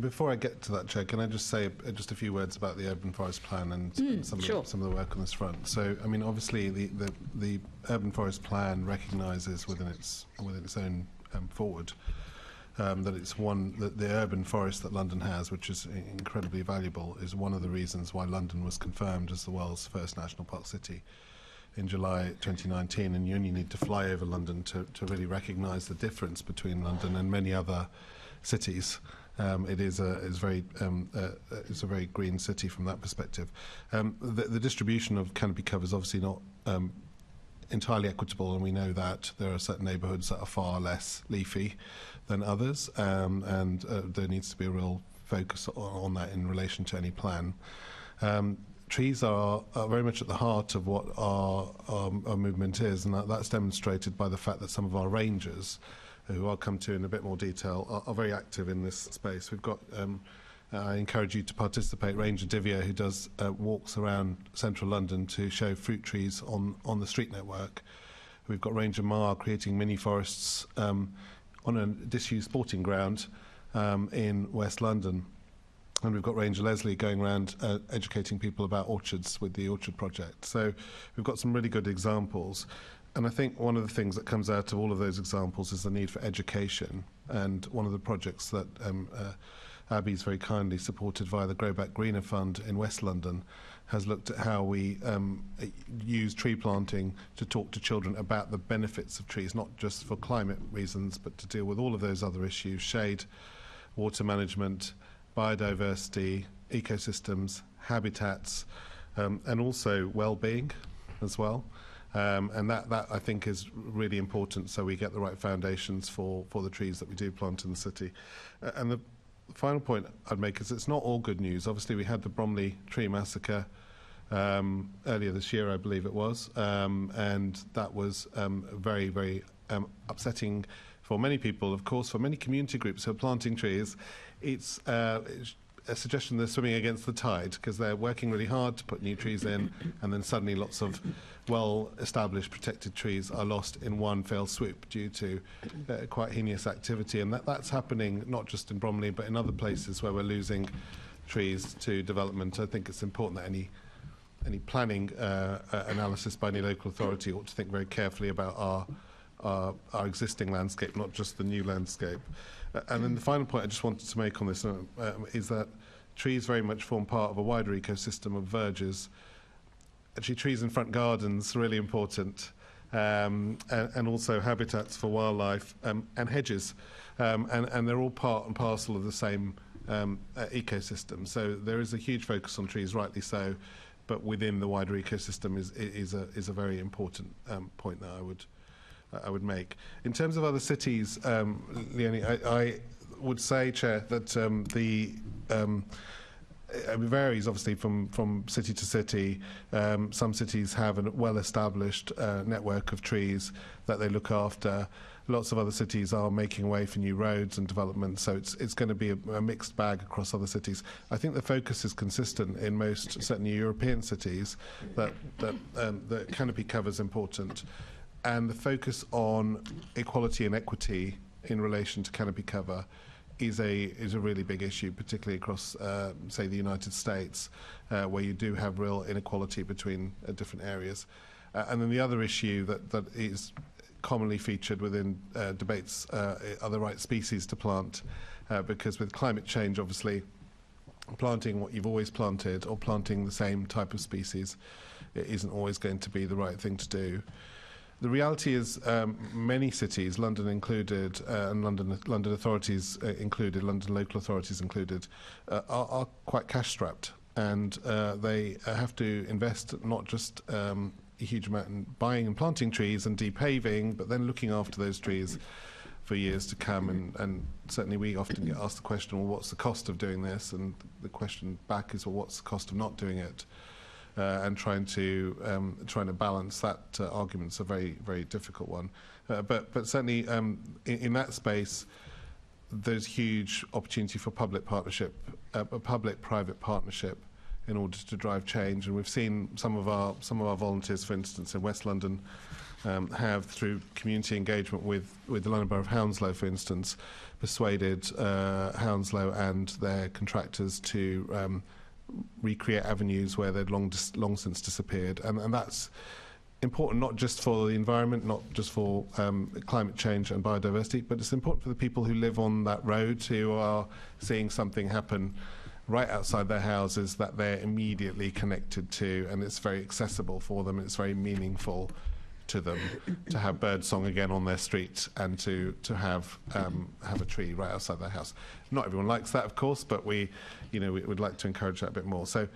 Before I get to that, Chair, can I just say just a few words about the urban forest plan and some of the work on this front? So, I mean, obviously, the urban forest plan recognises within its own forward that it's that the urban forest that London has, which is incredibly valuable, is one of the reasons why London was confirmed as the world's first national park city in July 2019. And you only need to fly over London to really recognise the difference between London and many other cities. It's a very green city from that perspective. The distribution of canopy cover is obviously not entirely equitable, and we know that there are certain neighbourhoods that are far less leafy than others, and there needs to be a real focus on that in relation to any plan. Trees are very much at the heart of what our movement is, and that's demonstrated by the fact that some of our rangers, who I'll come to in a bit more detail, are very active in this space. We've got, I encourage you to participate, Ranger Divya, who does walks around central London to show fruit trees on the street network. We've got Ranger Mar creating mini forests on a disused sporting ground in West London. And we've got Ranger Leslie going around educating people about orchards with the Orchard Project. So we've got some really good examples. And I think one of the things that comes out of all of those examples is the need for education. And one of the projects that Abby's very kindly supported via the Grow Back Greener Fund in West London has looked at how we use tree planting to talk to children about the benefits of trees, not just for climate reasons, but to deal with all of those other issues: shade, water management, biodiversity, ecosystems, habitats, and also well-being as well. And that I think is really important, so we get the right foundations for the trees that we do plant in the city. And the final point I'd make is it's not all good news. Obviously, we had the Bromley tree massacre earlier this year, I believe it was, and that was very, very upsetting for many people. Of course, for many community groups who are planting trees, it's a suggestion they're swimming against the tide, because they're working really hard to put new trees in, and then suddenly lots of well-established protected trees are lost in one fell swoop due to quite heinous activity. And that's happening not just in Bromley, but in other places where we're losing trees to development. I think it's important that any planning analysis by any local authority ought to think very carefully about our existing landscape, not just the new landscape. And then the final point I just wanted to make on this is that trees very much form part of a wider ecosystem of verges. Actually, trees in front gardens are really important, and also habitats for wildlife, and hedges, and they're all part and parcel of the same ecosystem. So there is a huge focus on trees, rightly so, but within the wider ecosystem is a very important point that I would make. In terms of other cities, Leonie, I would say, Chair, that it varies obviously from city to city. Some cities have a well-established network of trees that they look after. Lots of other cities are making way for new roads and development, so it's going to be a mixed bag across other cities. I think the focus is consistent in most, certainly European cities, that the canopy cover is important. And the focus on equality and equity in relation to canopy cover is a really big issue, particularly across, say, the United States, where you do have real inequality between different areas. And then the other issue that is commonly featured within debates are the right species to plant, because with climate change, obviously, planting what you've always planted or planting the same type of species isn't always going to be the right thing to do. The reality is, many cities, London included, and London authorities included, London local authorities included, are quite cash-strapped, and they have to invest not just a huge amount in buying and planting trees and depaving, but then looking after those trees for years to come. And certainly we often get asked the question, well, what's the cost of doing this? And the question back is, well, what's the cost of not doing it? And trying to balance that argument's a very, very difficult one. But certainly in that space, there's huge opportunity for public partnership, public-private partnership, in order to drive change. And we've seen some of our volunteers, for instance, in West London, have, through community engagement with the London Borough of Hounslow, for instance, persuaded Hounslow and their contractors to recreate avenues where they'd long since disappeared, and that's important not just for the environment, not just for climate change and biodiversity, but it's important for the people who live on that road, who are seeing something happen right outside their houses that they're immediately connected to, and it's very accessible for them, and it's very meaningful to them to have birdsong again on their street and to have a tree right outside their house. Not everyone likes that, of course, but we would like to encourage that a bit more. So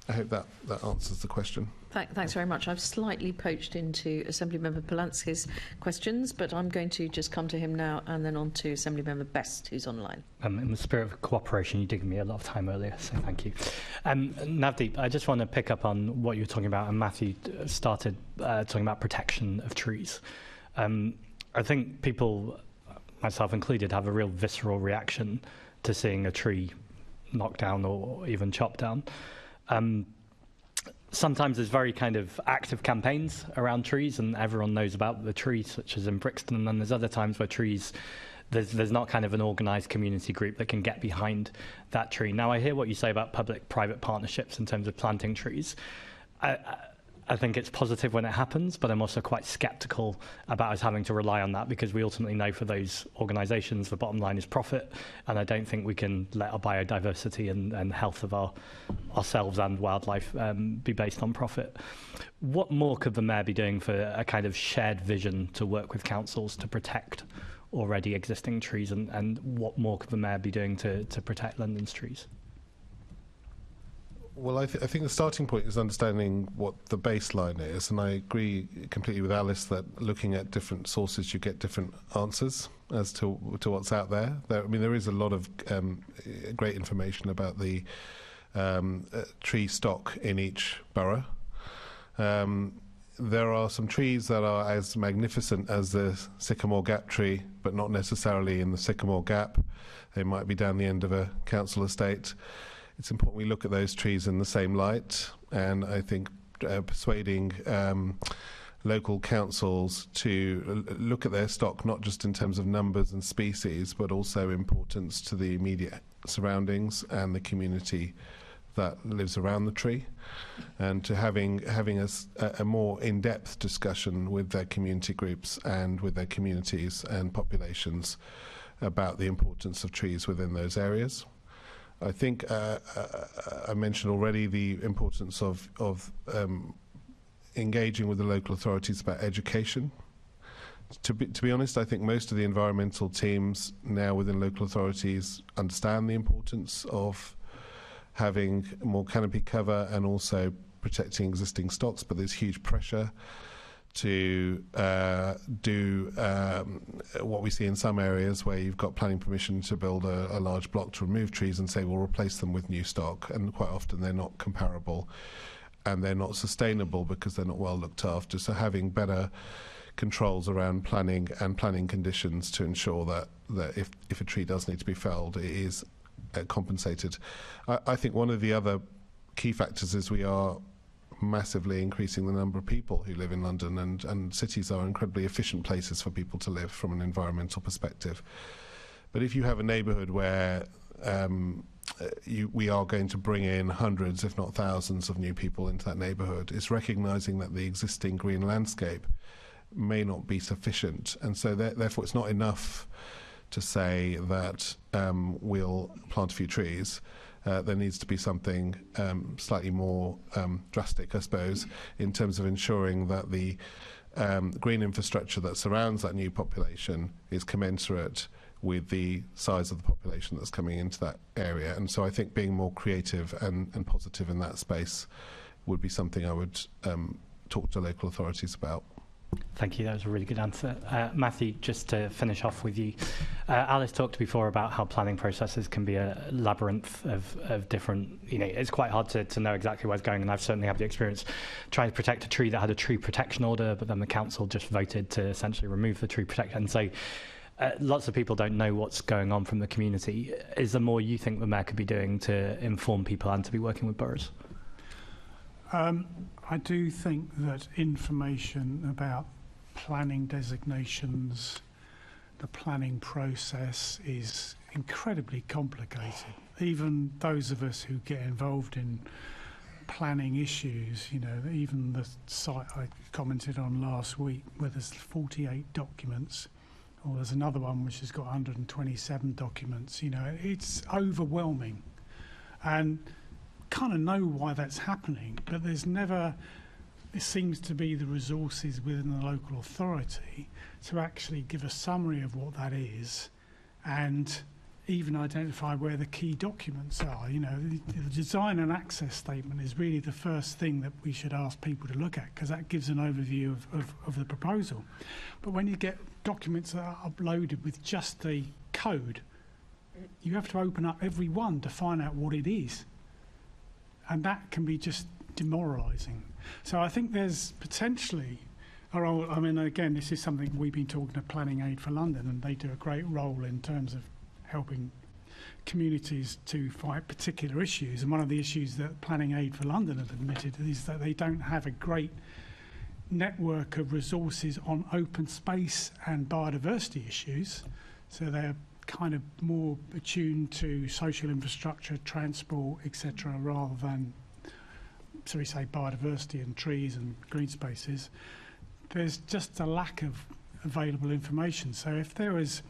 I hope that answers the question. Thanks very much. I've slightly poached into Assemblymember Polanski's questions, but I'm going to just come to him now and then on to Assemblymember Best, who's online. In the spirit of cooperation, you did give me a lot of time earlier, so thank you. Navdeep, I just want to pick up on what you were talking about, and Matthew started talking about protection of trees. I think people, myself included, have a real visceral reaction to seeing a tree knocked down or even chopped down. Sometimes there's very kind of active campaigns around trees and everyone knows about the trees, such as in Brixton, and then there's other times where trees, there's not kind of an organised community group that can get behind that tree. Now, I hear what you say about public-private partnerships in terms of planting trees. I think it's positive when it happens, but I'm also quite sceptical about us having to rely on that, because we ultimately know for those organisations the bottom line is profit, and I don't think we can let our biodiversity and health of ourselves and wildlife be based on profit. What more could the Mayor be doing for a kind of shared vision to work with councils to protect already existing trees, and what more could the Mayor be doing to protect London's trees? Well, I think the starting point is understanding what the baseline is, and I agree completely with Alice that looking at different sources, you get different answers as to what's out there. There is a lot of great information about the tree stock in each borough. There are some trees that are as magnificent as the Sycamore Gap tree, but not necessarily in the Sycamore Gap. They might be down the end of a council estate. It's important we look at those trees in the same light, and I think persuading local councils to look at their stock not just in terms of numbers and species, but also importance to the immediate surroundings and the community that lives around the tree, and to having a more in-depth discussion with their community groups and with their communities and populations about the importance of trees within those areas. I think I mentioned already the importance of engaging with the local authorities about education. To be honest, I think most of the environmental teams now within local authorities understand the importance of having more canopy cover and also protecting existing stocks, but there's huge pressure to do what we see in some areas where you've got planning permission to build a large block to remove trees and say we'll replace them with new stock, and quite often they're not comparable and they're not sustainable because they're not well looked after. So having better controls around planning and planning conditions to ensure that if a tree does need to be felled, it is compensated. I think one of the other key factors is we are massively increasing the number of people who live in London, and cities are incredibly efficient places for people to live from an environmental perspective. But if you have a neighbourhood where we are going to bring in hundreds, if not thousands, of new people into that neighbourhood, it's recognising that the existing green landscape may not be sufficient, and so therefore it's not enough to say that we'll plant a few trees. There needs to be something slightly more drastic, I suppose, in terms of ensuring that the green infrastructure that surrounds that new population is commensurate with the size of the population that's coming into that area. And so I think being more creative and positive in that space would be something I would talk to local authorities about. Thank you. That was a really good answer. Matthew, just to finish off with you, Alice talked before about how planning processes can be a labyrinth of different, it's quite hard to know exactly where it's going, and I've certainly had the experience trying to protect a tree that had a tree protection order, but then the council just voted to essentially remove the tree protection. And so lots of people don't know what's going on from the community. Is there more you think the Mayor could be doing to inform people and to be working with boroughs? I do think that information about planning designations, the planning process is incredibly complicated. Even those of us who get involved in planning issues, even the site I commented on last week where there's 48 documents, or there's another one which has got 127 documents, it's overwhelming. And kind of know why that's happening, but there's never, it seems to be the resources within the local authority to actually give a summary of what that is and even identify where the key documents are. The design and access statement is really the first thing that we should ask people to look at, because that gives an overview of the proposal. But when you get documents that are uploaded with just the code, you have to open up every one to find out what it is. And that can be just demoralising. So I think there's potentially a role. I mean, again, this is something we've been talking to Planning Aid for London, and they do a great role in terms of helping communities to fight particular issues. And one of the issues that Planning Aid for London have admitted is that they don't have a great network of resources on open space and biodiversity issues. So they're kind of more attuned to social infrastructure, transport, etc., rather than, so we say, biodiversity and trees and green spaces. There's just a lack of available information. So if there is,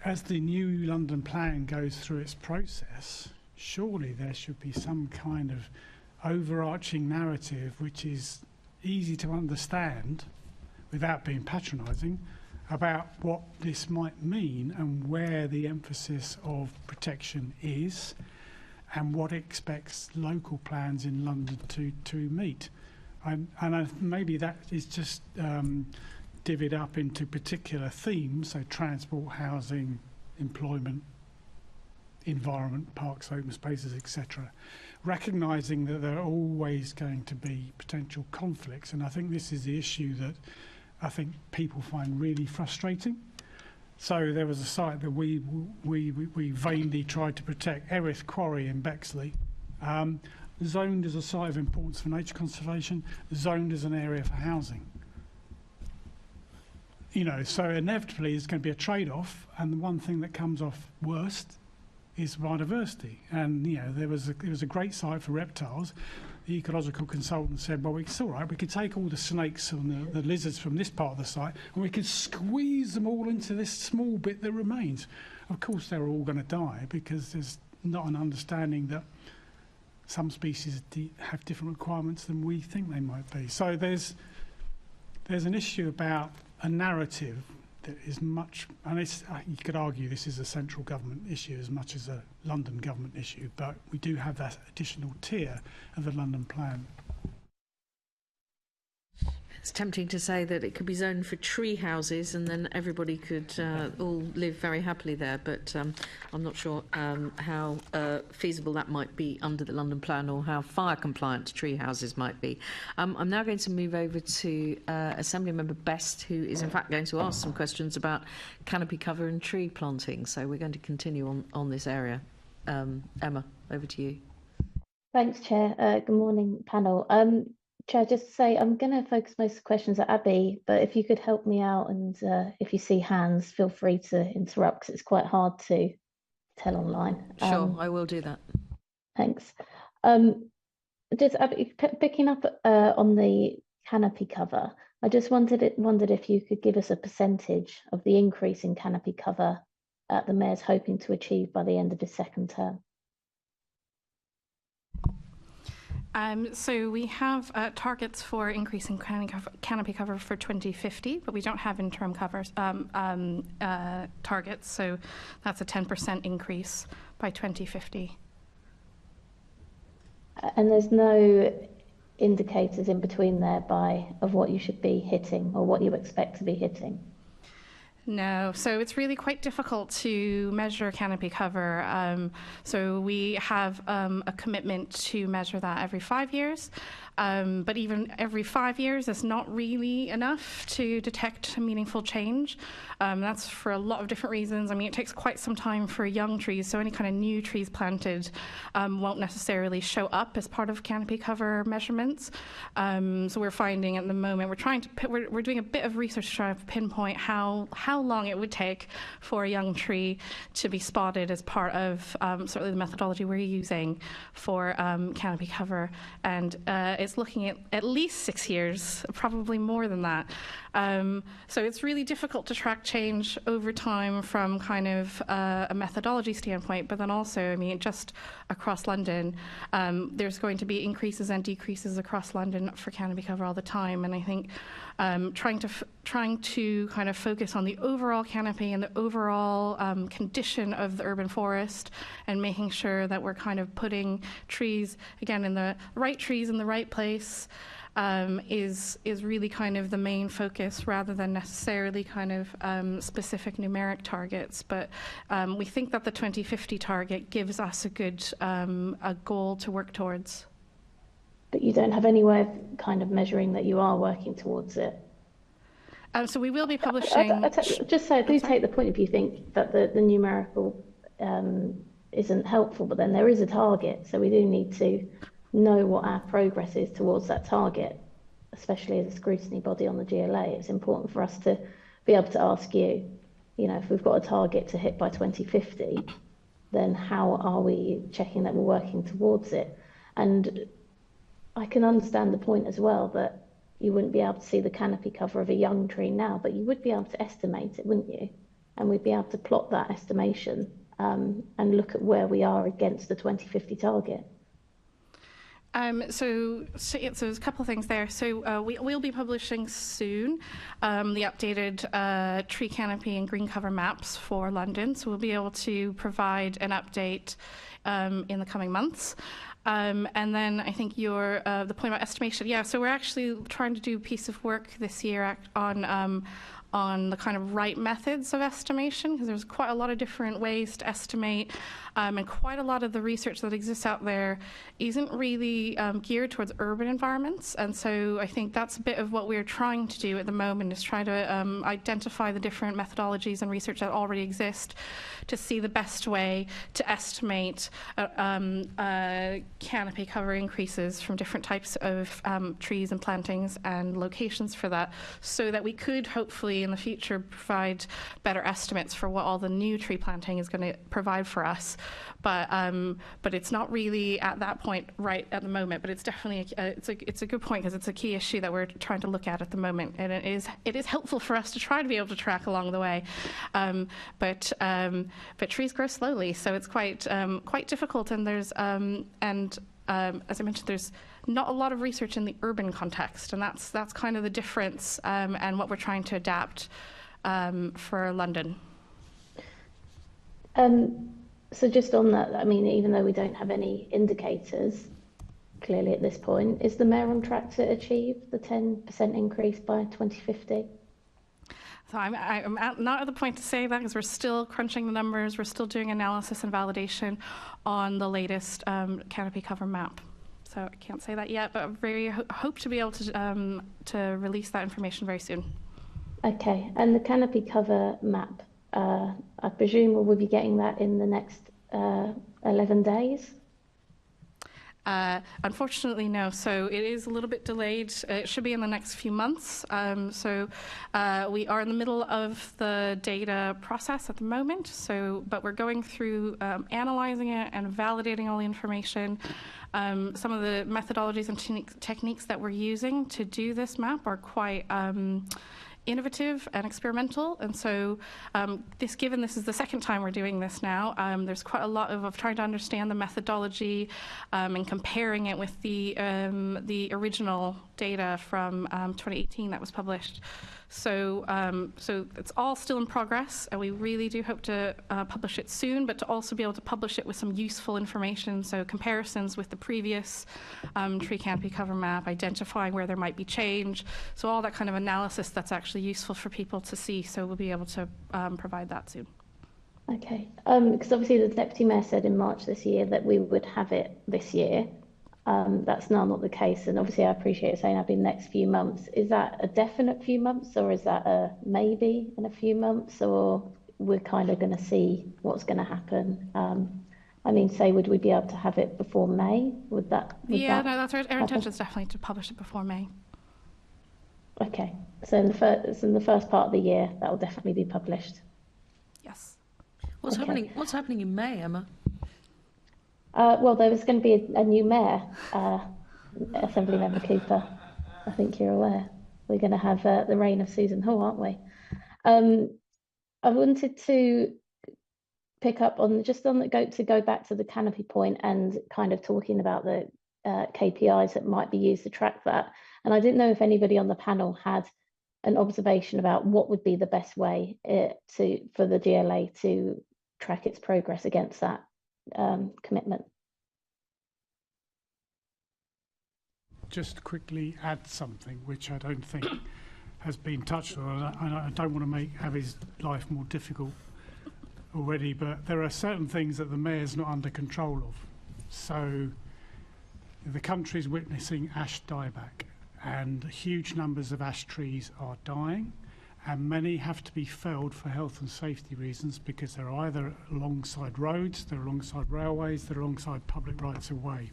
as the new London plan goes through its process, surely there should be some kind of overarching narrative which is easy to understand without being patronising, about what this might mean and where the emphasis of protection is and what it expects local plans in London to meet. Maybe that is just divvied up into particular themes, so transport, housing, employment, environment, parks, open spaces, etc. Recognising that there are always going to be potential conflicts, and I think this is the issue that I think people find really frustrating. So there was a site that we vainly tried to protect, Erith Quarry in Bexley, zoned as a site of importance for nature conservation, zoned as an area for housing. So inevitably there's going to be a trade-off, and the one thing that comes off worst is biodiversity. And it was a great site for reptiles. The ecological consultant said, well, it's all right, we could take all the snakes and the lizards from this part of the site and we could squeeze them all into this small bit that remains. Of course, they're all going to die because there's not an understanding that some species have different requirements than we think they might be. So there's an issue about a narrative that is much, and you could argue this is a central government issue as much as a London government issue, but we do have that additional tier of the London plan. It's tempting to say that it could be zoned for tree houses and then everybody could all live very happily there, but I'm not sure how feasible that might be under the London plan or how fire compliant tree houses might be. I'm now going to move over to Assembly Member Best, who is in fact going to ask some questions about canopy cover and tree planting. So we're going to continue on this area. Emma, over to you. Thanks, Chair. Good morning, panel. Chair, just to say, I'm going to focus most of the questions at Abby, but if you could help me out and if you see hands, feel free to interrupt because it's quite hard to tell online. Sure, I will do that. Thanks. Just Abby, picking up on the canopy cover, I just wondered if you could give us a percentage of the increase in canopy cover that the Mayor's hoping to achieve by the end of his second term. So we have targets for increasing canopy cover for 2050, but we don't have interim covers targets. So that's a 10% increase by 2050. And there's no indicators in between there of what you should be hitting or what you expect to be hitting? No, so it's really quite difficult to measure canopy cover. So we have a commitment to measure that every 5 years. But even every 5 years is not really enough to detect meaningful change. That's for a lot of different reasons. I mean, it takes quite some time for young trees, so any kind of new trees planted won't necessarily show up as part of canopy cover measurements. So we're finding at the moment, we're doing a bit of research to try to pinpoint how long it would take for a young tree to be spotted as part of certainly the methodology we're using for canopy cover. And it's looking at least 6 years, probably more than that. So it's really difficult to track change over time from kind of a methodology standpoint, but then also, I mean, just across London, there's going to be increases and decreases across London for canopy cover all the time. And I think trying to kind of focus on the overall canopy and the overall condition of the urban forest and making sure that we're kind of putting trees, again, in the right trees in the right place is really kind of the main focus rather than necessarily kind of specific numeric targets. But we think that the 2050 target gives us a good a goal to work towards. But you don't have any way of kind of measuring that you are working towards it? So we will be publishing... Just so I do take the point if you think that the numerical isn't helpful, but then there is a target, so we do need to know what our progress is towards that target, especially as a scrutiny body on the GLA. It's important for us to be able to ask you, if we've got a target to hit by 2050, then how are we checking that we're working towards it? And I can understand the point as well that you wouldn't be able to see the canopy cover of a young tree now, but you would be able to estimate it, wouldn't you? And we'd be able to plot that estimation and look at where we are against the 2050 target. So there's a couple of things there. So we'll be publishing soon the updated tree canopy and green cover maps for London. So we'll be able to provide an update in the coming months. And then I think the point about estimation. Yeah, so we're actually trying to do a piece of work this year on the kind of right methods of estimation, because there's quite a lot of different ways to estimate, and quite a lot of the research that exists out there isn't really geared towards urban environments. And so I think that's a bit of what we're trying to do at the moment, is try to identify the different methodologies and research that already exist to see the best way to estimate canopy cover increases from different types of trees and plantings and locations for that, so that we could hopefully in the future provide better estimates for what all the new tree planting is going to provide for us. But it's not really at that point right at the moment. But it's definitely it's a good point, because it's a key issue that we're trying to look at the moment, and it is helpful for us to try to be able to track along the way. But trees grow slowly, so it's quite difficult. And there's as I mentioned, there's not a lot of research in the urban context, and that's kind of the difference, and what we're trying to adapt for London. So just on that, I mean, even though we don't have any indicators clearly at this point, is the Mayor on track to achieve the 10% increase by 2050? So I'm not at the point to say that, because we're still crunching the numbers. We're still doing analysis and validation on the latest canopy cover map. So I can't say that yet, but I very hope to be able to release that information very soon. Okay, and the canopy cover map, I presume we'll be getting that in the next 11 days? Unfortunately, no. So it is a little bit delayed. It should be in the next few months. So we are in the middle of the data process at the moment. But we're going through analyzing it and validating all the information. Some of the methodologies and techniques that we're using to do this map are quite innovative and experimental. And so given this is the second time we're doing this now, there's quite a lot of trying to understand the methodology and comparing it with the original data from 2018 that was published. So it's all still in progress, and we really do hope to publish it soon, but to also be able to publish it with some useful information, so comparisons with the previous tree canopy cover map, identifying where there might be change, so all that kind of analysis that's actually useful for people to see. So we'll be able to provide that soon. Okay, because obviously the Deputy Mayor said in March this year that we would have it this year. That's now not the case, and obviously I appreciate it saying I've been next few months. Is that a definite few months, or is that a maybe in a few months, or we're kind of going to see what's going to happen? I mean, say, would we be able to have it before May? Would that? No, that's our intention is definitely to publish it before May. Okay, so in the first part of the year, that will definitely be published. Yes. What's happening in May, Emma? Well, there was going to be a new mayor, Assemblymember Cooper. I think you're aware. We're going to have the reign of Susan Hall, aren't we? I wanted to pick up on go back to the canopy point and kind of talking about the KPIs that might be used to track that. And I didn't know if anybody on the panel had an observation about what would be the best way for the GLA to track its progress against that commitment. Just quickly add something which I don't think has been touched on, and I don't want to make Abby's life more difficult already, but there are certain things that the Mayor's not under control of. So the country's witnessing ash dieback, and huge numbers of ash trees are dying, and many have to be felled for health and safety reasons because they're either alongside roads, they're alongside railways, they're alongside public rights of way.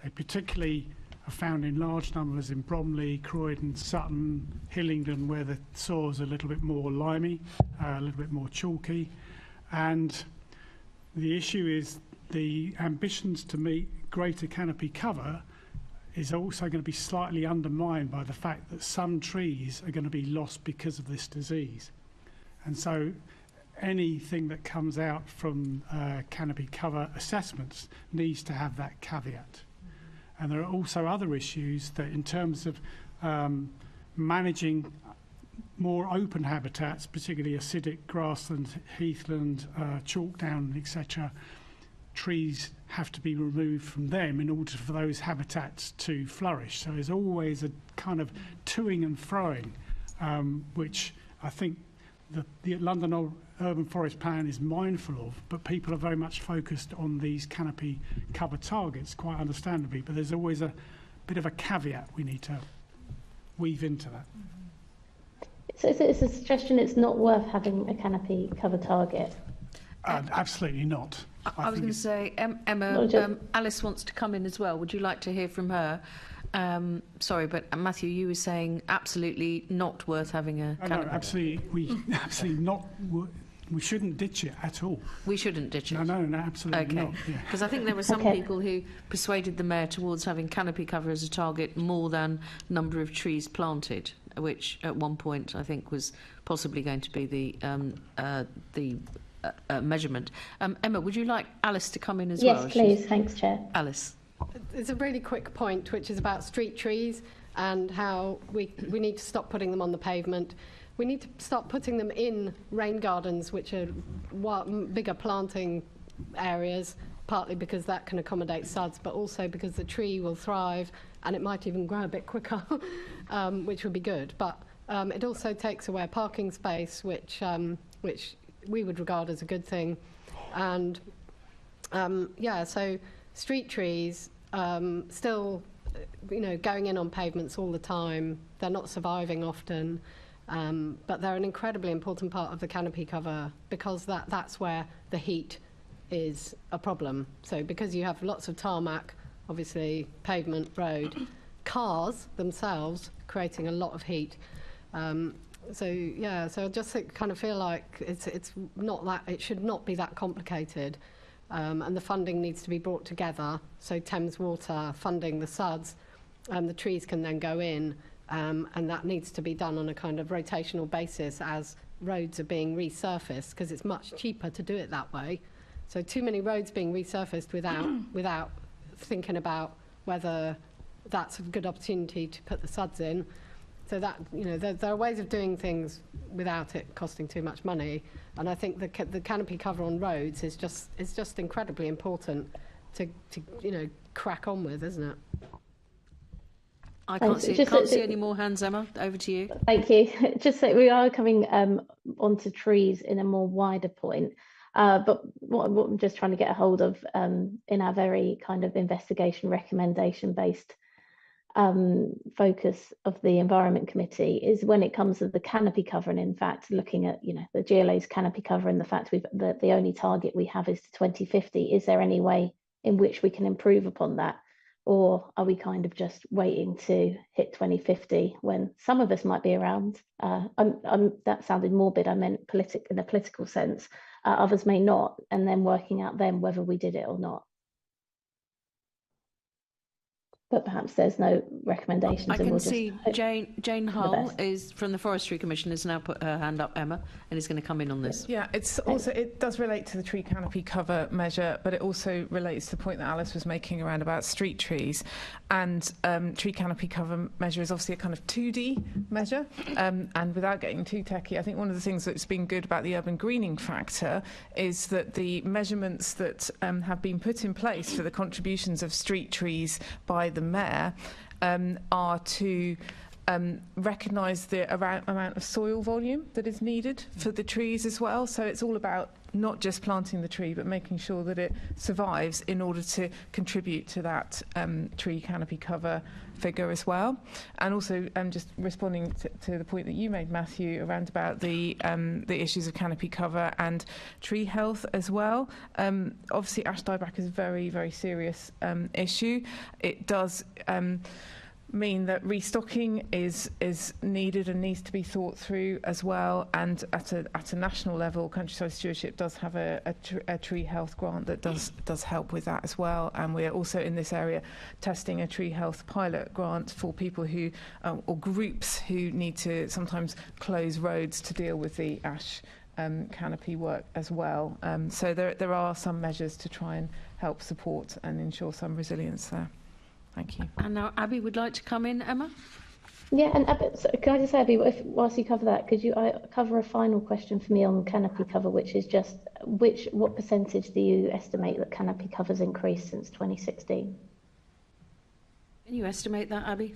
They particularly are found in large numbers in Bromley, Croydon, Sutton, Hillingdon, where the soil's a little bit more limey, a little bit more chalky. And the issue is the ambitions to meet greater canopy cover is also going to be slightly undermined by the fact that some trees are going to be lost because of this disease. And so anything that comes out from canopy cover assessments needs to have that caveat. And there are also other issues that in terms of managing more open habitats, particularly acidic grassland, heathland, chalkdown, etc., trees have to be removed from them in order for those habitats to flourish. So there's always a kind of toing and froing, which I think the London Urban Forest Plan is mindful of, but people are very much focused on these canopy cover targets, quite understandably, but there's always a bit of a caveat we need to weave into that. So it's a suggestion it's not worth having a canopy cover target? Absolutely not. I was going to say, Emma, Alice wants to come in as well. Would you like to hear from her? Sorry, but Matthew, you were saying absolutely not worth having a canopy. No, absolutely, absolutely not. We shouldn't ditch it at all. We shouldn't ditch it? No, absolutely not. Because I think there were some people who persuaded the Mayor towards having canopy cover as a target more than number of trees planted, which at one point I think was possibly going to be the measurement. Emma, would you like Alice to come in as well? Yes, please. Thanks, Chair. Alice. It's a really quick point, which is about street trees and how we need to stop putting them on the pavement. We need to start putting them in rain gardens, which are bigger planting areas, partly because that can accommodate suds, but also because the tree will thrive and it might even grow a bit quicker, which would be good. But it also takes away parking space, which we would regard as a good thing. And so street trees still, going in on pavements all the time. They're not surviving often. But they're an incredibly important part of the canopy cover because that's where the heat is a problem. So because you have lots of tarmac, obviously pavement, road, cars themselves creating a lot of heat. So I just kind of feel like it's not that, it should not be that complicated. And the funding needs to be brought together. So Thames Water funding the SUDs, the trees can then go in. and that needs to be done on a kind of rotational basis as roads are being resurfaced, because it's much cheaper to do it that way. So too many roads being resurfaced without thinking about whether that's a good opportunity to put the suds in. So that, you know, there are ways of doing things without it costing too much money, and I think the canopy cover on roads is just incredibly important to you know, crack on with, isn't it? I can't see any more hands, Emma. Over to you. Thank you. Just that we are coming onto trees in a more wider point. But what I'm just trying to get a hold of in our very kind of investigation recommendation based focus of the Environment Committee is when it comes to the canopy cover, and in fact looking at, you know, the GLA's canopy cover and the fact the only target we have is to 2050. Is there any way in which we can improve upon that, or are we kind of just waiting to hit 2050 when some of us might be around? That sounded morbid. I meant in a political sense. Others may not, and then working out then whether we did it or not. But perhaps there's no recommendations. I can see Jane Hull is from the Forestry Commission has now put her hand up, Emma, and is going to come in on this. Yeah, it does relate to the tree canopy cover measure, but it also relates to the point that Alice was making around about street trees. And tree canopy cover measure is obviously a kind of 2D measure. And without getting too techy, I think one of the things that's been good about the urban greening factor is that the measurements that have been put in place for the contributions of street trees by the Mayor are to recognise the amount of soil volume that is needed for the trees as well. So it's all about not just planting the tree, but making sure that it survives in order to contribute to that tree canopy cover figure as well. And also just responding to the point that you made, Matthew, around about the issues of canopy cover and tree health as well. Obviously ash dieback is a very, very serious issue. It does mean that restocking is needed and needs to be thought through as well, and at a national level, Countryside Stewardship does have a tree health grant that does help with that as well, and we're also in this area testing a tree health pilot grant for people who or groups who need to sometimes close roads to deal with the ash canopy work as well. So there are some measures to try and help support and ensure some resilience there. Thank you. And now Abby would like to come in, Emma? Yeah, and Abby, so can I just say, Abby, whilst you cover that, could you cover a final question for me on canopy cover, which is just what percentage do you estimate that canopy cover's increased since 2016? Can you estimate that, Abby?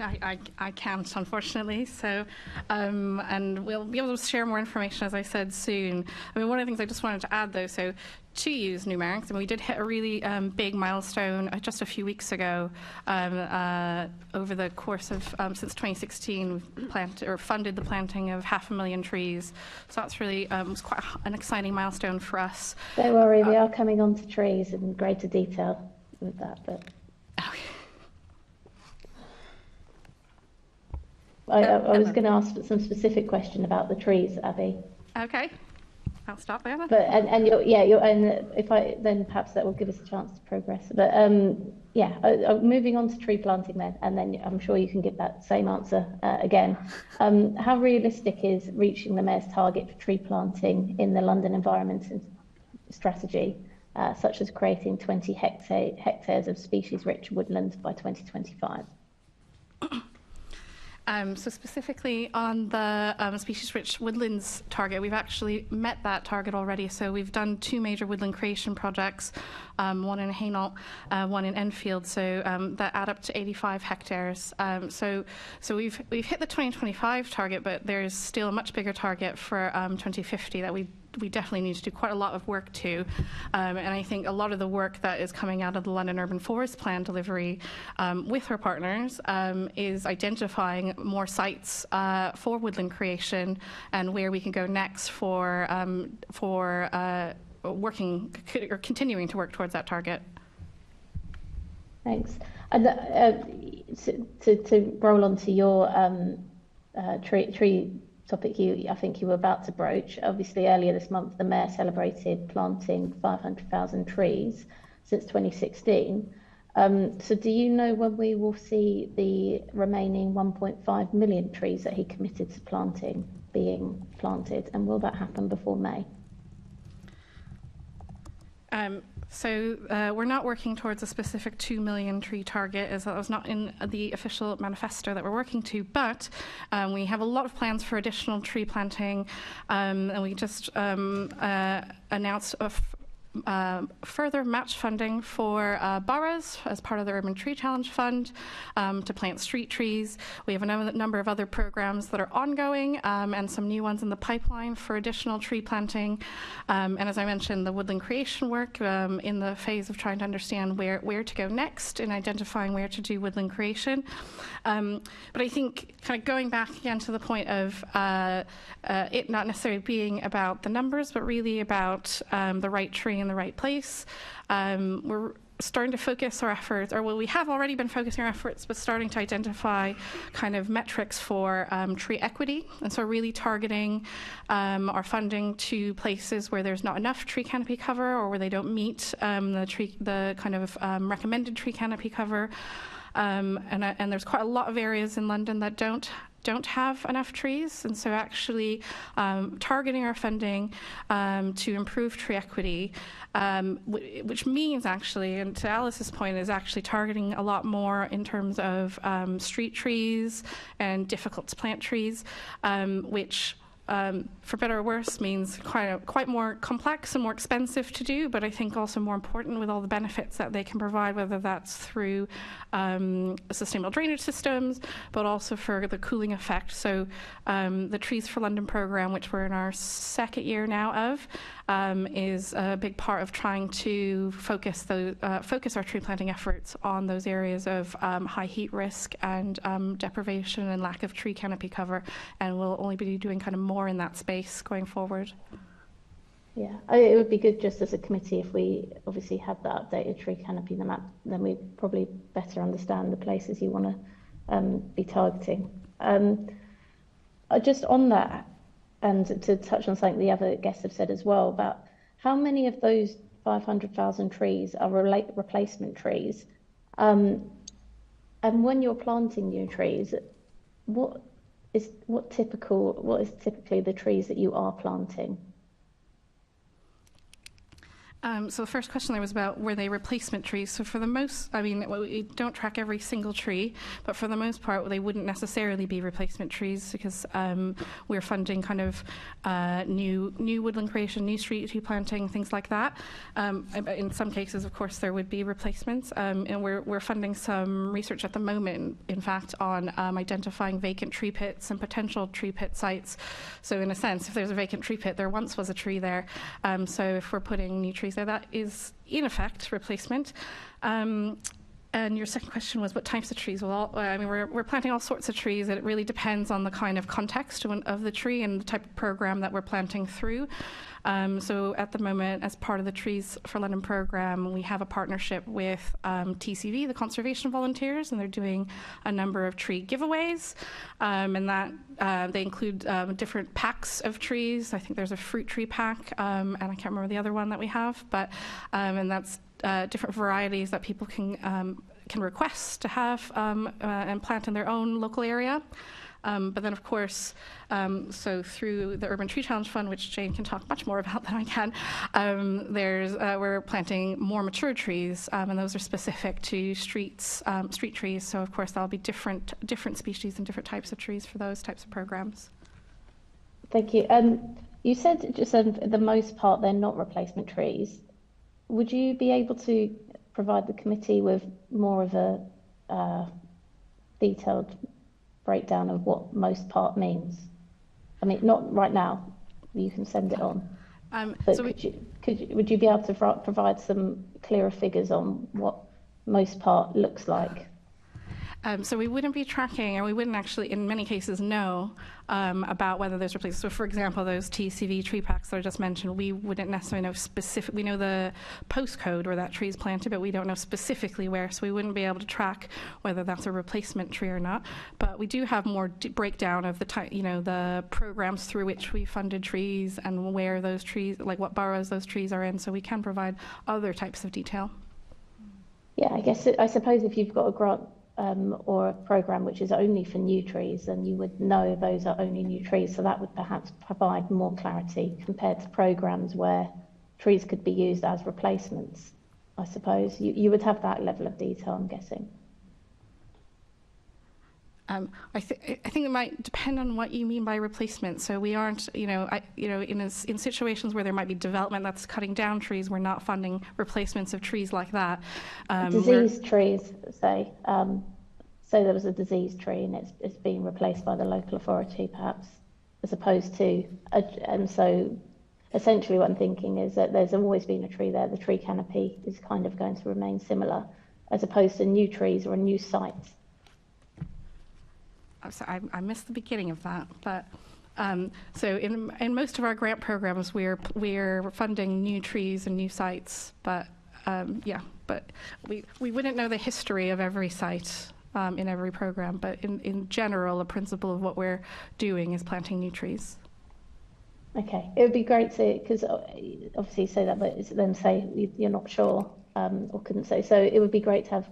I can't, unfortunately. So, and we'll be able to share more information, as I said, soon. I mean, one of the things I just wanted to add, though, so to use numerics, and we did hit a really big milestone just a few weeks ago. Over the course of since 2016, we've funded the planting of 500,000 trees. So that's really was quite an exciting milestone for us. Don't worry, we are coming on to trees in greater detail with that, but. I was going to ask some specific question about the trees, Abby. Okay, I'll stop there then. But and if I then perhaps that will give us a chance to progress. But moving on to tree planting then, and then I'm sure you can give that same answer again. How realistic is reaching the Mayor's target for tree planting in the London Environment Strategy, such as creating 20 hectares of species-rich woodland by 2025? So specifically on the species-rich woodlands target, we've actually met that target already. So we've done 2 major woodland creation projects, one in Hainault, one in Enfield. So that add up to 85 hectares. So we've hit the 2025 target, but there's still a much bigger target for 2050 that we definitely need to do quite a lot of work to. And I think a lot of the work that is coming out of the London Urban Forest Plan delivery with our partners is identifying more sites for woodland creation and where we can go next for working or continuing to work towards that target. Thanks. And to roll on to your tree topic I think you were about to broach. Obviously, earlier this month, the Mayor celebrated planting 500,000 trees since 2016. So do you know when we will see the remaining 1.5 million trees that he committed to planting being planted, and will that happen before May? So we're not working towards a specific 2 million tree target, as that was not in the official manifesto that we're working to, but we have a lot of plans for additional tree planting, and we just announced further match funding for boroughs as part of the Urban Tree Challenge Fund to plant street trees. We have a number of other programs that are ongoing and some new ones in the pipeline for additional tree planting. And as I mentioned, the woodland creation work in the phase of trying to understand where to go next in identifying where to do woodland creation. But I think kind of going back again to the point of it not necessarily being about the numbers, but really about the right tree in the right place. We're starting to focus our efforts, or well, we have already been focusing our efforts, but starting to identify kind of metrics for tree equity. And so really targeting our funding to places where there's not enough tree canopy cover or where they don't meet the kind of recommended tree canopy cover. And there's quite a lot of areas in London that don't have enough trees, and so actually targeting our funding to improve tree equity, which means actually, and to Alice's point, is actually targeting a lot more in terms of street trees and difficult to plant trees, which for better or worse means quite more complex and more expensive to do, but I think also more important with all the benefits that they can provide, whether that's through sustainable drainage systems, but also for the cooling effect. So the Trees for London programme, which we're in our second year now of, is a big part of trying to focus our tree planting efforts on those areas of high heat risk and deprivation and lack of tree canopy cover, and we'll only be doing kind of more in that space going forward. Yeah, it would be good just as a committee if we obviously have that updated tree canopy map, then we probably better understand the places you want to be targeting. Just on that, and to touch on something the other guests have said as well, about how many of those 500,000 trees are replacement trees, and when you're planting new trees, what is typically the trees that you are planting? So the first question there was about were they replacement trees. So for the most, I mean, we don't track every single tree, but for the most part, they wouldn't necessarily be replacement trees because we're funding kind of new woodland creation, new street tree planting, things like that. In some cases, of course, there would be replacements, and we're funding some research at the moment, in fact, on identifying vacant tree pits and potential tree pit sites. So in a sense, if there's a vacant tree pit, there once was a tree there. So if we're putting new trees there, that is in effect replacement. And your second question was what types of trees? Well, I mean, we're planting all sorts of trees. It really depends on the kind of context of the tree and the type of program that we're planting through. So at the moment, as part of the Trees for London programme, we have a partnership with TCV, the Conservation Volunteers, and they're doing a number of tree giveaways. And that they include different packs of trees. I think there's a fruit tree pack, and I can't remember the other one that we have, but and that's different varieties that people can request to have and plant in their own local area. But then, of course, so through the Urban Tree Challenge Fund, which Jane can talk much more about than I can, we're planting more mature trees, and those are specific to street trees. So, of course, there'll be different species and different types of trees for those types of programs. Thank you. You said just for the most part they're not replacement trees. Would you be able to provide the committee with more of a detailed breakdown of what most part means? I mean, not right now. You can send it on. But so would you be able to provide some clearer figures on what most part looks like? So we wouldn't be tracking, or we wouldn't actually, in many cases, know about whether there's replacements. So, for example, those TCV tree packs that I just mentioned, we wouldn't necessarily know specific. We know the postcode where that tree is planted, but we don't know specifically where. So we wouldn't be able to track whether that's a replacement tree or not. But we do have more breakdown of the the programs through which we funded trees and where those trees, like what boroughs those trees are in. So we can provide other types of detail. Yeah, I suppose if you've got a grant or a programme which is only for new trees, then you would know those are only new trees. So that would perhaps provide more clarity compared to programmes where trees could be used as replacements. I suppose you would have that level of detail, I'm guessing. I think it might depend on what you mean by replacement. So we aren't, in situations where there might be development that's cutting down trees, we're not funding replacements of trees like that. Diseased trees, say. So there was a diseased tree and it's being replaced by the local authority, perhaps, as opposed to, and so essentially what I'm thinking is that there's always been a tree there. The tree canopy is kind of going to remain similar, as opposed to new trees or a new site. So I missed the beginning of that, but so in most of our grant programs, we're funding new trees and new sites, but but we wouldn't know the history of every site in every program, but in general, the principle of what we're doing is planting new trees. Okay, it would be great to, because obviously you say that, but then say you're not sure or couldn't say. So it would be great to have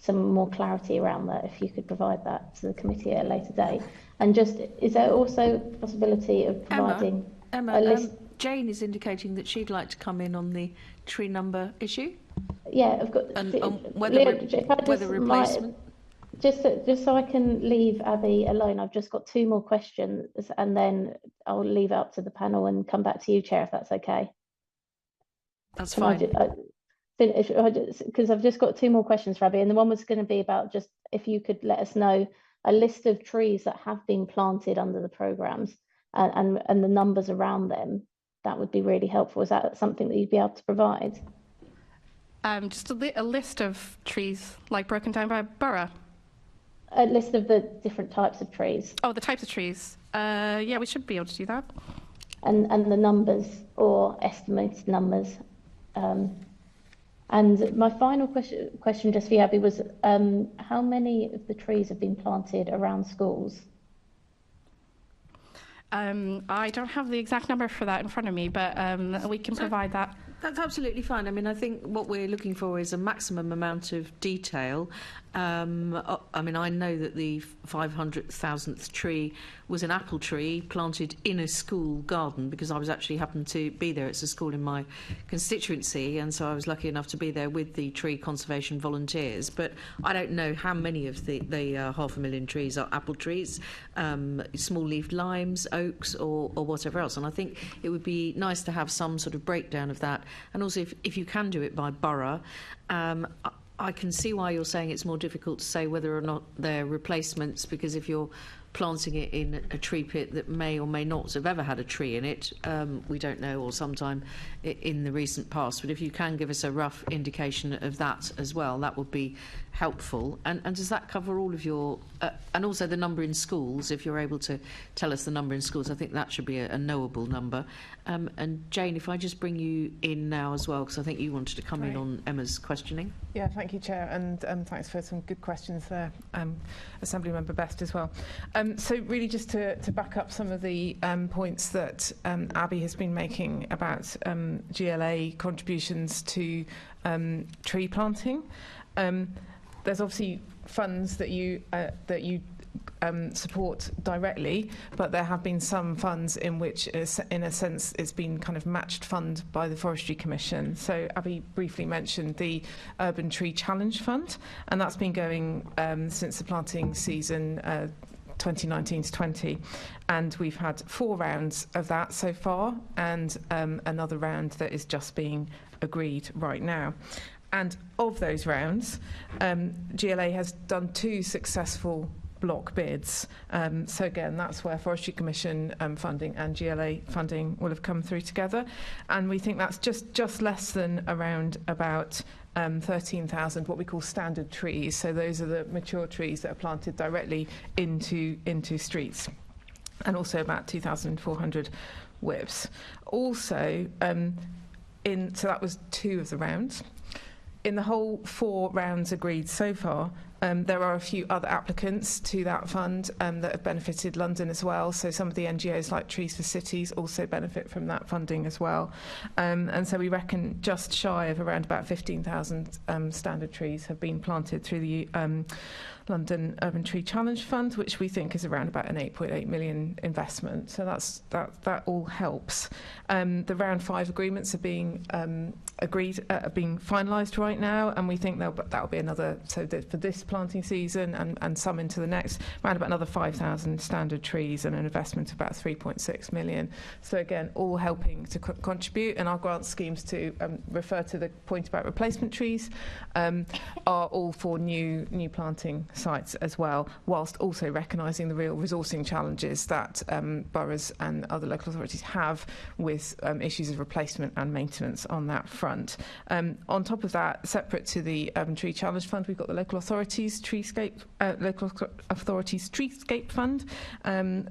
some more clarity around that if you could provide that to the committee at a later date. And just, is there also a possibility of providing Emma, a list? Jane is indicating that she'd like to come in on the tree number issue. Yeah, I've got. And whether replacement. Just so I can leave Abby alone, I've just got 2 more questions, and then I'll leave it up to the panel and come back to you, Chair, if that's okay. That's fine. Because I've just got 2 more questions for Abby, and the one was going to be about just if you could let us know a list of trees that have been planted under the programmes and the numbers around them. That would be really helpful. Is that something that you'd be able to provide? Just a list of trees, like broken down by borough. A list of the different types of trees. Oh, the types of trees. Yeah, we should be able to do that. And the numbers or estimated numbers. And my final question just for you, Abby, was how many of the trees have been planted around schools? I don't have the exact number for that in front of me, but we can provide that. That's absolutely fine. I mean, I think what we're looking for is a maximum amount of detail. I mean, I know that the 500,000th tree was an apple tree planted in a school garden because I was actually happened to be there. It's a school in my constituency, and so I was lucky enough to be there with the tree conservation volunteers. But I don't know how many of the 500,000 trees are apple trees, small-leaved limes, oaks, or whatever else. And I think it would be nice to have some sort of breakdown of that. And also, if you can do it by borough, I can see why you're saying it's more difficult to say whether or not they're replacements, because if you're planting it in a tree pit that may or may not have ever had a tree in it, we don't know, or sometime in the recent past. But if you can give us a rough indication of that as well, that would be helpful. And does that cover all of your... and also the number in schools, if you're able to tell us the number in schools, I think that should be a knowable number. And Jane, if I just bring you in now as well, because I think you wanted to come in on Emma's questioning. Yeah, thank you, Chair, and thanks for some good questions there, Assembly Member Best as well. So really just to back up some of the points that Abby has been making about GLA contributions to tree planting. There's obviously funds that you support directly, but there have been some funds in which, in a sense, it's been kind of matched fund by the Forestry Commission. So Abby briefly mentioned the Urban Tree Challenge Fund, and that's been going since the planting season 2019 to 20, and we've had 4 rounds of that so far, and another round that is just being agreed right now. And of those rounds, GLA has done 2 successful block bids. So again, that's where Forestry Commission funding and GLA funding will have come through together. And we think that's just less than about 13,000 what we call standard trees. So those are the mature trees that are planted directly into streets. And also about 2,400 whips. Also, so that was 2 of the rounds. In the whole 4 rounds agreed so far, There are a few other applicants to that fund that have benefited London as well. So some of the NGOs like Trees for Cities also benefit from that funding as well. And so we reckon just shy of around about 15,000 standard trees have been planted through the London Urban Tree Challenge Fund, which we think is around about an 8.8 million investment. So that all helps. The round 5 agreements are being agreed, are being finalised right now, and we think that'll be another, so for this planting season and some into the next, around about another 5,000 standard trees and an investment of about 3.6 million. So again, all helping to contribute, and our grant schemes, to refer to the point about replacement trees, are all for new planting sites as well, whilst also recognising the real resourcing challenges that boroughs and other local authorities have with issues of replacement and maintenance on that front. On top of that, separate to the Urban Tree Challenge Fund, we've got the Local Authorities Treescape Fund,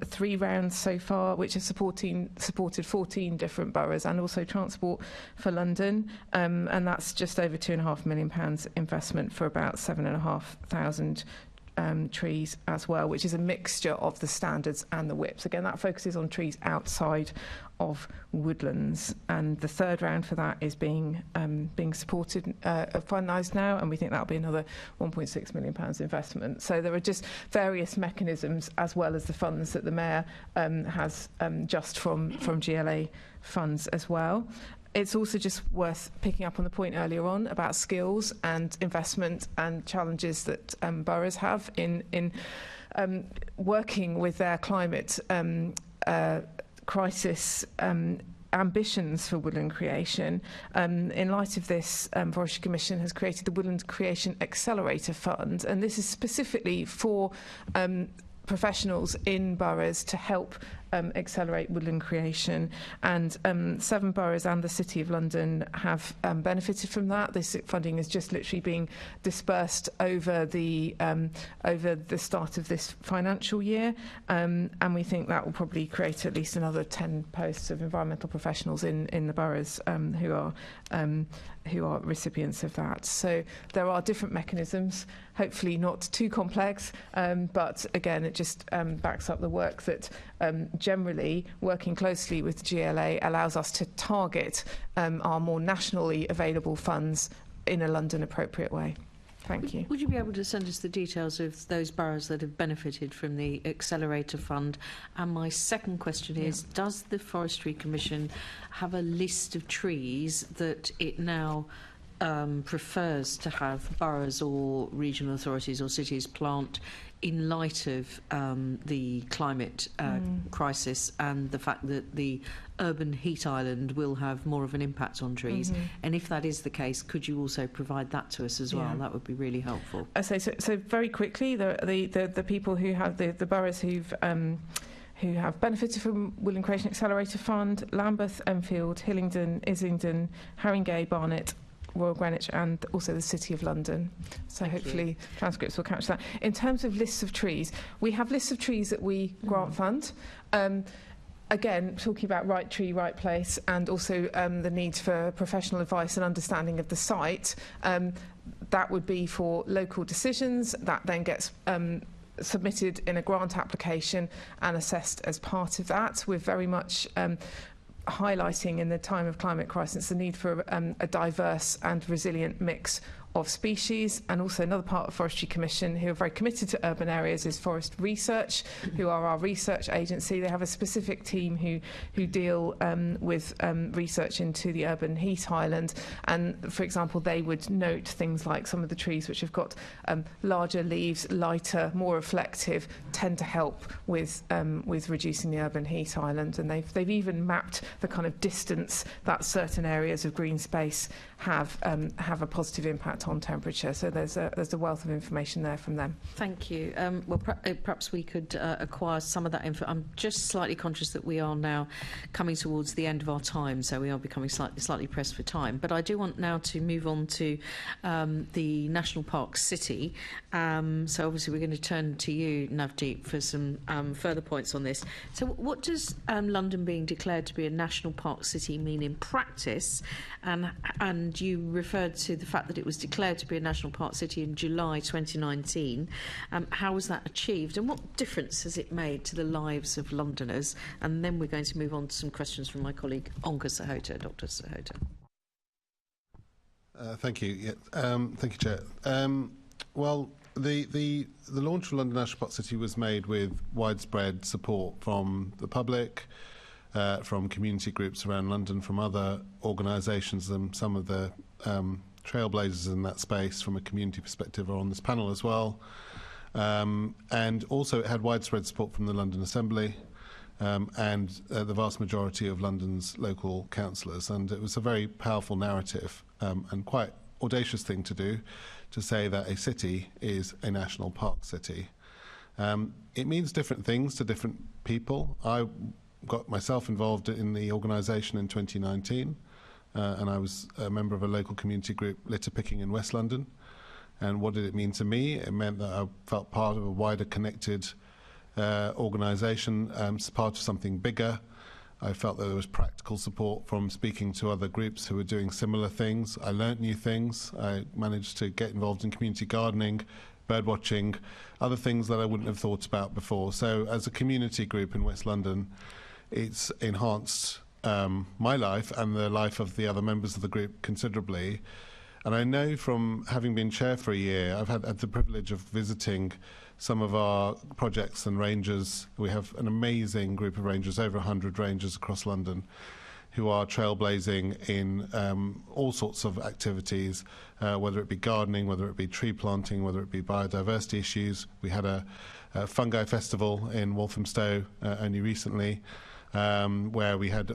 3 rounds so far, which have supported 14 different boroughs, and also Transport for London, and that's just over £2.5 million investment for about 7,500 trees as well, which is a mixture of the standards and the whips. Again, that focuses on trees outside of woodlands, and the 3rd round for that is being supported, finalised now, and we think that'll be another £1.6 million investment. So there are just various mechanisms, as well as the funds that the Mayor has just from GLA funds as well. It's also just worth picking up on the point earlier on about skills and investment and challenges that boroughs have in working with their climate crisis ambitions for woodland creation. In light of this, Forestry Commission has created the Woodland Creation Accelerator Fund, and this is specifically for professionals in boroughs to help accelerate woodland creation, and 7 boroughs and the City of London have benefited from that. This funding is just literally being dispersed over the start of this financial year, and we think that will probably create at least another 10 posts of environmental professionals in the boroughs who are recipients of that. So there are different mechanisms, hopefully not too complex, but again, it just backs up the work that generally working closely with GLA allows us to target our more nationally available funds in a London appropriate way. Thank you. Would you be able to send us the details of those boroughs that have benefited from the Accelerator Fund? And my second question is, does the Forestry Commission have a list of trees that it now prefers to have boroughs or regional authorities or cities plant in light of the climate crisis and the fact that the urban heat island will have more of an impact on trees? And if that is the case, could you also provide that to us as well? That would be really helpful. So very quickly, the people who have the boroughs who have benefited from Woodland Creation Accelerator Fund: Lambeth, Enfield, Hillingdon, Islington, Haringey, Barnet, Royal Greenwich, and also the City of London. So hopefully transcripts will catch that. In terms of lists of trees, we have lists of trees that we grant fund. Again, talking about right tree, right place, and also the need for professional advice and understanding of the site. That would be for local decisions. That then gets submitted in a grant application and assessed as part of that. We're very much highlighting in the time of climate crisis the need for a diverse and resilient mix of species. And also another part of Forestry Commission who are very committed to urban areas is Forest Research, who are our research agency. They have a specific team who deal with research into the urban heat island, and for example they would note things like some of the trees which have got larger leaves, lighter, more reflective, tend to help with reducing the urban heat island, and they've even mapped the kind of distance that certain areas of green space have a positive impact on temperature. So there's a wealth of information there from them. Thank you. Well, perhaps we could acquire some of that info. I'm just slightly conscious that we are now coming towards the end of our time, so we are becoming slightly pressed for time. But I do want now to move on to the National Park City. So obviously we're going to turn to you, Navdeep, for some further points on this. So what does London being declared to be a National Park City mean in practice? And you referred to the fact that it was declared to be a national park city in July 2019. How was that achieved, and what difference has it made to the lives of Londoners? And then we're going to move on to some questions from my colleague Onka Sahota, Dr. Sahota. Thank you. Yeah, thank you, Chair. Well, the launch of London National Park City was made with widespread support from the public, from community groups around London, from other organisations, and some of the trailblazers in that space from a community perspective are on this panel as well. And also it had widespread support from the London Assembly and the vast majority of London's local councillors. And it was a very powerful narrative and quite audacious thing to do, to say that a city is a national park city. It means different things to different people. I got myself involved in the organisation in 2019, and I was a member of a local community group, Litter Picking in West London. And what did it mean to me? It meant that I felt part of a wider connected organisation, part of something bigger. I felt that there was practical support from speaking to other groups who were doing similar things. I learnt new things. I managed to get involved in community gardening, bird watching, other things that I wouldn't have thought about before. So as a community group in West London, it's enhanced my life and the life of the other members of the group considerably. And I know from having been chair for a year, I've had the privilege of visiting some of our projects and rangers. We have an amazing group of rangers, over 100 rangers across London, who are trailblazing in all sorts of activities, whether it be gardening, whether it be tree planting, whether it be biodiversity issues. We had a fungi festival in Walthamstow only recently, where we had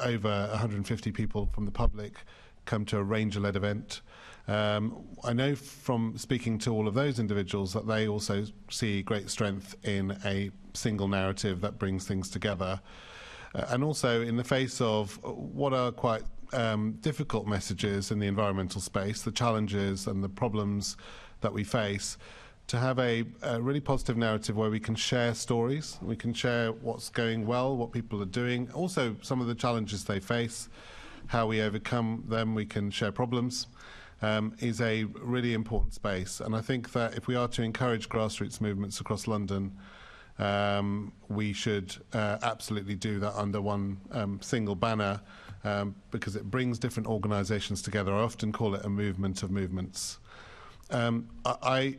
over 150 people from the public come to a ranger-led event. I know from speaking to all of those individuals that they also see great strength in a single narrative that brings things together. And also in the face of what are quite difficult messages in the environmental space, the challenges and the problems that we face, to have a really positive narrative where we can share stories, we can share what's going well, what people are doing, also some of the challenges they face, how we overcome them, we can share problems, is a really important space. And I think that if we are to encourage grassroots movements across London, we should absolutely do that under one single banner, because it brings different organisations together. I often call it a movement of movements. I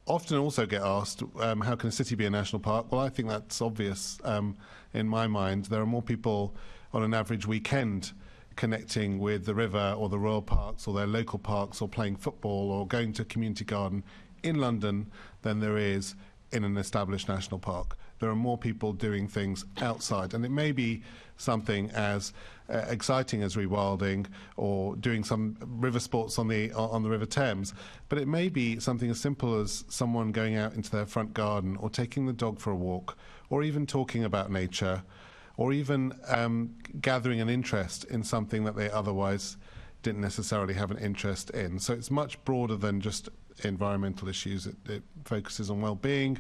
often also get asked, how can a city be a national park? Well, I think that's obvious in my mind. There are more people on an average weekend connecting with the river or the royal parks or their local parks or playing football or going to a community garden in London than there is in an established national park. There are more people doing things outside, and it may be something as exciting as rewilding or doing some river sports on the River Thames, but it may be something as simple as someone going out into their front garden or taking the dog for a walk, or even talking about nature, or even gathering an interest in something that they otherwise didn't necessarily have an interest in. So it's much broader than just environmental issues. It focuses on well-being,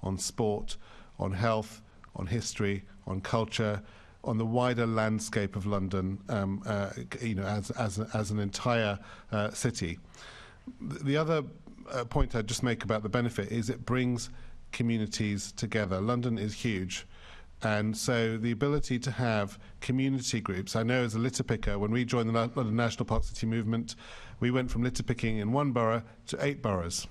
on sport, on health, on history, on culture, on the wider landscape of London, as an entire city. The other point I'd just make about the benefit is it brings communities together. London is huge. And so the ability to have community groups, I know as a litter picker, when we joined the London National Park City movement, we went from litter picking in one borough to 8 boroughs.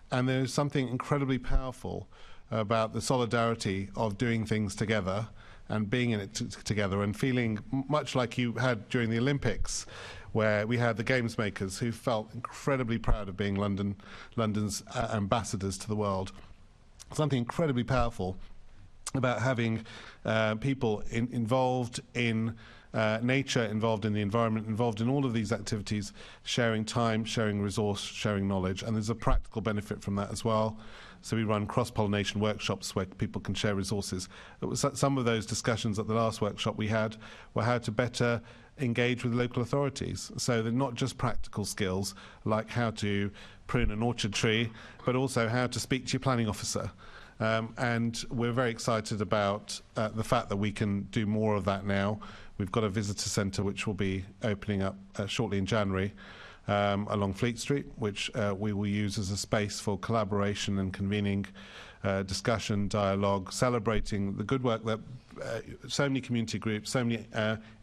And there's something incredibly powerful about the solidarity of doing things together and being in it together and feeling much like you had during the Olympics, where we had the games makers who felt incredibly proud of being London's ambassadors to the world. Something incredibly powerful about having people involved in nature, involved in the environment, involved in all of these activities, sharing time, sharing resource, sharing knowledge. And there's a practical benefit from that as well. So we run cross-pollination workshops where people can share resources. Some of those discussions at the last workshop we had were how to better engage with local authorities. So they're not just practical skills like how to prune an orchard tree, but also how to speak to your planning officer. And we're very excited about the fact that we can do more of that now. We've got a visitor centre which will be opening up shortly in January. along Fleet Street, which we will use as a space for collaboration and convening discussion, dialogue, celebrating the good work that so many community groups, so many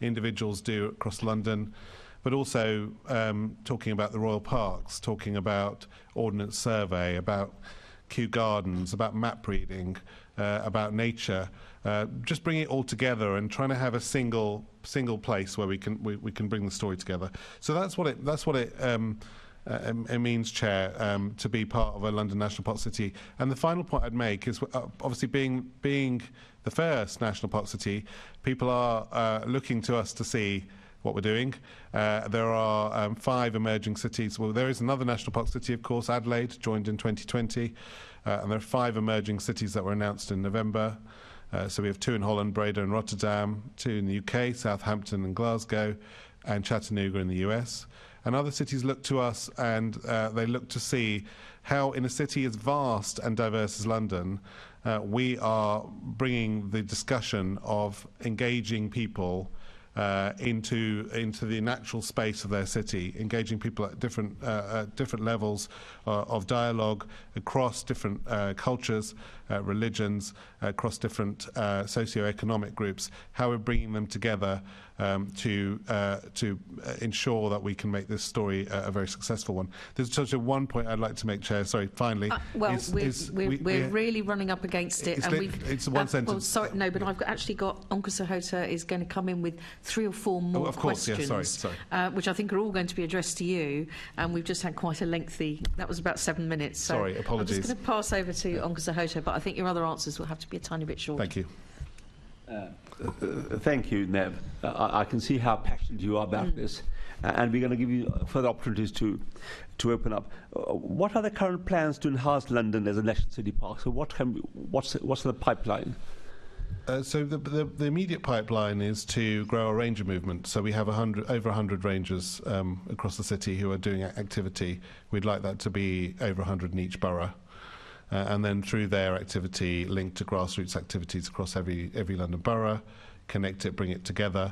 individuals do across London, but also talking about the Royal Parks, talking about Ordnance Survey, about Kew Gardens, about map reading, about nature, just bringing it all together and trying to have a single place where we can bring the story together. So that's what it means, Chair, to be part of a London National Park City. And the final point I'd make is, obviously, being the first National Park City, people are looking to us to see what we're doing. There are 5 emerging cities. Well, there is another National Park City, of course, Adelaide, joined in 2020. And there are 5 emerging cities that were announced in November. So we have 2 in Holland, Breda and Rotterdam, 2 in the UK, Southampton and Glasgow, and Chattanooga in the US. And other cities look to us, and they look to see how, in a city as vast and diverse as London, we are bringing the discussion of engaging people into the natural space of their city, engaging people at different levels of dialogue across different cultures, religions, across different socio-economic groups. How we're bringing them together to ensure that we can make this story a very successful one. There's just one point I'd like to make, Chair. Sorry, finally. We're really running up against it, and it's one sentence. Well, sorry, no, but I've actually got Onkosahota is going to come in with 3 or 4 more of course, questions, sorry. which I think are all going to be addressed to you. And we've just had quite a lengthy. That was about 7 minutes. So sorry, apologies. I'm just going to pass over to Onkosahota, but I think your other answers will have to be a tiny bit shorter. Thank you. Thank you, Nev. I can see how passionate you are about this, and we're going to give you further opportunities to open up. What are the current plans to enhance London as a national city park? So what's the pipeline? So the immediate pipeline is to grow a ranger movement. So we have over 100 rangers across the city who are doing activity. We'd like that to be over 100 in each borough. And then through their activity, linked to grassroots activities across every London borough, connect it, bring it together,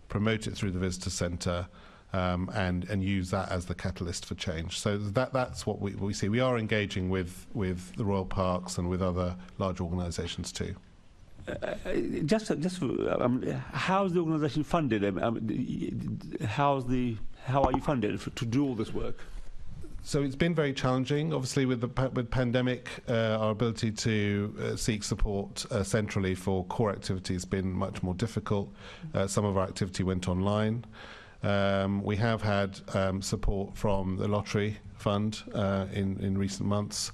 promote it through the visitor centre, and use that as the catalyst for change. So that's what we see. We are engaging with the Royal Parks and with other large organisations too. How is the organisation funded? How are you funded to do all this work? So it's been very challenging. Obviously, with pandemic, our ability to seek support centrally for core activity has been much more difficult. Some of our activity went online. We have had support from the Lottery Fund in recent months.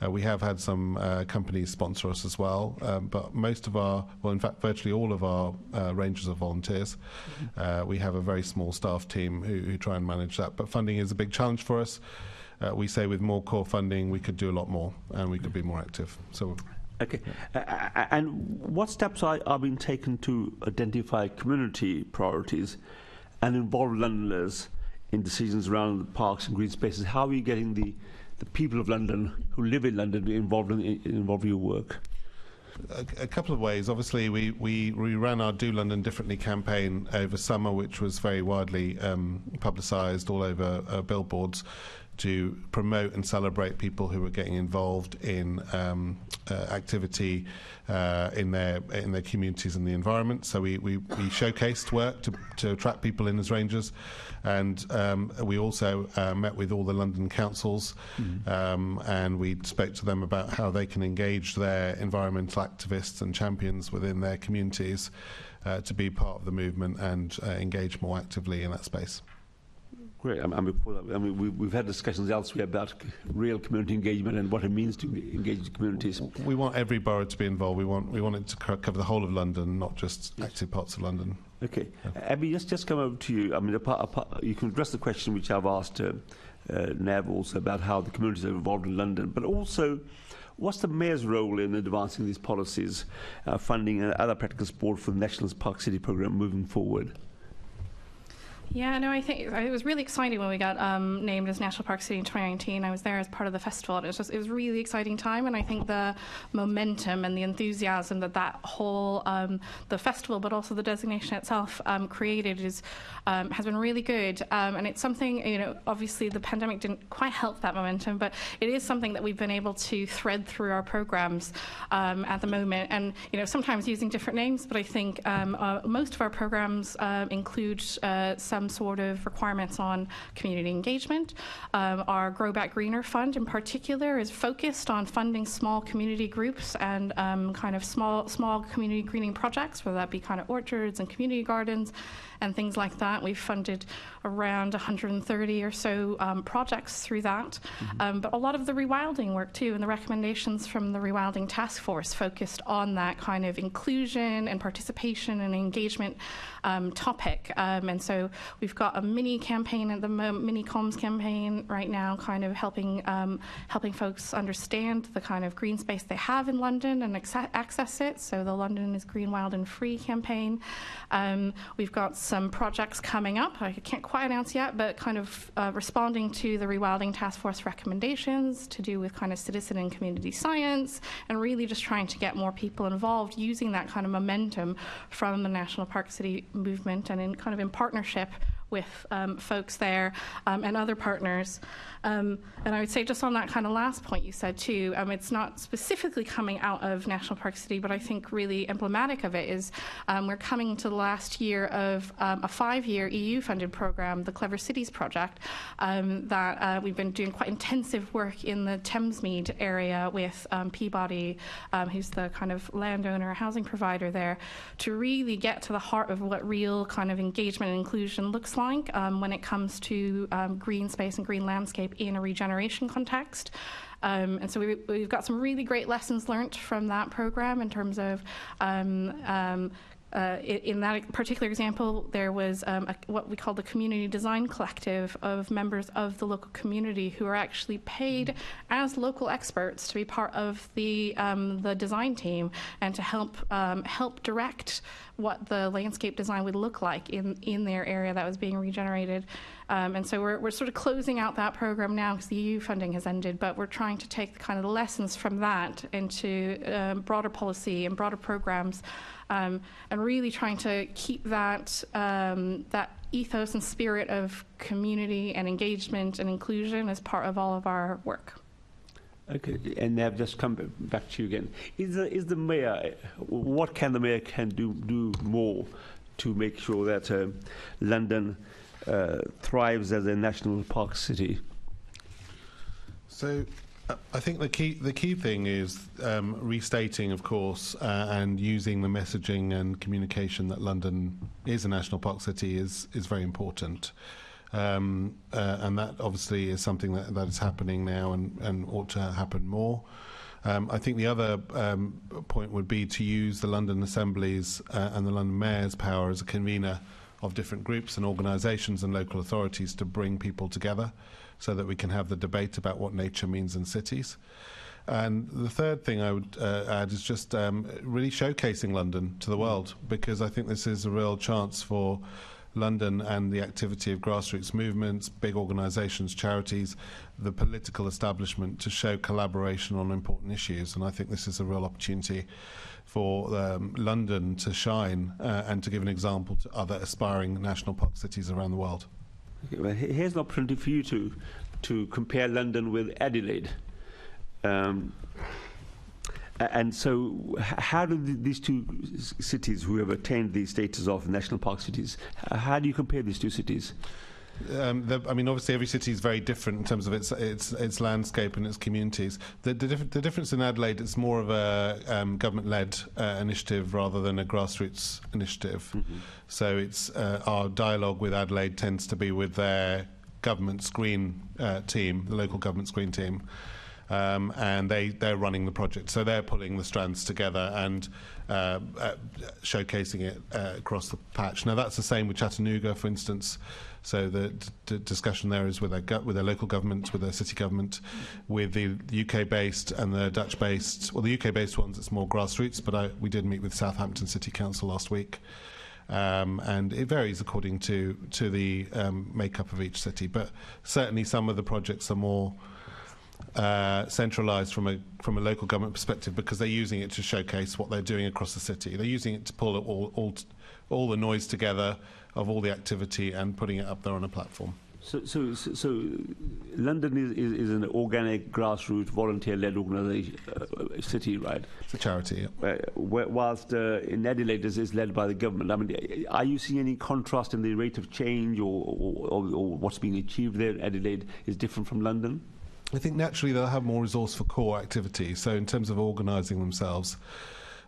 We have had some companies sponsor us as well, but most of in fact, virtually all of our rangers are volunteers. We have a very small staff team who try and manage that, but funding is a big challenge for us. We say with more core funding, we could do a lot more and we could be more active. So. Okay. And what steps are being taken to identify community priorities and involve Londoners in decisions around the parks and green spaces? How are you getting the people of London who live in London involved in your work? A couple of ways. Obviously, we ran our Do London Differently campaign over summer, which was very widely publicised all over billboards, to promote and celebrate people who were getting involved in activity in their communities and the environment. So we showcased work to attract people in as rangers, and we also met with all the London councils, and we spoke to them about how they can engage their environmental activists and champions within their communities to be part of the movement and engage more actively in that space. Great. We've had discussions elsewhere about real community engagement and what it means to engage the communities. We want every borough to be involved. We want it to cover the whole of London, not just active parts of London. Okay. Abby, just come over to you. You can address the question which I've asked Nev also about how the communities are involved in London, but also what's the Mayor's role in advancing these policies, funding and other practical support for the National Park City programme moving forward? Yeah, no, I think it was really exciting when we got named as National Park City in 2019. I was there as part of the festival, and it was a really exciting time. And I think the momentum and the enthusiasm that whole the festival, but also the designation itself, created has been really good. And it's something, obviously the pandemic didn't quite help that momentum, but it is something that we've been able to thread through our programs at the moment. And sometimes using different names, but I think most of our programs include some sort of requirements on community engagement. Our Grow Back Greener Fund in particular is focused on funding small community groups and kind of small community greening projects, whether that be kind of orchards and community gardens and things like that. We've funded around 130 or so projects through that. But a lot of the rewilding work too, and the recommendations from the Rewilding Task Force focused on that kind of inclusion and participation and engagement topic. And so we've got a mini campaign at the moment, mini comms campaign right now, kind of helping folks understand the kind of green space they have in London and access it. So the London is Green, Wild and Free campaign. We've got some projects coming up, I can't quite announce yet, but kind of responding to the Rewilding Task Force recommendations to do with kind of citizen and community science, and really just trying to get more people involved using that kind of momentum from the National Park City movement and in partnership with folks there and other partners. And I would say just on that kind of last point you said too, it's not specifically coming out of National Park City, but I think really emblematic of it is we're coming to the last year of a 5-year EU-funded program, the Clever Cities project, that we've been doing quite intensive work in the Thamesmead area with Peabody, who's the kind of landowner, housing provider there, to really get to the heart of what real kind of engagement and inclusion looks like when it comes to green space and green landscape in a regeneration context. And so we've got some really great lessons learned from that program in terms of in that particular example, there was what we call the Community Design Collective of members of the local community who are actually paid as local experts to be part of the design team and to help direct what the landscape design would look like in their area that was being regenerated. And so we're sort of closing out that program now because the EU funding has ended, but we're trying to take the kind of the lessons from that into broader policy and broader programs, and really trying to keep that that ethos and spirit of community and engagement and inclusion as part of all of our work. Okay, and Nav, just come back to you again. Is the mayor, what can the mayor do more to make sure that London thrives as a national park city? So I think the key thing is restating, of course, and using the messaging and communication that London is a national park city is very important. And that obviously is something that is happening now and ought to happen more. I think the other point would be to use the London Assembly's and the London Mayor's power as a convener of different groups and organisations and local authorities to bring people together so that we can have the debate about what nature means in cities. And the third thing I would add is just really showcasing London to the world, because I think this is a real chance for London and the activity of grassroots movements, big organisations, charities, the political establishment to show collaboration on important issues. And I think this is a real opportunity for London to shine and to give an example to other aspiring national park cities around the world. Okay, well, here's an opportunity for you to compare London with Adelaide. And so how do these two cities who have attained the status of national park cities, how do you compare these two cities? I mean, obviously every city is very different in terms of its landscape and its communities. The difference in Adelaide, it's more of a government-led initiative rather than a grassroots initiative. Mm-hmm. So it's our dialogue with Adelaide tends to be with their government's green team, the local government's green team. And they're running the project, so they're pulling the strands together and showcasing it across the patch. Now that's the same with Chattanooga, for instance. So the discussion there is with their local government, with their city government, with the UK-based and the Dutch-based. Well, the UK-based ones, it's more grassroots, but we did meet with Southampton City Council last week. and it varies according to the makeup of each city. But certainly some of the projects are more centralised from a local government perspective, because they're using it to showcase what they're doing across the city. They're using it to pull all the noise together of all the activity and putting it up there on a platform. So London is an organic, grassroots, volunteer-led organisation, city, right? It's a charity. Yeah. Whilst in Adelaide is led by the government. I mean, are you seeing any contrast in the rate of change, or what's being achieved there in Adelaide is different from London? I think naturally they'll have more resource for core activities. So in terms of organising themselves,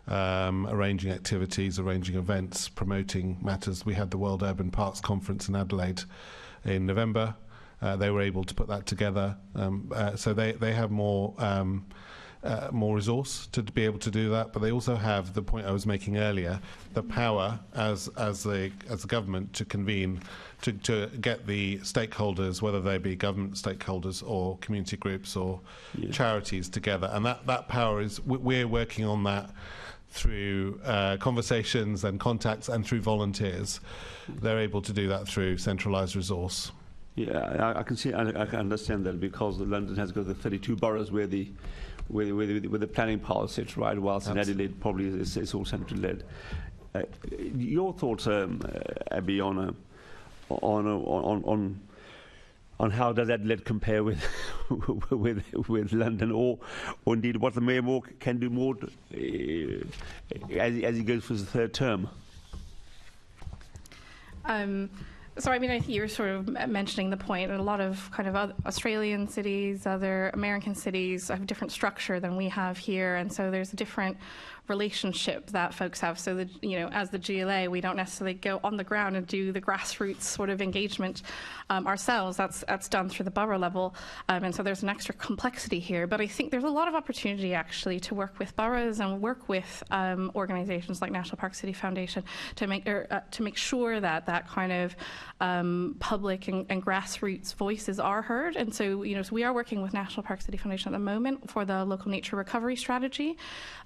arranging activities, arranging events, promoting matters. We had the World Urban Parks Conference in Adelaide in November. They were able to put that together. So they have more resource to be able to do that, but they also have the point I was making earlier, the power as the government to convene, to get the stakeholders, whether they be government stakeholders or community groups or charities together, and that power is we're working on that through conversations and contacts and through volunteers. They're able to do that through centralised resource. Yeah, I can see, I can understand that, because London has got the 32 boroughs where the planning power sits, right? Whilst in Adelaide probably it's all centrally led. Your thoughts, Abby, on how does Adelaide compare with with London, or indeed what the Mayor can do more as he goes for his third term? So, I mean, I think you were sort of mentioning the point. A lot of kind of other Australian cities, other American cities have a different structure than we have here, and so there's a different relationship that folks have. So, as the GLA, we don't necessarily go on the ground and do the grassroots sort of engagement ourselves. That's done through the borough level, and so there's an extra complexity here. But I think there's a lot of opportunity actually to work with boroughs and work with organisations like National Park City Foundation to make sure that kind of public and grassroots voices are heard. And so, so we are working with National Park City Foundation at the moment for the local nature recovery strategy,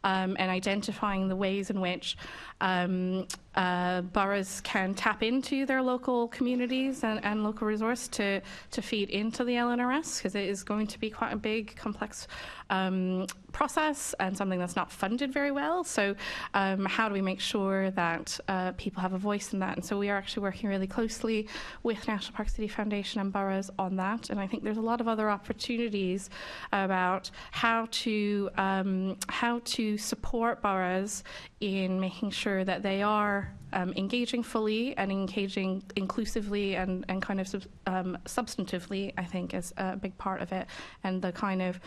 and identifying the ways in which boroughs can tap into their local communities and local resource to feed into the LNRS, because it is going to be quite a big, complex process and something that's not funded very well. So how do we make sure that people have a voice in that? And so we are actually working really closely with National Park City Foundation and boroughs on that. And I think there's a lot of other opportunities about how to support boroughs in making sure that they are engaging fully and engaging inclusively and kind of substantively, I think, is a big part of it. And the kind of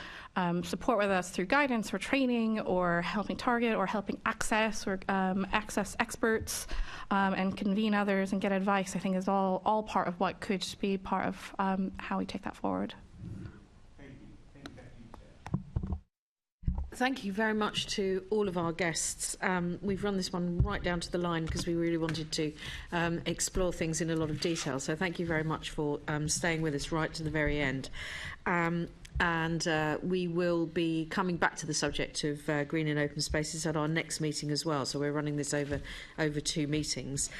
support, whether that's through guidance or training or helping target or helping access or access experts and convene others and get advice, I think is all part of what could be part of how we take that forward. Thank you very much to all of our guests. We've run this one right down to the line because we really wanted to explore things in a lot of detail. So thank you very much for staying with us right to the very end. And we will be coming back to the subject of green and open spaces at our next meeting as well. So we're running this over 2 meetings.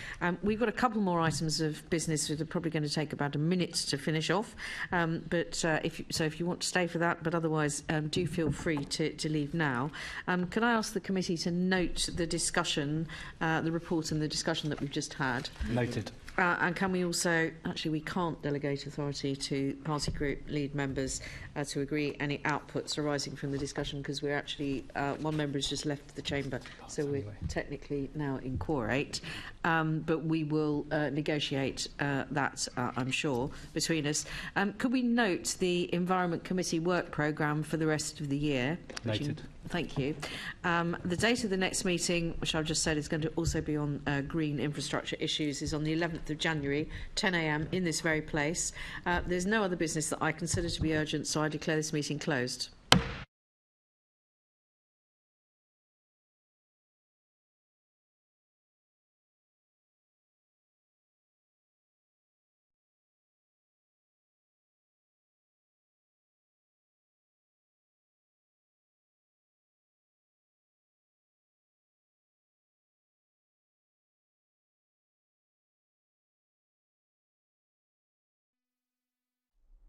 We've got a couple more items of business that are probably going to take about a minute to finish off. But if you want to stay for that, but otherwise do feel free to leave now. Can I ask the committee to note the discussion, the report and the discussion that we've just had? Noted. And can we also, actually we can't delegate authority to party group lead members to agree any outputs arising from the discussion, because we're actually, one member has just left the chamber, so we're technically now in quorate. But we will negotiate that, I'm sure, between us. Could we note the Environment Committee work programme for the rest of the year? Noted. Thank you. The date of the next meeting, which I've just said is going to also be on green infrastructure issues, is on the 11th of January, 10 a.m. in this very place. There's no other business that I consider to be urgent, so I declare this meeting closed.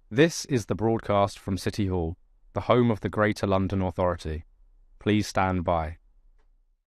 This is the broadcast from City Hall, the home of the Greater London Authority. Please stand by.